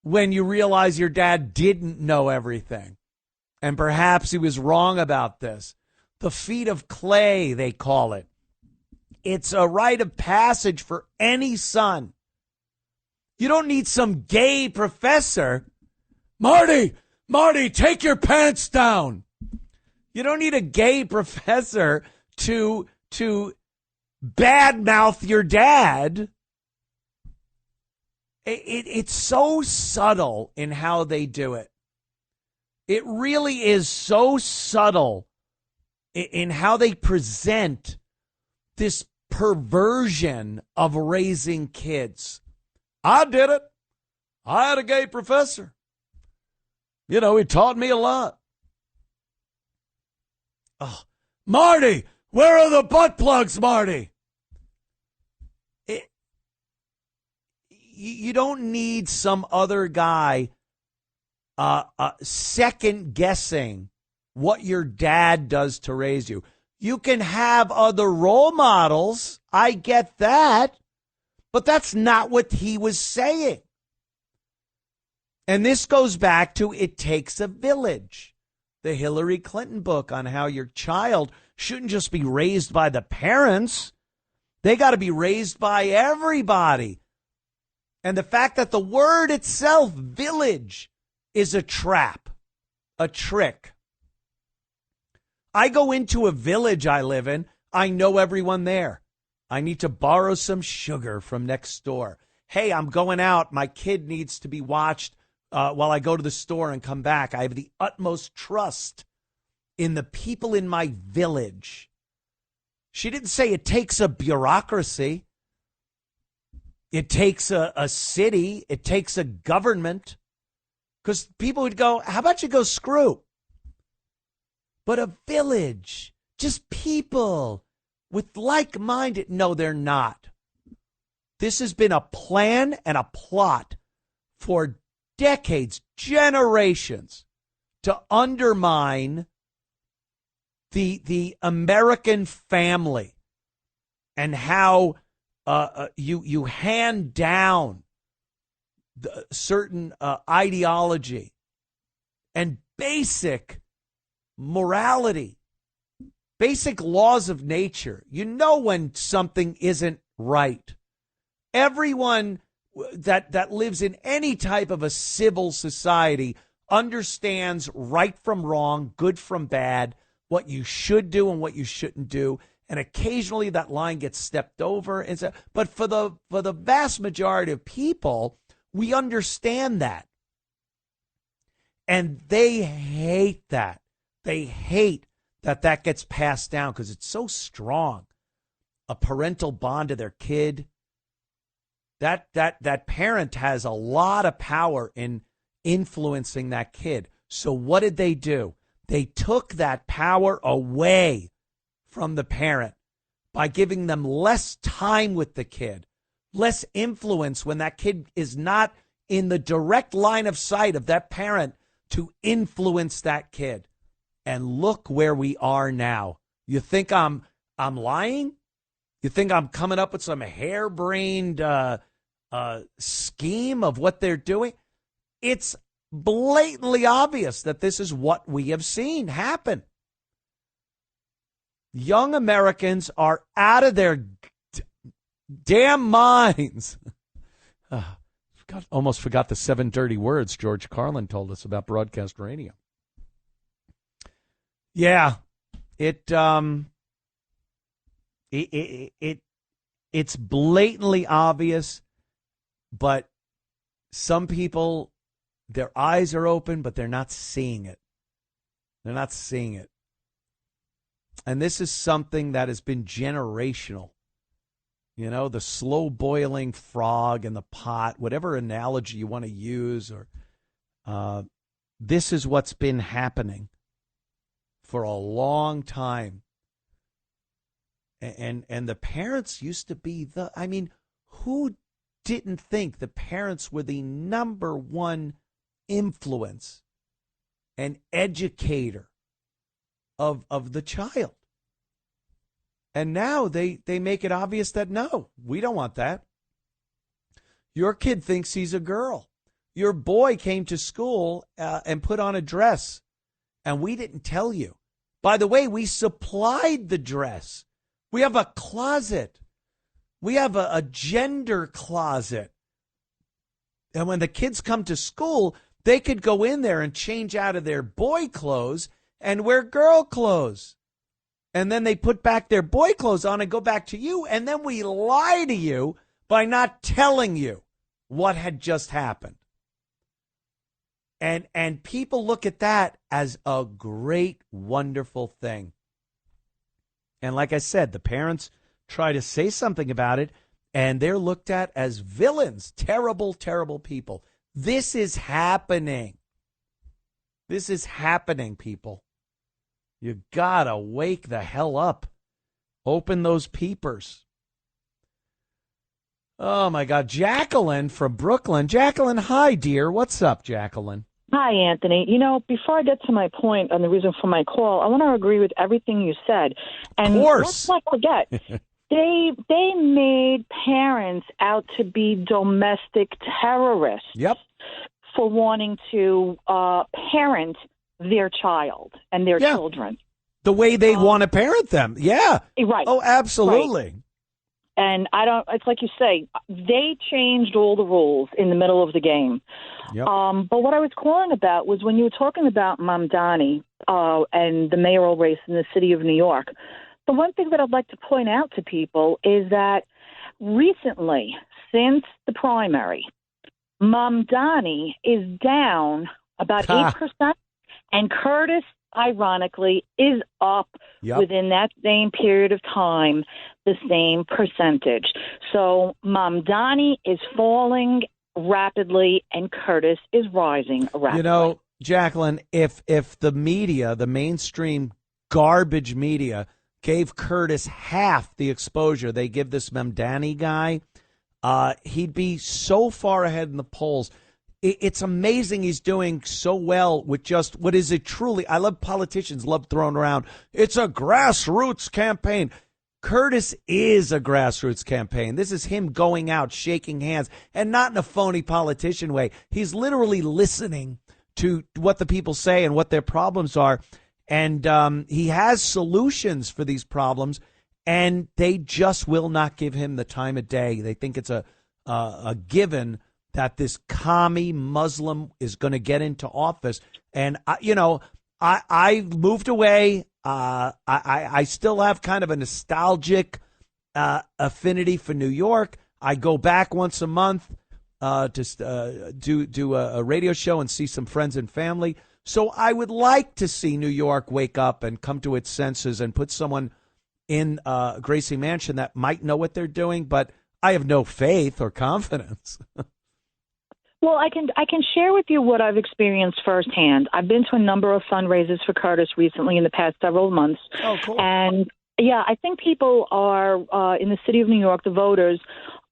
when you realize your dad didn't know everything and perhaps he was wrong about this. The feet of clay, they call it. It's a rite of passage for any son. You don't need some gay professor. Marty, take your pants down. You don't need a gay professor to badmouth your dad. It's so subtle in how they do it. It really is so subtle in how they present this perversion of raising kids. I did it. I had a gay professor. He taught me a lot. Oh, Marty, where are the butt plugs, Marty? You don't need some other guy second guessing what your dad does to raise you. You can have other role models. I get that. But that's not what he was saying. And this goes back to It Takes a Village, the Hillary Clinton book on how your child shouldn't just be raised by the parents. They got to be raised by everybody. And the fact that the word itself, village, is a trap. a trick. I go into a village I live in. I know everyone there. I need to borrow some sugar from next door. Hey, I'm going out. My kid needs to be watched while I go to the store and come back. I have the utmost trust in the people in my village. She didn't say it takes a bureaucracy. It takes a city. It takes a government. Because people would go, how about you go screw? But a village, just people with like-minded. No, they're not. This has been a plan and a plot for decades, generations, to undermine the American family and how you hand down certain ideology and basic morality, basic laws of nature. You know when something isn't right. Everyone that lives in any type of a civil society understands right from wrong, good from bad, what you should do and what you shouldn't do. And occasionally that line gets stepped over. But for the vast majority of people, we understand that. And they hate that. They hate that gets passed down because it's so strong. A parental bond to their kid. That parent has a lot of power in influencing that kid. So what did they do? They took that power away from the parent by giving them less time with the kid, less influence when that kid is not in the direct line of sight of that parent to influence that kid. And look where we are now. You think I'm lying? You think I'm coming up with some harebrained scheme of what they're doing? It's blatantly obvious that this is what we have seen happen. Young Americans are out of their damn minds. Almost forgot the 7 dirty words George Carlin told us about broadcast radio. Yeah, it's blatantly obvious, but some people, their eyes are open, but they're not seeing it. They're not seeing it. And this is something that has been generational. You know, the slow boiling frog in the pot, whatever analogy you want to use, or this is what's been happening for a long time. And the parents used to be who didn't think the parents were the number one influence and educator of the child? And now they make it obvious that, no, we don't want that. Your kid thinks he's a girl. Your boy came to school and put on a dress, and we didn't tell you. By the way, we supplied the dress. We have a closet. We have a gender closet. And when the kids come to school, they could go in there and change out of their boy clothes and wear girl clothes. And then they put back their boy clothes on and go back to you. And then we lie to you by not telling you what had just happened. And people look at that as a great, wonderful thing. And like I said, the parents try to say something about it, and they're looked at as villains, terrible, terrible people. This is happening. This is happening, people. You gotta wake the hell up. Open those peepers. Oh, my God. Jacqueline from Brooklyn. Jacqueline, hi, dear. What's up, Jacqueline? Hi, Anthony. You know, before I get to my point on the reason for my call, I want to agree with everything you said. And of course. Let's not forget, they made parents out to be domestic terrorists. Yep. For wanting to parent their child and their children. The way they want to parent them. Yeah. Right. Oh, absolutely. Right. And it's like you say, they changed all the rules in the middle of the game. Yep. But what I was calling about was when you were talking about Mamdani and the mayoral race in the city of New York, the one thing that I'd like to point out to people is that recently, since the primary, Mamdani is down about 8%, and Curtis, ironically, is up within that same period of time, the same percentage. So Mamdani is falling rapidly, and Curtis is rising rapidly. You know, Jacqueline, if the media, the mainstream garbage media, gave Curtis half the exposure they give this Mamdani guy, he'd be so far ahead in the polls. It's amazing he's doing so well with just what is it truly. I love politicians love throwing around. It's a grassroots campaign. Curtis is a grassroots campaign. This is him going out, shaking hands, and not in a phony politician way. He's literally listening to what the people say and what their problems are. And he has solutions for these problems, and they just will not give him the time of day. They think it's a given that this commie Muslim is going to get into office. And, I moved away. I still have kind of a nostalgic affinity for New York. I go back once a month to do a radio show and see some friends and family. So I would like to see New York wake up and come to its senses and put someone in Gracie Mansion that might know what they're doing, but I have no faith or confidence. Well, I can share with you what I've experienced firsthand. I've been to a number of fundraisers for Curtis recently in the past several months. Oh, cool. And, yeah, I think people are, in the city of New York, the voters,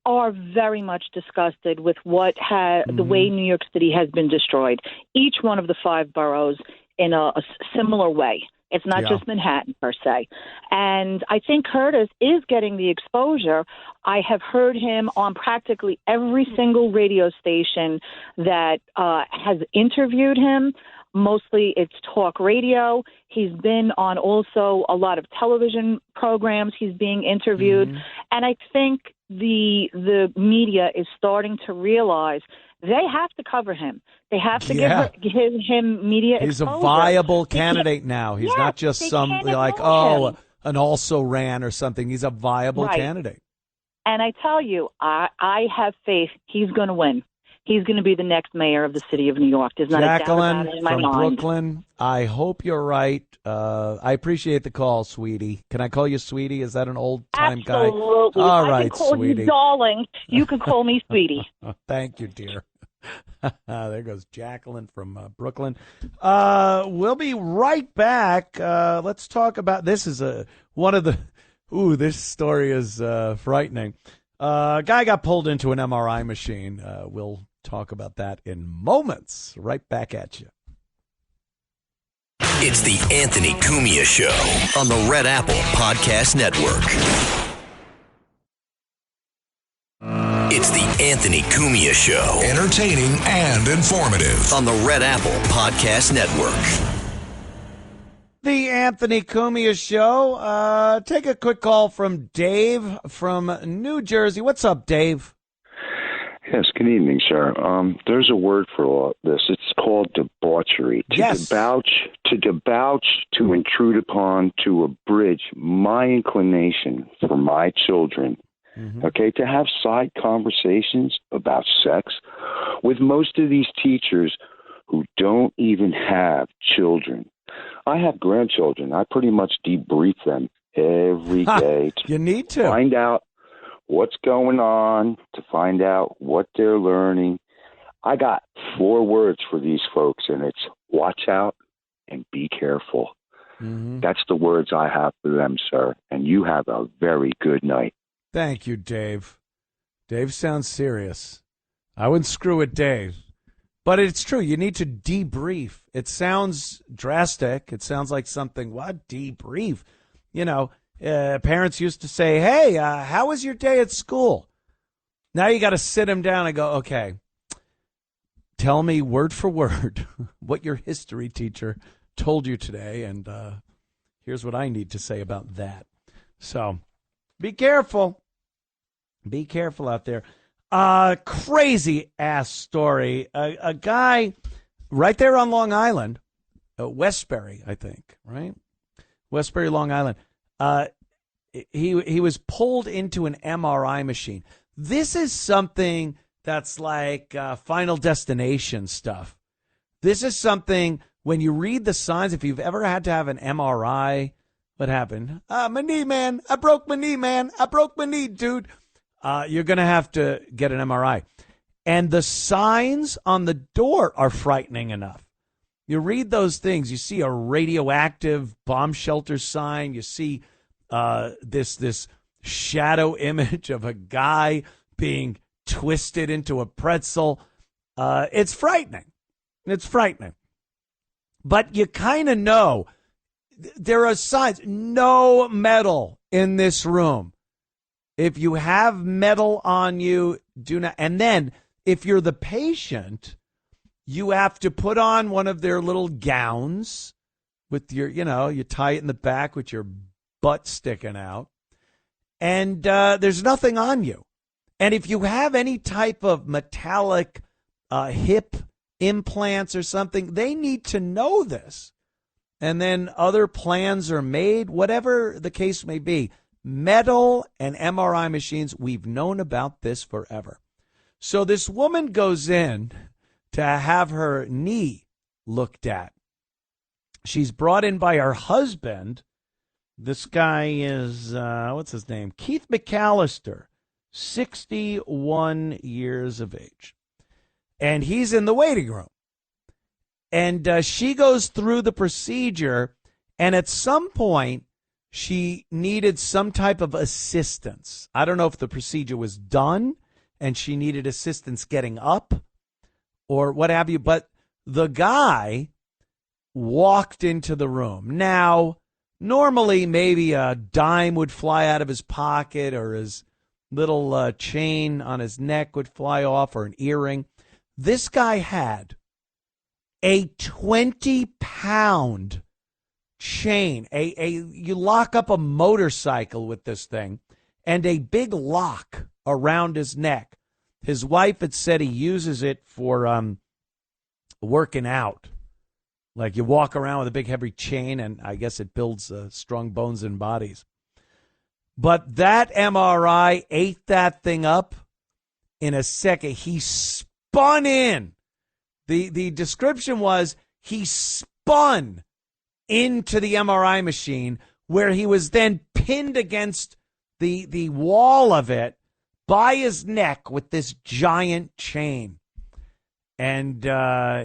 are very much disgusted with the way New York City has been destroyed. Each one of the 5 boroughs in a similar way. It's not just Manhattan, per se. And I think Curtis is getting the exposure. I have heard him on practically every single radio station that has interviewed him. Mostly it's talk radio. He's been on also a lot of television programs. He's being interviewed. And I think the media is starting to realize they have to cover him. They have to give him media exposure. He's a viable candidate now. He's not just some like, an also ran or something. He's a viable candidate. And I tell you, I have faith he's going to win. He's going to be the next mayor of the city of New York. There's not a doubt about it in my mind. Jacqueline from Brooklyn, I hope you're right. I appreciate the call, sweetie. Can I call you sweetie? Is that an old-time guy? Absolutely. All I right, can call sweetie. you darling. You can call me sweetie. Thank you, dear. There goes Jacqueline from Brooklyn. We'll be right back. Let's talk about this. Is this story is frightening. A guy got pulled into an MRI machine. We'll talk about that in moments. Right back at you. It's the Anthony Cumia Show on the Red Apple Podcast Network. It's the Anthony Cumia Show. Entertaining and informative. On the Red Apple Podcast Network. The Anthony Cumia Show. Take a quick call from Dave from New Jersey. What's up, Dave? Yes, good evening, sir. There's a word for all this. It's called debauchery. To debauch, to intrude upon, to abridge my inclination for my children. Okay, to have side conversations about sex with most of these teachers who don't even have children. I have grandchildren. I pretty much debrief them every day. You need to find out what's going on, to find out what they're learning. I got 4 words for these folks, and it's watch out and be careful. That's the words I have for them, sir. And you have a very good night. Thank you, Dave. Dave sounds serious. I wouldn't screw with Dave. But it's true. You need to debrief. It sounds drastic. It sounds like something, what, debrief? You know, parents used to say, hey, how was your day at school? Now you got to sit them down and go, okay, tell me word for word what your history teacher told you today, and here's what I need to say about that. So be careful. Be careful out there. Crazy ass story. A guy right there on Long Island, Westbury, I think, right? Westbury, Long Island. He was pulled into an MRI machine. This is something that's like Final Destination stuff. This is something, when you read the signs, if you've ever had to have an MRI, what happened? My knee, man. I broke my knee, man. I broke my knee, dude. You're going to have to get an MRI. And the signs on the door are frightening enough. You read those things. You see a radioactive bomb shelter sign. You see this shadow image of a guy being twisted into a pretzel. It's frightening. It's frightening. But you kind of know there are signs. No metal in this room. If you have metal on you, do not. And then if you're the patient, you have to put on one of their little gowns with your, you tie it in the back with your butt sticking out. And there's nothing on you. And if you have any type of metallic hip implants or something, they need to know this. And then other plans are made, whatever the case may be. Metal and MRI machines, we've known about this forever. So this woman goes in to have her knee looked at. She's brought in by her husband. This guy is, what's his name? Keith McAllister, 61 years of age. And he's in the waiting room. And she goes through the procedure, and at some point, she needed some type of assistance. I don't know if the procedure was done and she needed assistance getting up or what have you, but the guy walked into the room. Now, normally maybe a dime would fly out of his pocket or his little chain on his neck would fly off or an earring. This guy had a 20-pound chain. You lock up a motorcycle with this thing, and a big lock around his neck. His wife had said he uses it for working out. Like you walk around with a big heavy chain, and I guess it builds strong bones and bodies. But that MRI ate that thing up in a second. He spun in. The description was he spun into the MRI machine where he was then pinned against the wall of it by his neck with this giant chain. And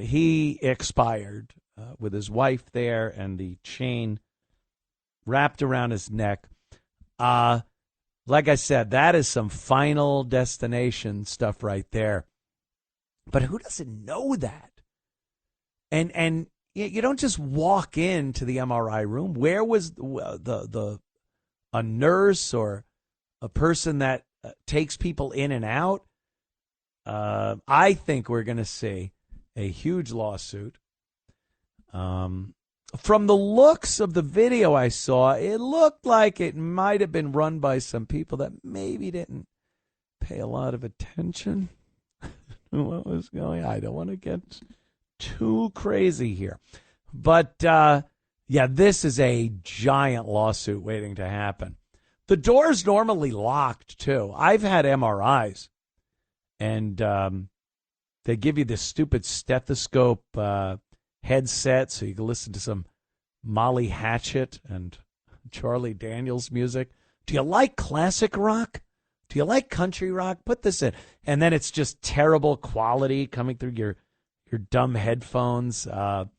he expired with his wife there and the chain wrapped around his neck. Like I said, that is some Final Destination stuff right there. But who doesn't know that? And you don't just walk into the MRI room. Where was a nurse or a person that takes people in and out? I think we're going to see a huge lawsuit. From the looks of the video I saw, it looked like it might have been run by some people that maybe didn't pay a lot of attention to what was going on. I don't want to get too crazy here. But, yeah, this is a giant lawsuit waiting to happen. The door's normally locked, too. I've had MRIs, and they give you this stupid stethoscope headset so you can listen to some Molly Hatchet and Charlie Daniels music. Do you like classic rock? Do you like country rock? Put this in. And then it's just terrible quality coming through your dumb headphones. And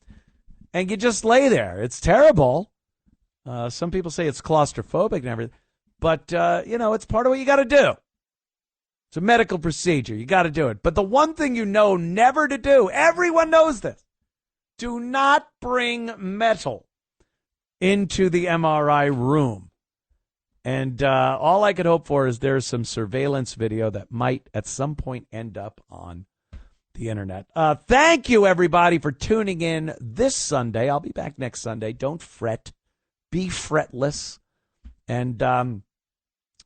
you just lay there. It's terrible. Some people say it's claustrophobic and everything. But, it's part of what you got to do. It's a medical procedure. You got to do it. But the one thing you know never to do, everyone knows this, do not bring metal into the MRI room. And all I could hope for is there's some surveillance video that might at some point end up on the internet. Thank you, everybody, for tuning in this Sunday. I'll be back next Sunday. Don't fret. Be fretless. And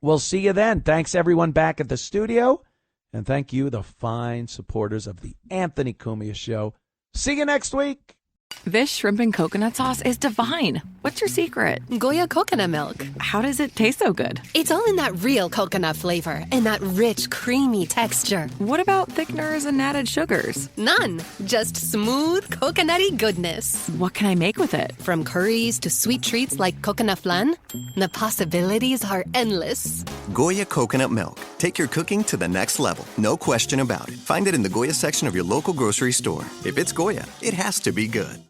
We'll see you then. Thanks, everyone back at the studio. And thank you, the fine supporters of the Anthony Cumia Show. See you next week. This shrimp and coconut sauce is divine. What's your secret? Goya coconut milk. How does it taste so good? It's all in that real coconut flavor and that rich, creamy texture. What about thickeners and added sugars? None. Just smooth, coconutty goodness. What can I make with it? From curries to sweet treats like coconut flan, the possibilities are endless. Goya coconut milk. Take your cooking to the next level. No question about it. Find it in the Goya section of your local grocery store. If it's Goya, it has to be good.